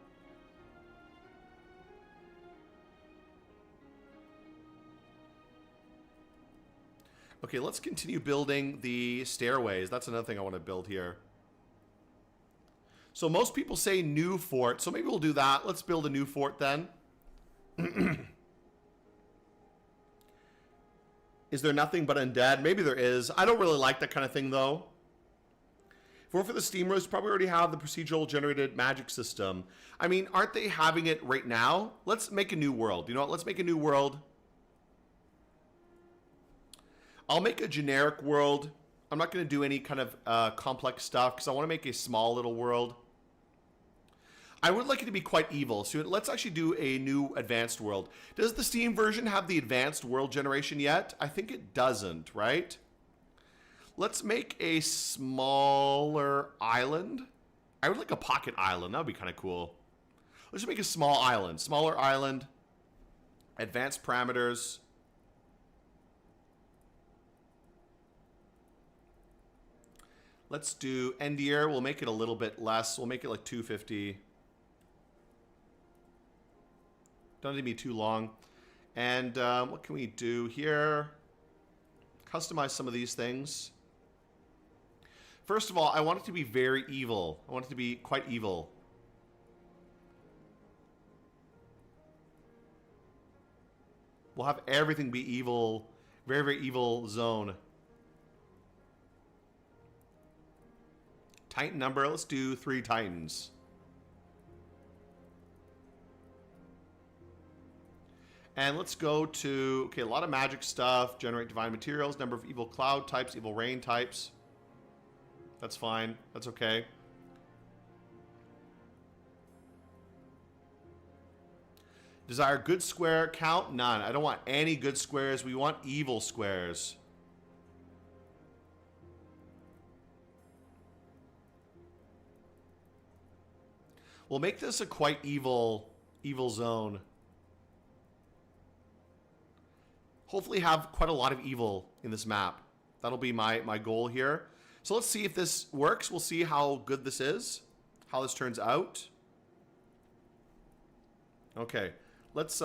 Okay, let's continue building the stairways. That's another thing I want to build here. So most people say new fort, so maybe we'll do that. Let's build a new fort then. Is there nothing but undead? Maybe there is. I don't really like that kind of thing, though. For the steamers, probably already have the procedural generated magic system. I mean, aren't they having it right now? Let's make a new world. You know what? Let's make a new world. I'll make a generic world. I'm not going to do any kind of complex stuff because I want to make a small little world. I would like it to be quite evil, so let's actually do a new advanced world. Does the Steam version have the advanced world generation yet? I think it doesn't, right? Let's make a smaller island. I would like a pocket island. That would be kind of cool. Let's just make a small island. Smaller island. Advanced parameters. Let's do end year. We'll make it a little bit less. We'll make it like 250. Don't need to be too long. And what can we do here? Customize some of these things. First of all, I want it to be very evil. I want it to be quite evil. We'll have everything be evil. Very, very evil zone. Titan number. Let's do 3 Titans. And let's go to, okay, a lot of magic stuff. Generate divine materials, number of evil cloud types, evil rain types. That's fine. That's okay. Desire good square count? None. I don't want any good squares. We want evil squares. We'll make this a quite evil zone. Hopefully have quite a lot of evil in this map. That'll be my goal here. So let's see if this works. We'll see how good this is, how this turns out. Okay, let's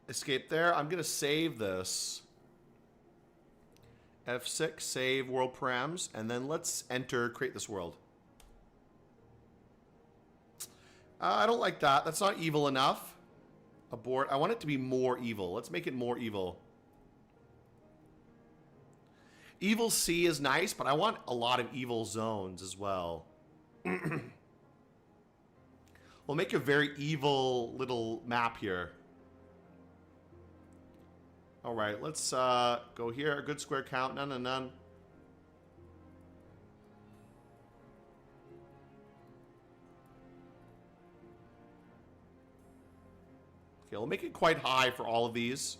escape there. I'm gonna save this. F6, save world params, and then let's enter, create this world. I don't like that. That's not evil enough. Abort. I want it to be more evil. Let's make it more evil. Evil C is nice, but I want a lot of evil zones as well. We'll make a very evil little map here. All right, let's go here. Good square count. None and none. Okay, we'll make it quite high for all of these.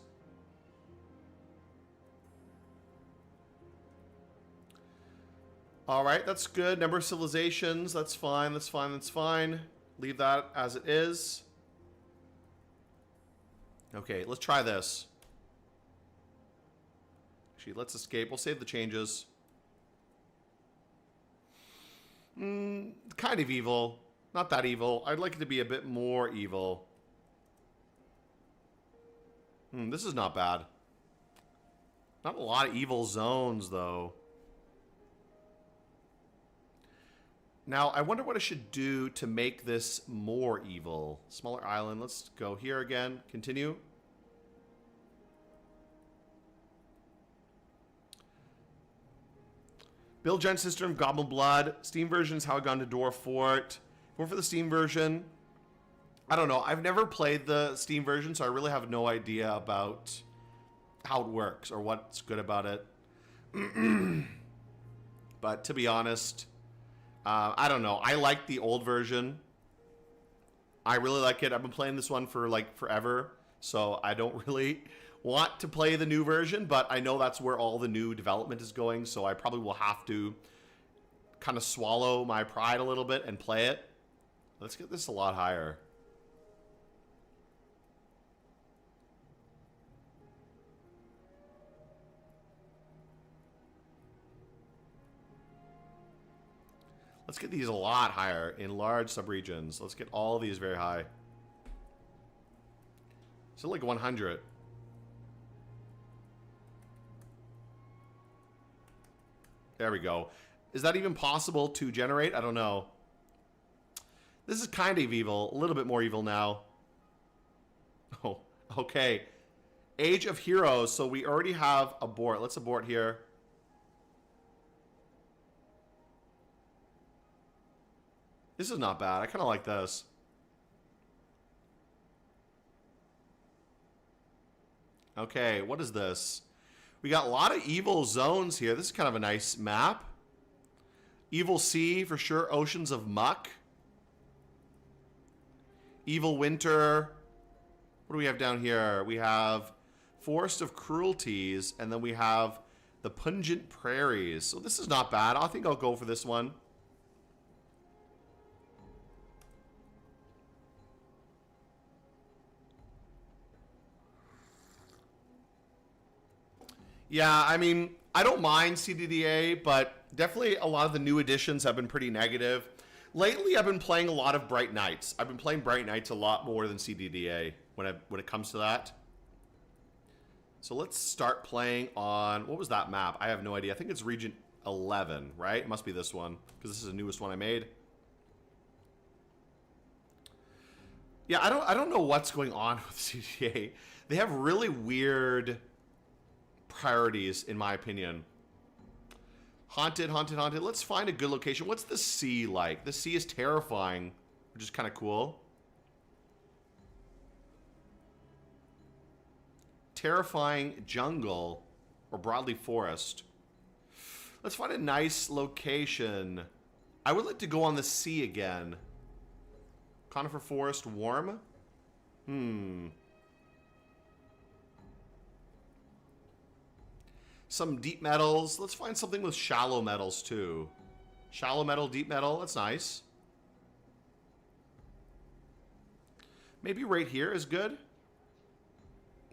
All right, that's good. Number of civilizations, that's fine, that's fine, that's fine. Leave that as it is. Okay, let's try this. Actually, let's escape. We'll save the changes. Kind of evil. Not that evil. I'd like it to be a bit more evil. This is not bad. Not a lot of evil zones, though. Now, I wonder what I should do to make this more evil. Smaller island. Let's go here again. Continue. Build Gen System, Goblin Blood. Steam version is how I got into Dwarf Fort. Going for the Steam version. I don't know. I've never played the Steam version, so I really have no idea about how it works or what's good about it. But to be honest, I don't know. I like the old version. I really like it. I've been playing this one for like forever, so I don't really want to play the new version, but I know that's where all the new development is going, so I probably will have to kind of swallow my pride a little bit and play it. Let's get this a lot higher. Let's get these a lot higher in large subregions. Let's get all of these very high. So like 100. There we go. Is that even possible to generate? I don't know. This is kind of evil. A little bit more evil now. Oh, okay. Age of Heroes. So we already have abort. Let's abort here. This is not bad. I kind of like this. Okay, what is this? We got a lot of evil zones here. This is kind of a nice map. Evil Sea, for sure. Oceans of Muck. Evil Winter. What do we have down here? We have Forest of Cruelties, and then we have the Pungent Prairies. So this is not bad. I think I'll go for this one. Yeah, I mean, I don't mind CDDA, but definitely a lot of the new additions have been pretty negative. Lately, I've been playing a lot of Bright Nights. I've been playing Bright Nights a lot more than CDDA when it comes to that. So let's start playing on, what was that map? I have no idea. I think it's Region 11, right? It must be this one, because this is the newest one I made. Yeah, I don't know what's going on with CDDA. They have really weird priorities, in my opinion. Haunted, haunted, haunted. Let's find a good location. What's the sea like? The sea is terrifying, which is kind of cool. terrifying jungle or broadleaf forest. Let's find a nice location. I would like to go on the sea again. Conifer forest, warm. Some deep metals. Let's find something with shallow metals too. Shallow metal, deep metal. That's nice. Maybe right here is good.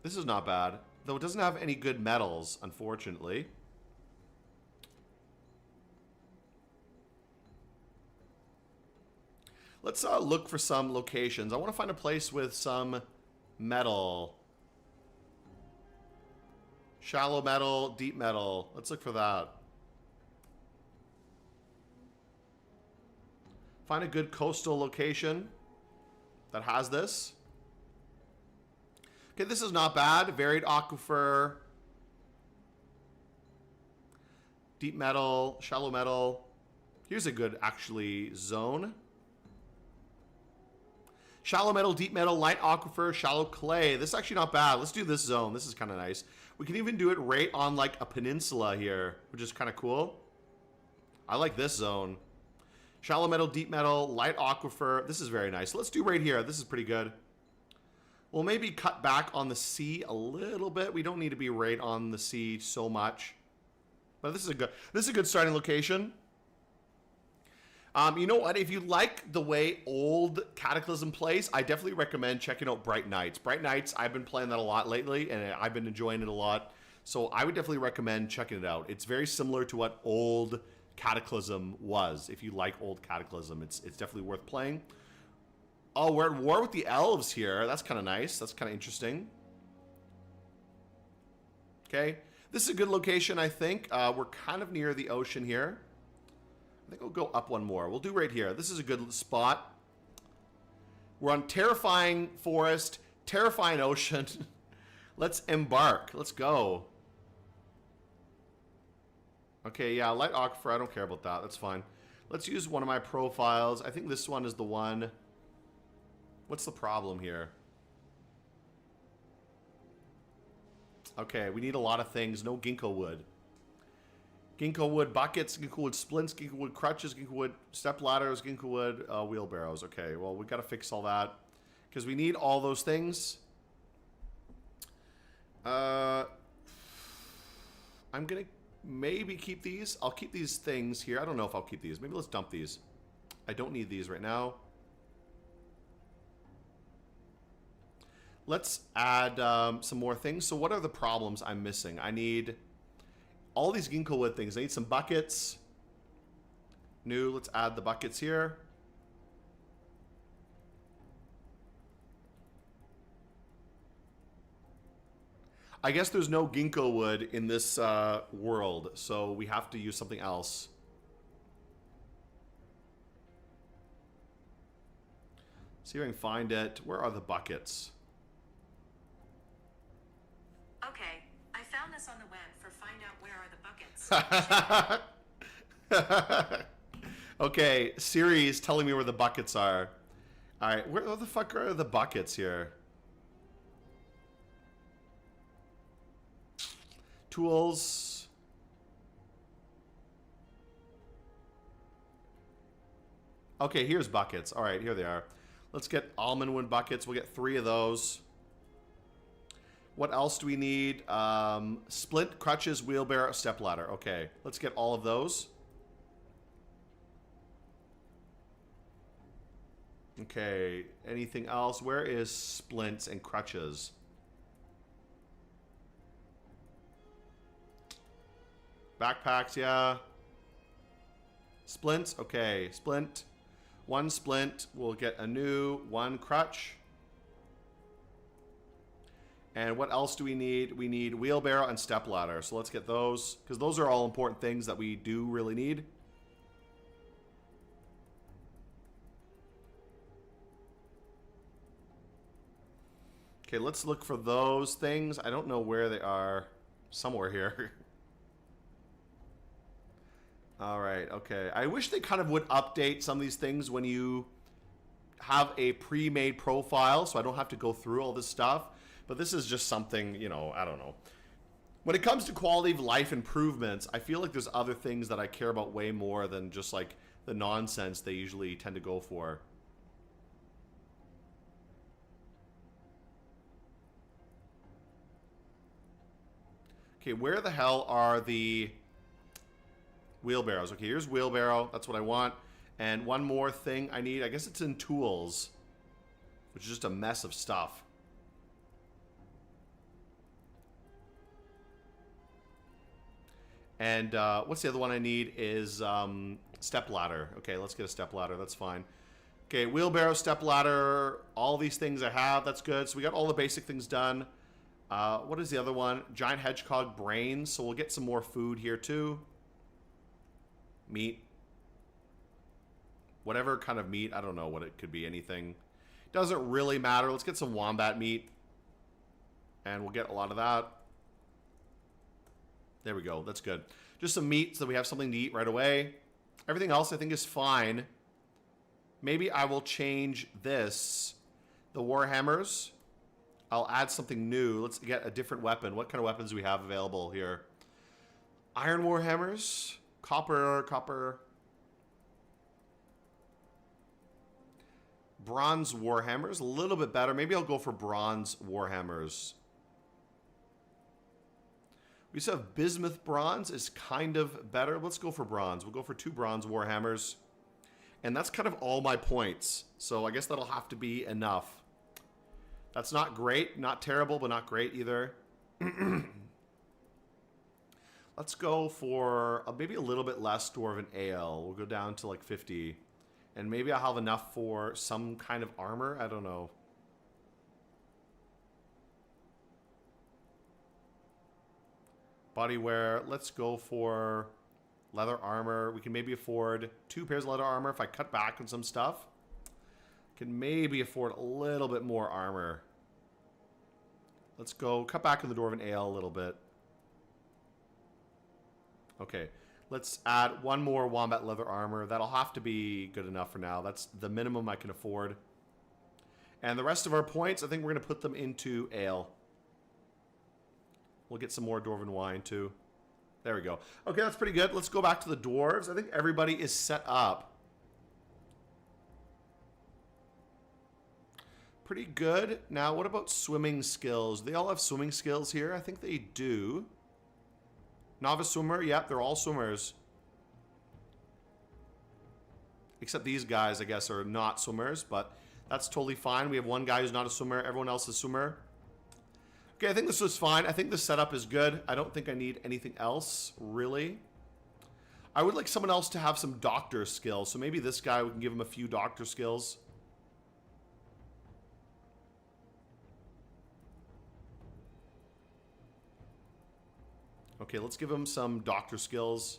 This is not bad. Though it doesn't have any good metals, unfortunately. Let's look for some locations. I want to find a place with some metal. Shallow metal, deep metal. Let's look for that. Find a good coastal location that has this. Okay, this is not bad. Varied aquifer. Deep metal, shallow metal. Here's a good, actually, zone. Shallow metal, deep metal, light aquifer, shallow clay. This is actually not bad. Let's do this zone. This is kind of nice. We can even do it right on like a peninsula here, which is kind of cool. I like this zone. Shallow metal, deep metal, light aquifer. This is very nice. Let's do right here. This is pretty good. We'll maybe cut back on the sea a little bit. We don't need to be right on the sea so much. But this is a good starting location. You know what? If you like the way old Cataclysm plays, I definitely recommend checking out Bright Nights. Bright Nights, I've been playing that a lot lately, and I've been enjoying it a lot. So I would definitely recommend checking it out. It's very similar to what old Cataclysm was. If you like old Cataclysm, it's definitely worth playing. Oh, we're at war with the elves here. That's kind of nice. That's kind of interesting. Okay. This is a good location, I think. We're kind of near the ocean here. I think we'll go up one more. We'll do right here. This is a good spot. We're on terrifying forest, terrifying ocean. Let's embark. Let's go. Okay, yeah, light aquifer. I don't care about that. That's fine. Let's use one of my profiles. I think this one is the one. What's the problem here? Okay, we need a lot of things. No ginkgo wood. Ginkgo wood buckets, ginkgo wood splints, ginkgo wood crutches, ginkgo wood step ladders, ginkgo wood wheelbarrows. Okay, well, we got to fix all that because we need all those things. I'm going to maybe keep these. I'll keep these things here. I don't know if I'll keep these. Maybe let's dump these. I don't need these right now. Let's add some more things. So what are the problems I'm missing? I need all these ginkgo wood things. I need some buckets. New, let's add the buckets here. I guess there's no ginkgo wood in this world, so we have to use something else. See if I can find it. Where are the buckets? Okay, I found this on the web for find out where are the buckets. Okay, Siri is telling me where the buckets are. Alright, where the fuck are the buckets here? Tools. Okay, here's buckets. Alright, here they are. Let's get almond wood buckets. We'll get 3 of those. What else do we need? Splint, crutches, wheelbarrow, stepladder. Okay, let's get all of those. Okay, anything else? Where is splints and crutches? Backpacks, yeah. Splints, okay. Splint. 1 splint. We'll get a new 1 crutch. And what else do we need? We need wheelbarrow and stepladder. So let's get those, because those are all important things that we do really need. Okay, let's look for those things. I don't know where they are. Somewhere here. All right, okay. I wish they kind of would update some of these things when you have a pre-made profile, so I don't have to go through all this stuff. But this is just something, you know, I don't know. When it comes to quality of life improvements, I feel like there's other things that I care about way more than just like the nonsense they usually tend to go for. Okay, where the hell are the wheelbarrows? Okay, here's wheelbarrow. That's what I want. And one more thing I need. I guess it's in tools, which is just a mess of stuff. And what's the other one I need is step ladder. Okay, let's get a step ladder. That's fine. Okay, wheelbarrow, step ladder, all these things I have. That's good. So we got all the basic things done. What is the other one? Giant hedgehog brains. So we'll get some more food here too. Meat. Whatever kind of meat. I don't know what it could be. Anything. Doesn't really matter. Let's get some wombat meat. And we'll get a lot of that. There we go. That's good. Just some meat so that we have something to eat right away. Everything else I think is fine. Maybe I will change this. The warhammers. I'll add something new. Let's get a different weapon. What kind of weapons do we have available here? Iron warhammers. Copper. Bronze warhammers. A little bit better. Maybe I'll go for bronze warhammers. We just have bismuth bronze is kind of better. Let's go for bronze. We'll go for 2 bronze warhammers. And that's kind of all my points. So I guess that'll have to be enough. That's not great. Not terrible, but not great either. Let's go for maybe a little bit less dwarven ale. We'll go down to like 50. And maybe I'll have enough for some kind of armor. I don't know. Bodywear, let's go for leather armor. We can maybe afford 2 pairs of leather armor if I cut back on some stuff. Can maybe afford a little bit more armor. Let's go cut back on the dwarven ale a little bit. Okay, let's add 1 more wombat leather armor. That'll have to be good enough for now. That's the minimum I can afford. And the rest of our points, I think we're going to put them into ale. We'll get some more dwarven wine too. There we go. Okay, that's pretty good. Let's go back to the dwarves. I think everybody is set up. Pretty good. Now, what about swimming skills? They all have swimming skills here. I think they do. Novice swimmer. Yep, they're all swimmers. Except these guys, I guess, are not swimmers, but that's totally fine. We have 1 guy who's not a swimmer. Everyone else is a swimmer. Okay, I think this was fine. I think the setup is good. I don't think I need anything else, really. I would like someone else to have some doctor skills. So maybe this guy, we can give him a few doctor skills. Okay, let's give him some doctor skills.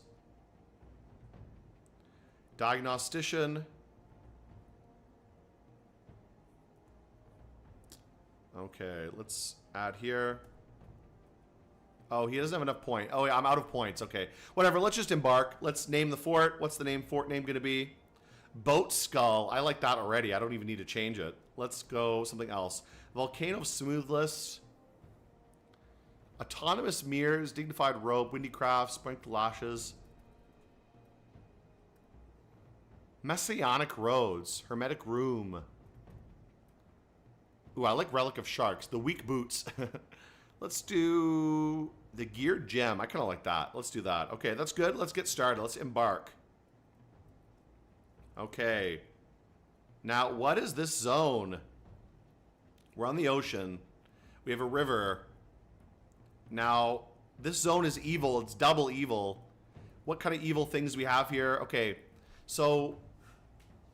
Diagnostician. Okay, let's add here. Oh, he doesn't have enough point. Oh, yeah, I'm out of points. Okay, whatever. Let's just embark. Let's name the fort. What's the fort name going to be? Boat Skull. I like that already. I don't even need to change it. Let's go something else. Volcano Smoothless. Autonomous Mirrors. Dignified Rope. Windy Craft. Sprinkled Lashes. Messianic Roads. Hermetic Room. Ooh, I like Relic of Sharks. The Weak Boots. Let's do the Geared Gem. I kind of like that. Let's do that. Okay, that's good. Let's get started. Let's embark. Okay. Now, what is this zone? We're on the ocean. We have a river. Now, this zone is evil. It's double evil. What kind of evil things do we have here? Okay, so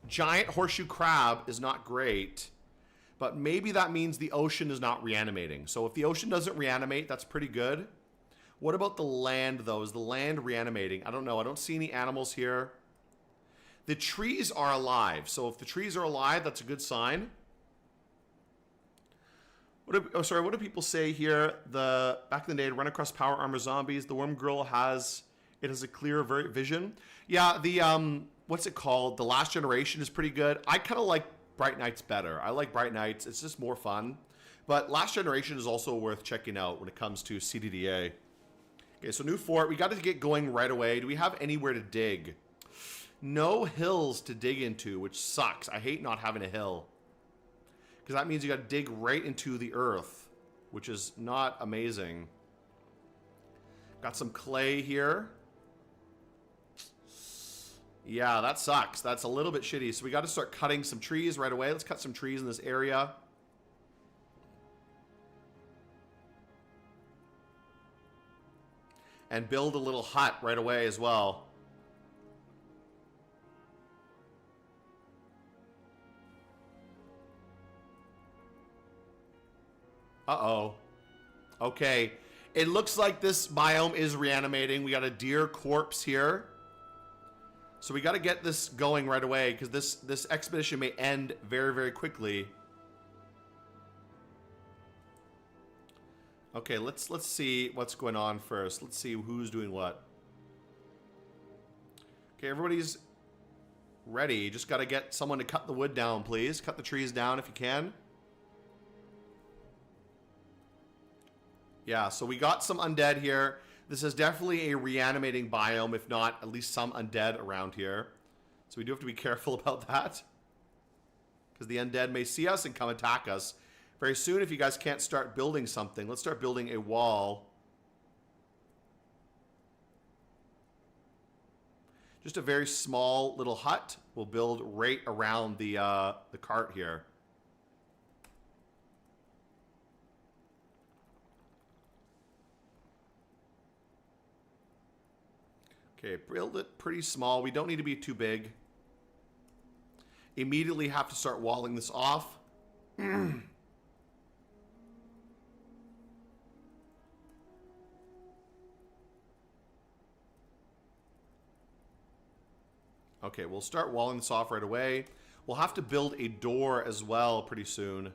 giant horseshoe crab is not great. But maybe that means the ocean is not reanimating. So if the ocean doesn't reanimate, that's pretty good. What about the land, though? Is the land reanimating? I don't know. I don't see any animals here. The trees are alive. So if the trees are alive, that's a good sign. What do people say here? Back in the day, to run across power armor zombies, the worm girl has a clear vision. Yeah, what's it called? The Last Generation is pretty good. I kind of like Bright Nights better. I like Bright Nights. It's just more fun. But Last Generation is also worth checking out when it comes to CDDA. Okay, so new fort. We got to get going right away. Do we have anywhere to dig? No hills to dig into, which sucks. I hate not having a hill. Because that means you got to dig right into the earth, which is not amazing. Got some clay here. Yeah, that sucks. That's a little bit shitty. So we got to start cutting some trees right away. Let's cut some trees in this area. And build a little hut right away as well. Uh-oh. Okay. It looks like this biome is reanimating. We got a deer corpse here. So we got to get this going right away because this expedition may end very, very quickly. Okay, let's see what's going on first. Let's see who's doing what. Okay, everybody's ready. Just got to get someone to cut the wood down, please. Cut the trees down if you can. Yeah, so we got some undead here. This is definitely a reanimating biome, if not at least some undead around here. So we do have to be careful about that. Because the undead may see us and come attack us very soon if you guys can't start building something. Let's start building a wall. Just a very small little hut. We'll build right around the cart here. Okay, build it pretty small. We don't need to be too big. Immediately have to start walling this off. Okay, we'll start walling this off right away. We'll have to build a door as well pretty soon.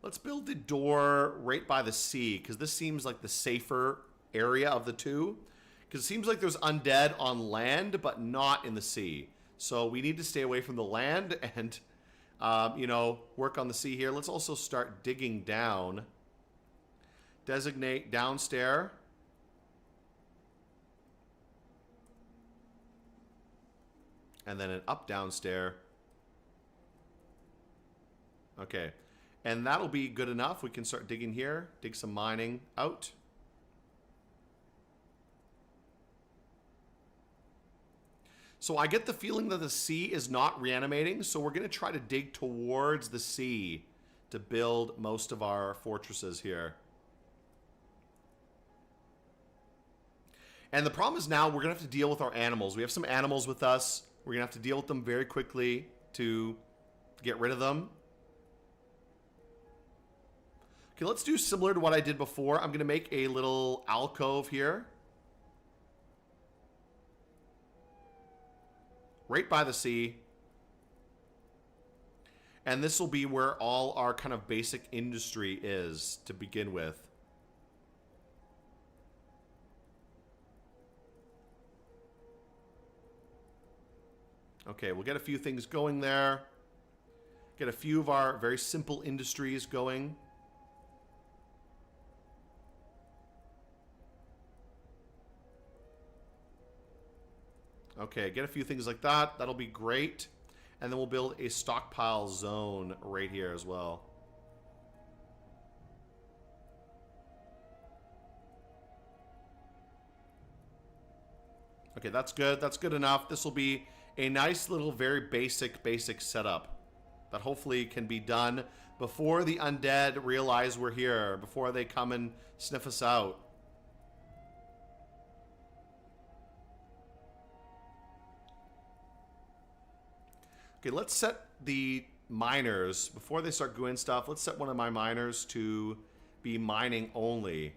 Let's build the door right by the sea, because this seems like the safer area of the two. Because it seems like there's undead on land, but not in the sea. So we need to stay away from the land and, you know, work on the sea here. Let's also start digging down. Designate downstairs. And then an up downstairs. Okay. And that'll be good enough. We can start digging here. Dig some mining out. So I get the feeling that the sea is not reanimating. So we're going to try to dig towards the sea to build most of our fortresses here. And the problem is now we're going to have to deal with our animals. We have some animals with us. We're going to have to deal with them very quickly to get rid of them. Okay, let's do similar to what I did before. I'm going to make a little alcove here. Right by the sea. And this will be where all our kind of basic industry is to begin with. Okay, we'll get a few things going there. Get a few of our very simple industries going. Okay, get a few things like that. That'll be great. And then we'll build a stockpile zone right here as well. Okay, that's good. That's good enough. This will be a nice little, very basic setup that hopefully can be done before the undead realize we're here, before they come and sniff us out. Okay, let's set the miners, before they start doing stuff, let's set one of my miners to be mining only.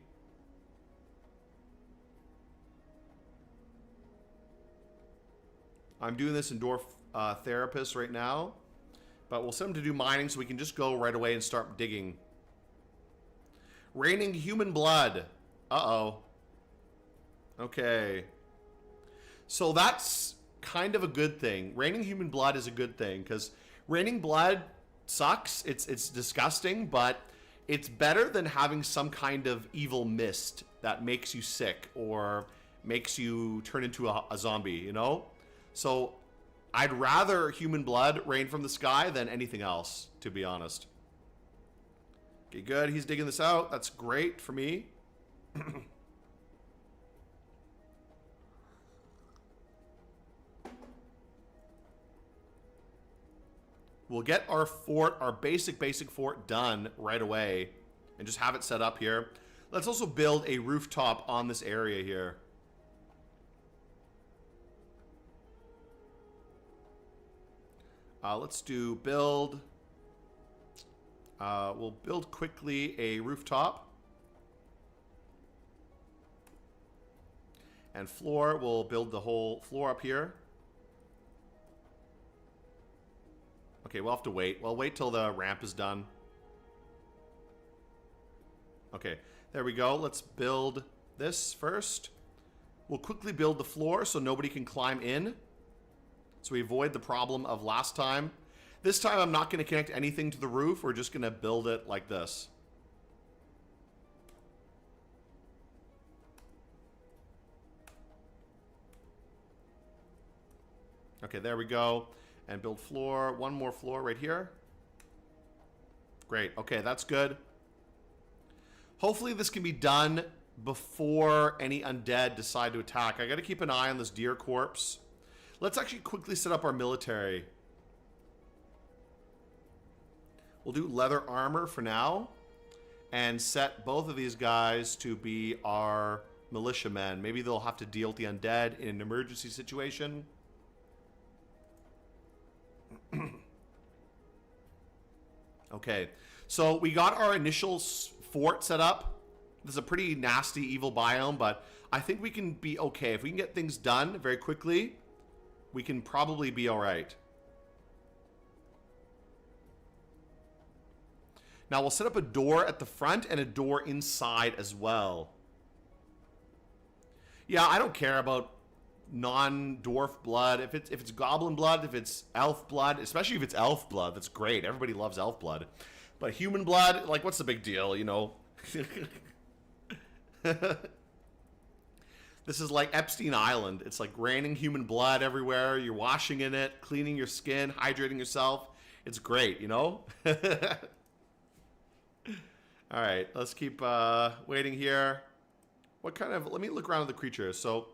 I'm doing this in Dwarf Therapist right now, but we'll set them to do mining so we can just go right away and start digging. Raining human blood. Uh-oh. Okay. So that's kind of a good thing. Raining human blood is a good thing, because Raining blood sucks. It's disgusting, but it's better than having some kind of evil mist that makes you sick or makes you turn into a zombie, you know? So I'd rather human blood rain from the sky than anything else, to be honest. Okay, good. He's digging this out. That's great for me. We'll get our fort, our basic fort done right away and just have it set up here. Let's also build a rooftop on this area here. Let's do build. We'll build quickly a rooftop. And floor, we'll build the whole floor up here. Okay, we'll have to wait. We'll wait till the ramp is done. Okay, there we go. Let's build this first. We'll quickly build the floor so nobody can climb in. So we avoid the problem of last time. This time I'm not going to connect anything to the roof. We're just going to build it like this. Okay, there we go. And build floor. One more floor right here. Great. Okay, that's good. Hopefully this can be done before any undead decide to attack. I got to keep an eye on this deer corpse. Let's actually quickly set up our military. We'll do leather armor for now. And set both of these guys to be our militiamen. Maybe they'll have to deal with the undead in an emergency situation. Okay, so we got our initial fort set up. This is a pretty nasty, evil biome, but I think we can be okay. If we can get things done very quickly, we can probably be all right. Now we'll set up a door at the front and a door inside as well. Yeah, I don't care about non-dwarf blood. If it's goblin blood, if it's elf blood, especially if it's elf blood, that's great. Everybody loves elf blood. But human blood, like, what's the big deal, you know? This is like Epstein Island. It's like raining human blood everywhere. You're washing in it, cleaning your skin, hydrating yourself. It's great, you know? All right, let's keep waiting here. What kind of, let me look around at the creatures. So,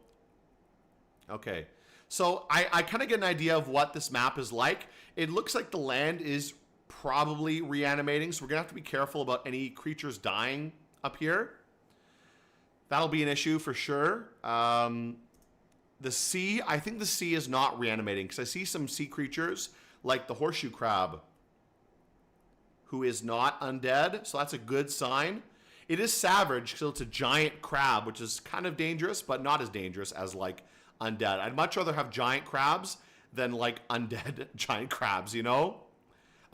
okay. So I kind of get an idea of what this map is like. It looks like the land is probably reanimating, so we're going to have to be careful about any creatures dying up here. That'll be an issue for sure. The sea, I think the sea is not reanimating because I see some sea creatures like the horseshoe crab who is not undead, so that's a good sign. It is savage, so it's a giant crab, which is kind of dangerous, but not as dangerous as, like, undead. I'd much rather have giant crabs than, like, undead giant crabs, you know?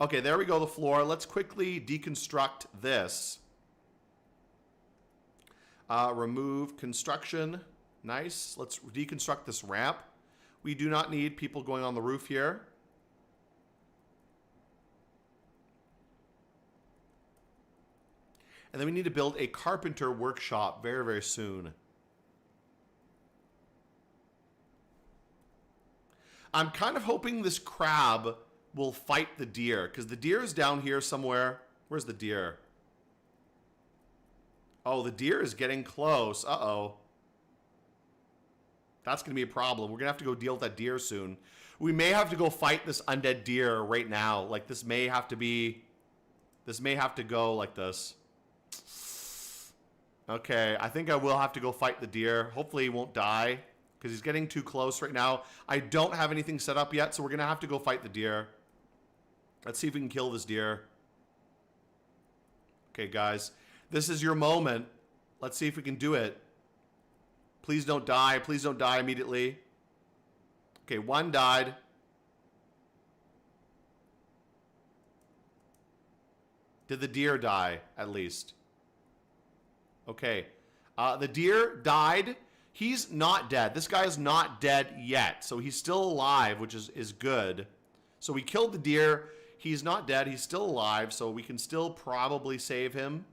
Okay, there we go, the floor. Let's quickly deconstruct this. Remove construction. Nice. Let's deconstruct this ramp. We do not need people going on the roof here. And then we need to build a carpenter workshop very, very soon. I'm kind of hoping this crab will fight the deer, because the deer is down here somewhere. Where's the deer? Oh, the deer is getting close. Uh-oh. That's going to be a problem. We're going to have to go deal with that deer soon. We may have to go fight this undead deer right now. Like, this may have to be... This may have to go like this. Okay, I think I will have to go fight the deer. Hopefully he won't die, because he's getting too close right now. I don't have anything set up yet, so we're going to have to go fight the deer. Let's see if we can kill this deer. Okay, guys. This is your moment. Let's see if we can do it. Please don't die. Please don't die immediately. Okay, one died. Did the deer die, at least? Okay. The deer died. He's not dead. This guy is not dead yet. So he's still alive, which is good. So we killed the deer. He's not dead. He's still alive, so we can still probably save him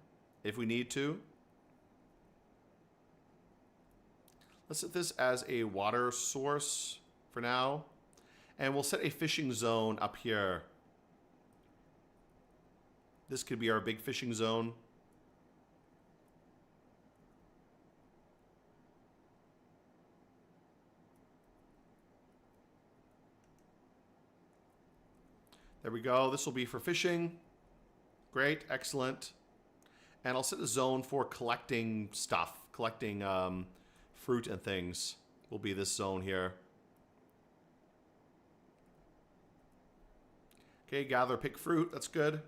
if we need to. Let's set this as a water source for now. And we'll set a fishing zone up here. This could be our big fishing zone. There we go. This will be for fishing. Great. Excellent. And I'll set a zone for collecting stuff. Collecting fruit and things will be this zone here. Okay, gather, pick fruit. That's good.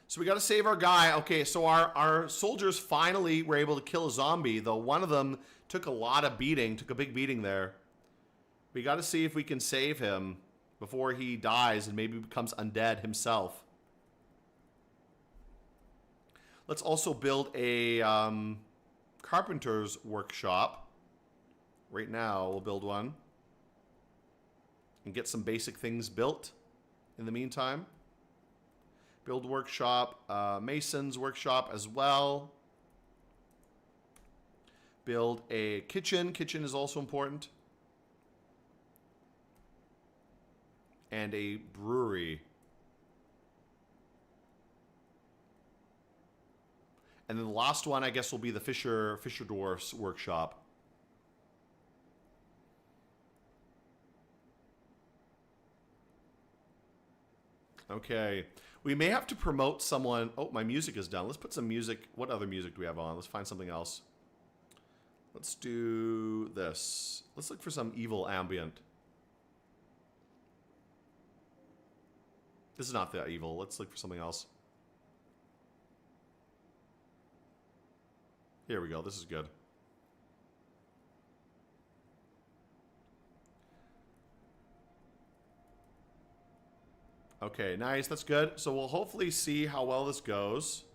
So we got to save our guy. Okay, so our soldiers finally were able to kill a zombie, though one of them took a lot of beating, took a big beating there. We got to see if we can save him before he dies and maybe becomes undead himself. Let's also build a carpenter's workshop. Right now, we'll build one. And get some basic things built in the meantime. Build workshop, mason's workshop as well. Build a kitchen. Kitchen is also important. And a brewery. And then the last one, I guess, will be the Fisher Dwarf's workshop. Okay. We may have to promote someone. Oh, my music is done. Let's put some music. What other music do we have on? Let's find something else. Let's do this. Let's look for some evil ambient. This is not that evil. Let's look for something else. Here we go. This is good. Okay, nice. That's good. So we'll hopefully see how well this goes.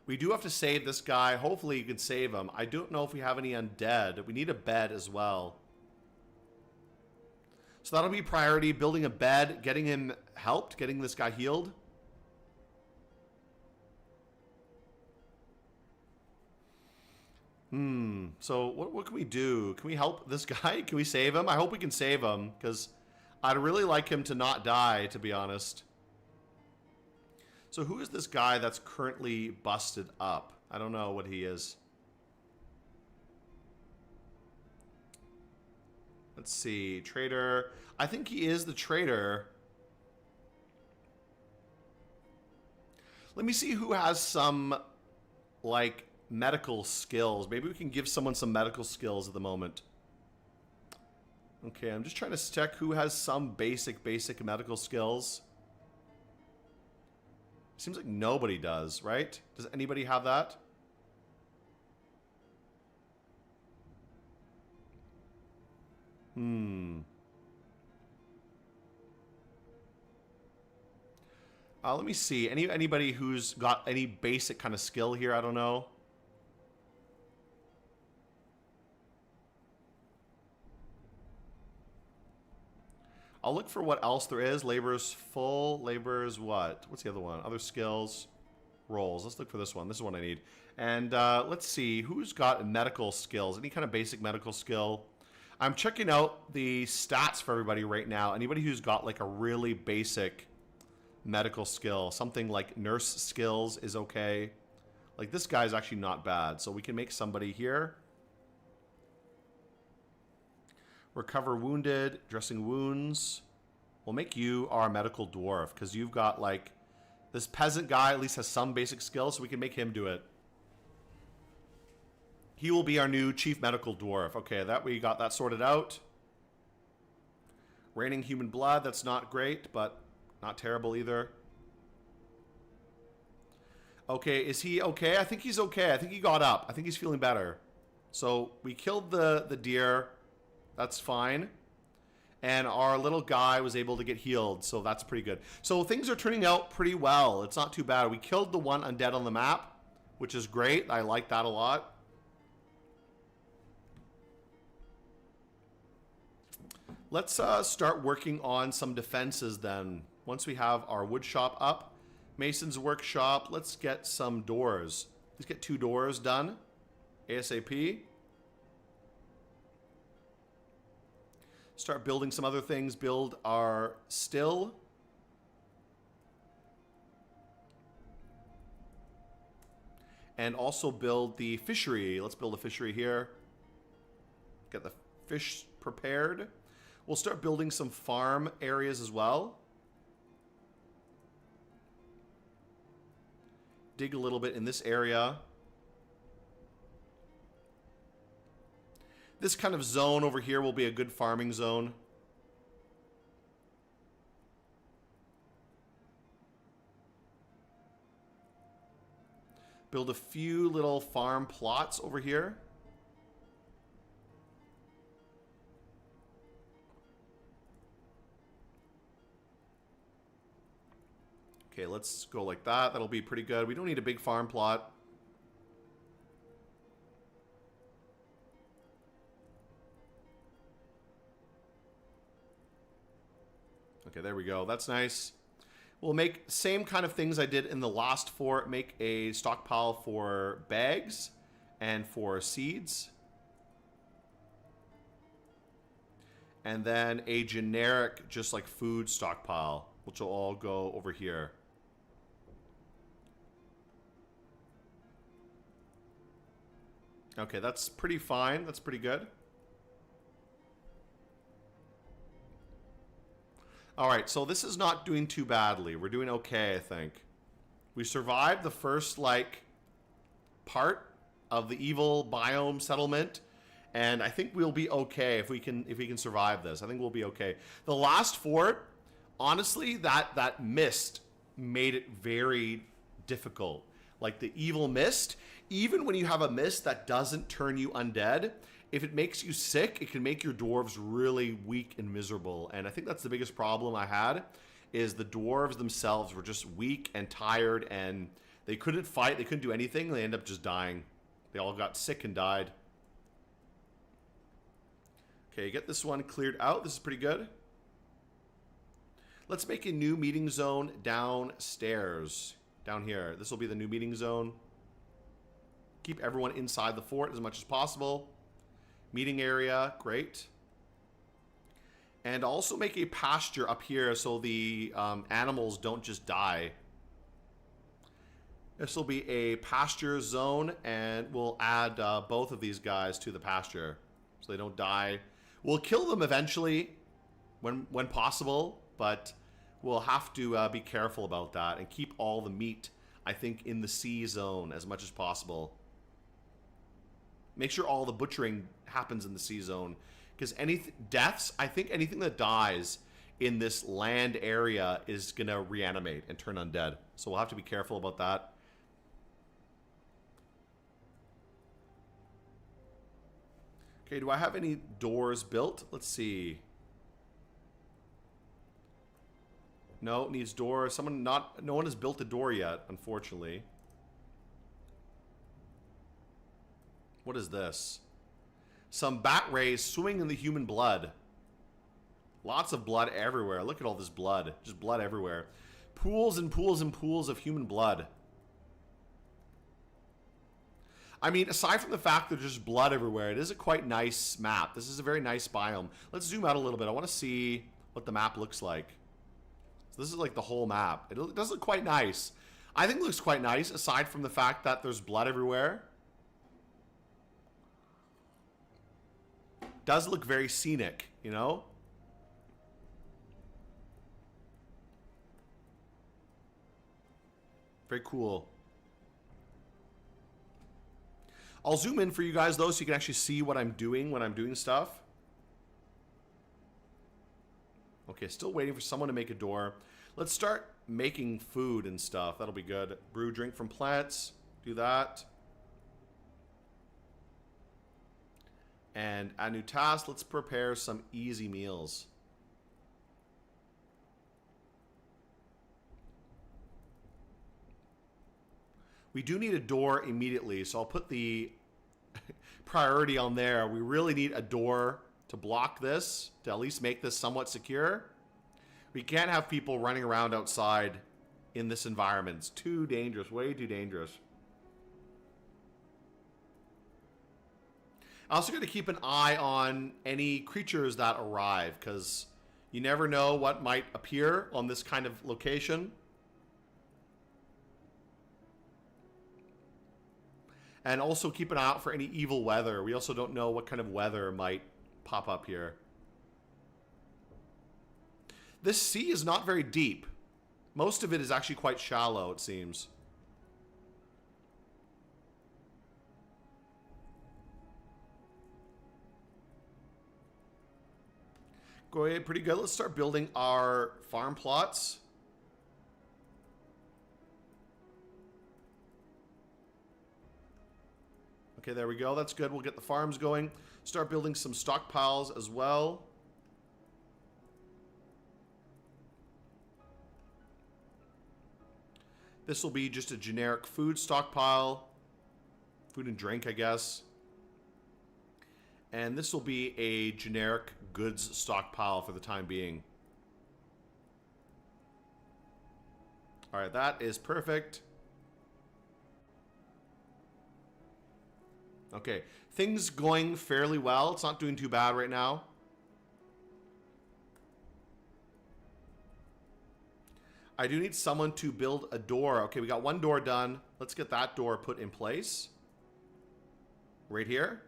We do have to save this guy. Hopefully you can save him. I don't know if we have any undead. We need a bed as well. So that'll be priority. Building a bed, getting him helped, getting this guy healed. So what can we do? Can we help this guy? Can we save him? I hope we can save him, because I'd really like him to not die, to be honest. So who is this guy that's currently busted up? I don't know what he is. Let's see. Trader. I think he is the trader. Let me see who has some, like, medical skills. Maybe we can give someone some medical skills at the moment. Okay, I'm just trying to check who has some basic medical skills. Seems like nobody does, right? Does anybody have that? Let me see. Anybody who's got any basic kind of skill here? I don't know. I'll look for what else there is. Labor's full. Labor's what? What's the other one? Other skills. Roles. Let's look for this one. This is one I need. And let's see. Who's got medical skills? Any kind of basic medical skill? I'm checking out the stats for everybody right now. Anybody who's got like a really basic medical skill. Something like nurse skills is okay. Like this guy's actually not bad. So we can make somebody here. Recover wounded, dressing wounds. We'll make you our medical dwarf because you've got like this peasant guy at least has some basic skills, so we can make him do it. He will be our new chief medical dwarf. Okay, that we got that sorted out. Raining human blood, that's not great, but not terrible either. Okay, is he okay? I think he's okay. I think he got up. I think he's feeling better. So we killed the deer. That's fine. And our little guy was able to get healed, so that's pretty good. So things are turning out pretty well. It's not too bad. We killed the one undead on the map, which is great. I like that a lot. Let's start working on some defenses then. Once we have our wood shop up, Mason's workshop, let's get some doors. Let's get 2 doors done ASAP. Start building some other things. Build our still. And also build the fishery. Let's build a fishery here. Get the fish prepared. We'll start building some farm areas as well. Dig a little bit in this area. This kind of zone over here will be a good farming zone. Build a few little farm plots over here. Okay, let's go like that. That'll be pretty good. We don't need a big farm plot. Okay, there we go. That's nice. We'll make same kind of things I did in the last fort. Make a stockpile for bags and for seeds. And then a generic, just like food stockpile, which will all go over here. Okay, that's pretty fine. That's pretty good. Alright, so this is not doing too badly. We're doing okay, I think. We survived the first, like, part of the evil biome settlement, and I think we'll be okay if we can survive this. I think we'll be okay. The last fort, honestly, that mist made it very difficult. Like the evil mist, even when you have a mist that doesn't turn you undead, if it makes you sick, it can make your dwarves really weak and miserable. And I think that's the biggest problem I had, is the dwarves themselves were just weak and tired, and they couldn't fight, they couldn't do anything, they ended up just dying. They all got sick and died. Okay, get this one cleared out. This is pretty good. Let's make a new meeting zone downstairs. Down here. This will be the new meeting zone. Keep everyone inside the fort as much as possible. Meeting area, great. And also make a pasture up here so the animals don't just die. This will be a pasture zone, and we'll add both of these guys to the pasture so they don't die. We'll kill them eventually when possible, but we'll have to be careful about that and keep all the meat, I think, in the C zone as much as possible. Make sure all the butchering happens in the C zone, because any deaths, I think anything that dies in this land area is going to reanimate and turn undead. So we'll have to be careful about that. Okay, do I have any doors built? Let's see. No, it needs doors. No one has built a door yet, unfortunately. What is this? Some bat rays swimming in the human blood. Lots of blood everywhere. Look at all this blood. Just blood everywhere. Pools and pools and pools of human blood. I mean, aside from the fact that there's just blood everywhere, it is a quite nice map. This is a very nice biome. Let's zoom out a little bit. I want to see what the map looks like. So this is like the whole map. It does look quite nice. I think it looks quite nice, aside from the fact that there's blood everywhere. Does look very scenic, you know? Very cool. I'll zoom in for you guys, though, so you can actually see what I'm doing when I'm doing stuff. Okay, still waiting for someone to make a door. Let's start making food and stuff. That'll be good. Brew drink from plants. Do that. And a new task. Let's prepare some easy meals. We do need a door immediately, so I'll put the priority on there. We really need a door to block this, to at least make this somewhat secure. We can't have people running around outside in this environment. It's too dangerous, way too dangerous. I also got to keep an eye on any creatures that arrive, because you never know what might appear on this kind of location. And also keep an eye out for any evil weather. We also don't know what kind of weather might pop up here. This sea is not very deep. Most of it is actually quite shallow, it seems. Go ahead, pretty good. Let's start building our farm plots. Okay, there we go. That's good. We'll get the farms going. Start building some stockpiles as well. This will be just a generic food stockpile. Food and drink, I guess. And this will be a generic goods stockpile for the time being. All right, that is perfect. Okay, things going fairly well. It's not doing too bad right now. I do need someone to build a door. Okay, we got one door done. Let's get that door put in place. Right here.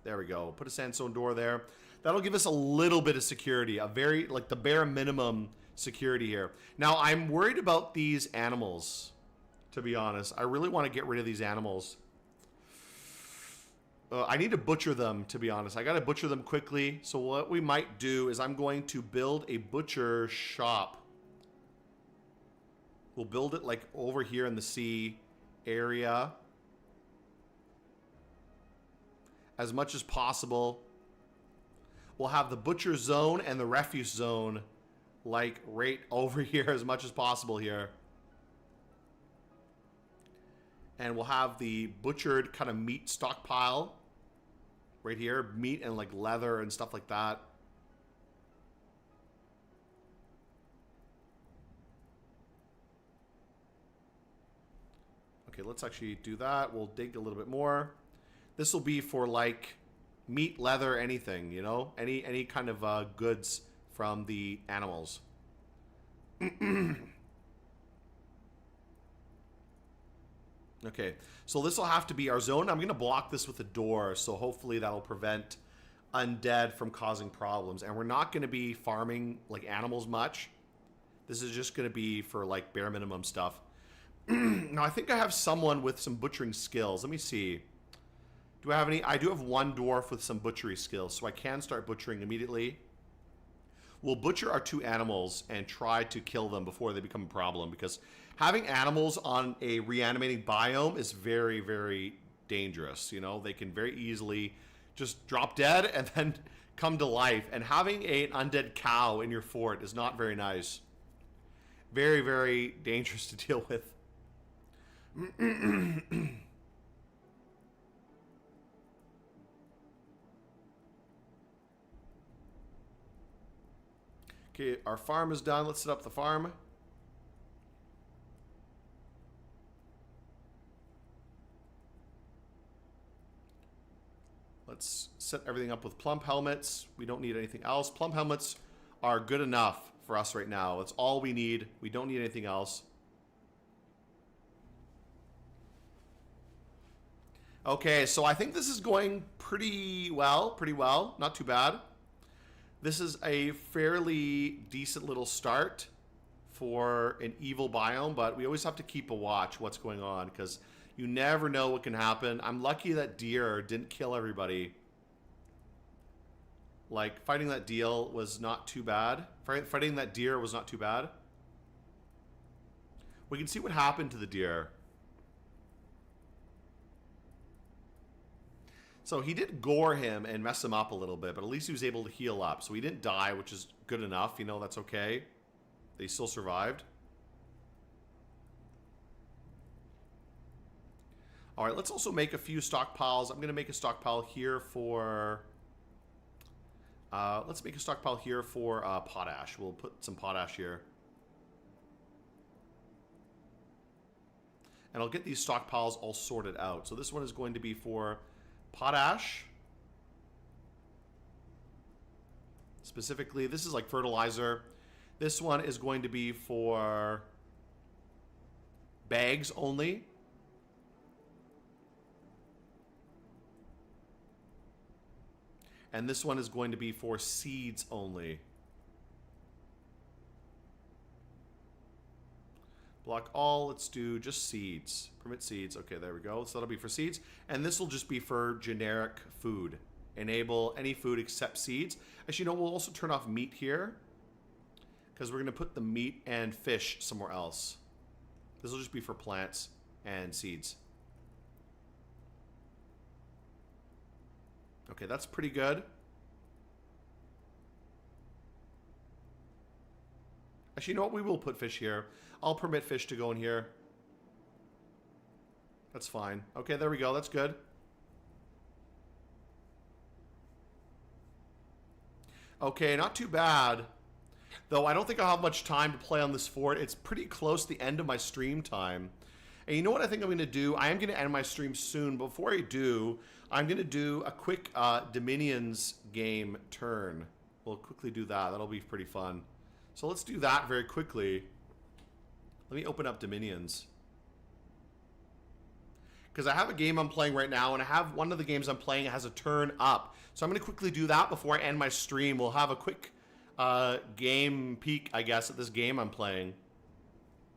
There we go. Put a sandstone door there. That'll give us a little bit of security. A very, like the bare minimum security here. Now, I'm worried about these animals, to be honest. I really want to get rid of these animals. I need to butcher them, to be honest. I got to butcher them quickly. So what we might do is I'm going to build a butcher shop. We'll build it like over here in the sea area. As much as possible. We'll have the butcher zone and the refuse zone like right over here as much as possible here. And we'll have the butchered kind of meat stockpile right here. Meat and like leather and stuff like that. Okay, let's actually do that. We'll dig a little bit more. This will be for like meat, leather, anything, you know? Any kind of goods from the animals. Okay, so this will have to be our zone. I'm going to block this with a door, so hopefully that'll prevent undead from causing problems. And we're not going to be farming like animals much. This is just going to be for like bare minimum stuff. Now, I think I have someone with some butchering skills. Let me see. Do I have any? I do have one dwarf with some butchery skills, so I can start butchering immediately. We'll butcher our two animals and try to kill them before they become a problem, because having animals on a reanimating biome is very, very dangerous. You know, they can very easily just drop dead and then come to life. And having an undead cow in your fort is not very nice. Very, very dangerous to deal with. Okay, our farm is done. Let's set up the farm. Let's set everything up with plump helmets. We don't need anything else. Plump helmets are good enough for us right now. That's all we need. We don't need anything else. Okay, so I think this is going pretty well. Not too bad. This is a fairly decent little start for an evil biome, but we always have to keep a watch what's going on, because you never know what can happen. I'm lucky that deer didn't kill everybody. Like, fighting that deal was not too bad. Fighting that deer was not too bad. We can see what happened to the deer. So he did gore him and mess him up a little bit, but at least he was able to heal up. So he didn't die, which is good enough. You know, that's okay. They still survived. All right, let's also make a few stockpiles. I'm going to make a stockpile here for Let's make a stockpile here for potash. We'll put some potash here. And I'll get these stockpiles all sorted out. So this one is going to be for potash. Specifically, this is like fertilizer. This one is going to be for bags only. And this one is going to be for seeds only. Block all, let's do just seeds. Permit seeds, okay, there we go. So that'll be for seeds. And this will just be for generic food. Enable any food except seeds. Actually, you know, we'll also turn off meat here, because we're gonna put the meat and fish somewhere else. This will just be for plants and seeds. Okay, that's pretty good. Actually, you know what? We will put fish here. I'll permit fish to go in here. That's fine. Okay, there we go. That's good. Okay, not too bad. Though I don't think I'll have much time to play on this fort. It's pretty close to the end of my stream time. And you know what I think I'm going to do? I am going to end my stream soon. Before I do, I'm going to do a quick Dominions game turn. We'll quickly do that. That'll be pretty fun. So let's do that very quickly. Let me open up Dominions. Because I have a game I'm playing right now, and I have one of the games I'm playing has a turn up. So I'm going to quickly do that before I end my stream. We'll have a quick game peek, I guess, at this game I'm playing.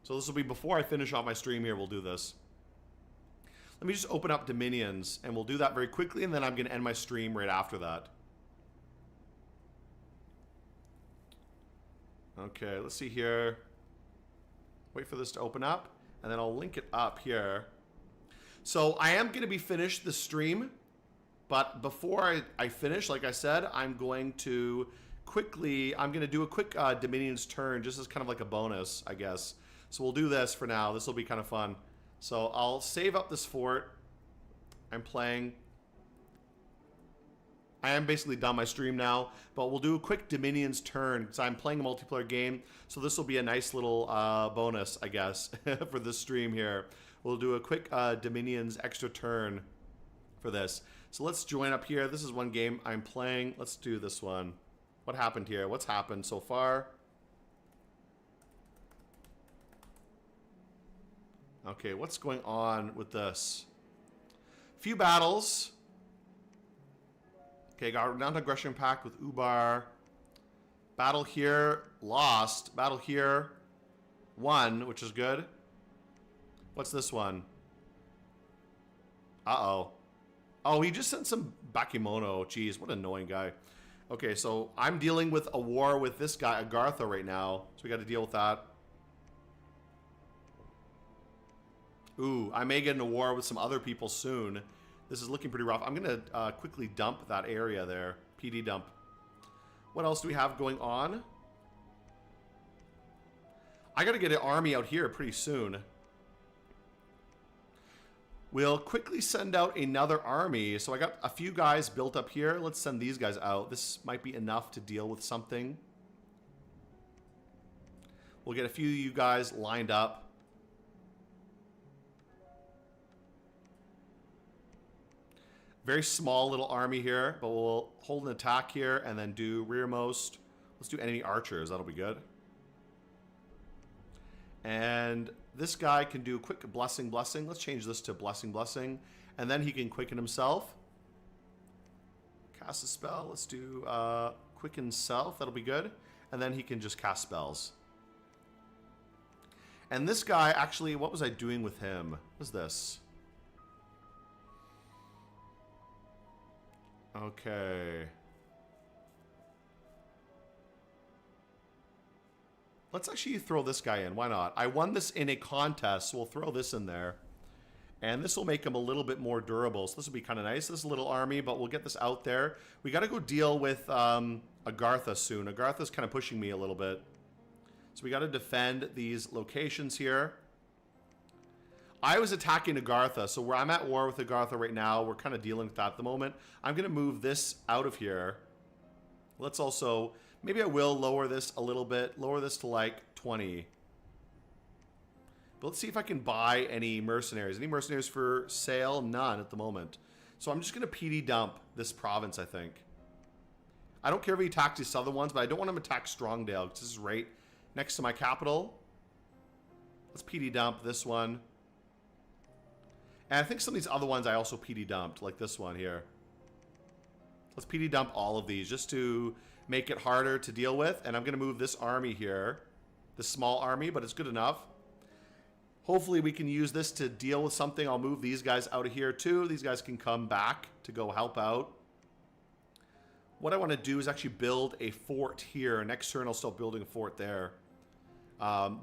So this will be before I finish off my stream here, we'll do this. Let me just open up Dominions, and we'll do that very quickly, and then I'm going to end my stream right after that. Okay, let's see here. Wait for this to open up, and then I'll link it up here. So I am going to be finished the stream, but before I finish, like I said, I'm going to quickly, I'm going to do a quick Dominions turn, just as kind of like a bonus, I guess. So we'll do this for now. This will be kind of fun. So I'll save up this fort. I'm playing. I am basically done my stream now, but we'll do a quick Dominions turn because I'm playing a multiplayer game. So this will be a nice little bonus, I guess, for this stream here. We'll do a quick Dominions extra turn for this. So let's join up here. This is one game I'm playing. Let's do this one. What happened here? What's happened so far? Okay, what's going on with this? Few battles. Okay, got renowned aggression pact with Ubar. Battle here, lost. Battle here, won, which is good. What's this one? Uh-oh. Oh, he just sent some Bakemono. Jeez, what an annoying guy. Okay, so I'm dealing with a war with this guy, Agartha, right now. So we got to deal with that. Ooh, I may get in a war with some other people soon. This is looking pretty rough. I'm going to quickly dump that area there. PD dump. What else do we have going on? I got to get an army out here pretty soon. We'll quickly send out another army. So I got a few guys built up here. Let's send these guys out. This might be enough to deal with something. We'll get a few of you guys lined up. Very small little army here, but we'll hold an attack here and then do rearmost. Let's do enemy archers. That'll be good. And this guy can do quick blessing. Let's change this to blessing. And then he can quicken himself. Cast a spell. Let's do quicken self. That'll be good. And then he can just cast spells. And this guy, actually, what was I doing with him? What was this? Okay. Let's actually throw this guy in. Why not? I won this in a contest, so we'll throw this in there. And this will make him a little bit more durable. So this will be kind of nice. This is a little army, but we'll get this out there. We got to go deal with Agartha soon. Agartha's kind of pushing me a little bit. So we got to defend these locations here. I was attacking Agartha, so where I'm at war with Agartha right now, we're kind of dealing with that at the moment. I'm going to move this out of here. Let's also, maybe I will lower this a little bit. Lower this to like 20. But let's see if I can buy any mercenaries. Any mercenaries for sale? None at the moment. So I'm just going to PD dump this province, I think. I don't care if he attacks these southern ones, but I don't want him to attack Strongdale, because this is right next to my capital. Let's PD dump this one. And I think some of these other ones I also PD dumped, like this one here. Let's PD dump all of these just to make it harder to deal with. And I'm going to move this army here. This small army, but it's good enough. Hopefully we can use this to deal with something. I'll move these guys out of here too. These guys can come back to go help out. What I want to do is actually build a fort here. Next turn I'll start building a fort there.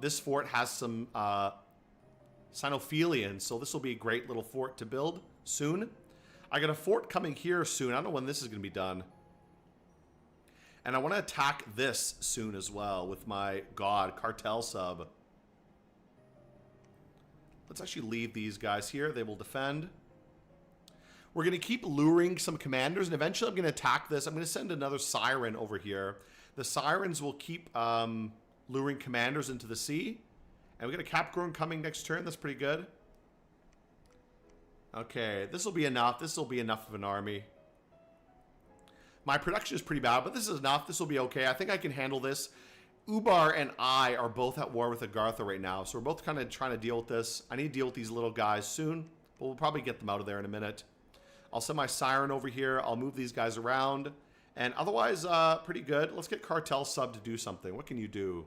This fort has some Sinophilians, so this will be a great little fort to build soon. I got a fort coming here soon. I don't know when this is going to be done. And I want to attack this soon as well with my god, cartel sub. Let's actually leave these guys here. They will defend. We're going to keep luring some commanders, and eventually I'm going to attack this. I'm going to send another siren over here. The sirens will keep luring commanders into the sea. And we got a Capgrown coming next turn. That's pretty good. Okay, this will be enough. This will be enough of an army. My production is pretty bad, but this is enough. This will be okay. I think I can handle this. Ubar and I are both at war with Agartha right now, so we're both kind of trying to deal with this. I need to deal with these little guys soon, but we'll probably get them out of there in a minute. I'll send my siren over here. I'll move these guys around. And otherwise, pretty good. Let's get Cartel Sub to do something. What can you do?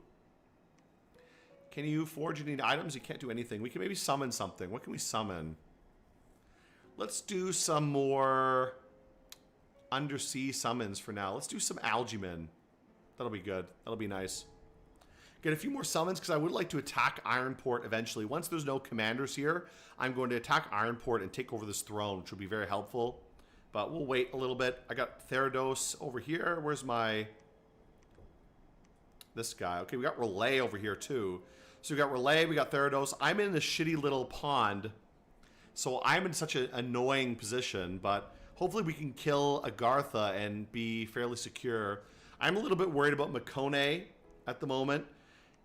Can you forge any items? You can't do anything. We can maybe summon something. What can we summon? Let's do some more undersea summons for now. Let's do some Algaemen. That'll be good. That'll be nice. Get a few more summons because I would like to attack Ironport eventually. Once there's no commanders here, I'm going to attack Ironport and take over this throne, which will be very helpful. But we'll wait a little bit. I got Therados over here. Where's my... This guy. Okay, we got Relay over here too. So we got Relay, we got Therados. I'm in a shitty little pond. So I'm in such an annoying position, but hopefully we can kill Agartha and be fairly secure. I'm a little bit worried about Makone at the moment.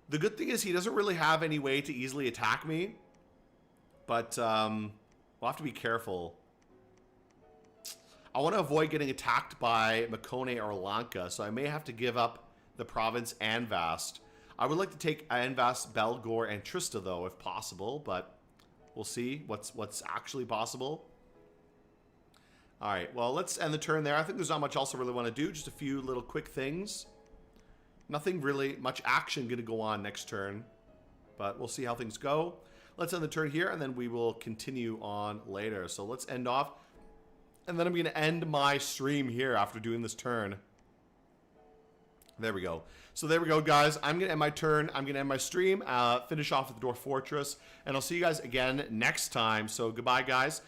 The good thing is he doesn't really have any way to easily attack me. But we'll have to be careful. I want to avoid getting attacked by Makone or Lanka, so I may have to give up the province Anvast. I would like to take Anvast, Belgor, and Trista, though, if possible, but we'll see what's actually possible. All right, well, let's end the turn there. I think there's not much else I really want to do. Just a few little quick things. Nothing really much action going to go on next turn, but we'll see how things go. Let's end the turn here, and then we will continue on later. So let's end off, and then I'm going to end my stream here after doing this turn. There we go. So there we go, guys. I'm going to end my turn. I'm going to end my stream, finish off with the Dwarf Fortress, and I'll see you guys again next time. So goodbye, guys.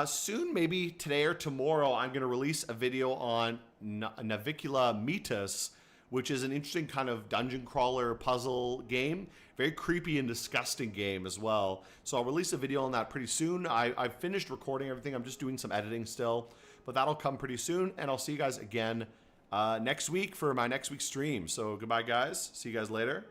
Soon, maybe today or tomorrow, I'm going to release a video on Navicula Metis, which is an interesting kind of dungeon crawler puzzle game. Very creepy and disgusting game as well. So I'll release a video on that pretty soon. I've finished recording everything. I'm just doing some editing still, but that'll come pretty soon, and I'll see you guys again next week for my next week's stream. So goodbye, guys. See you guys later.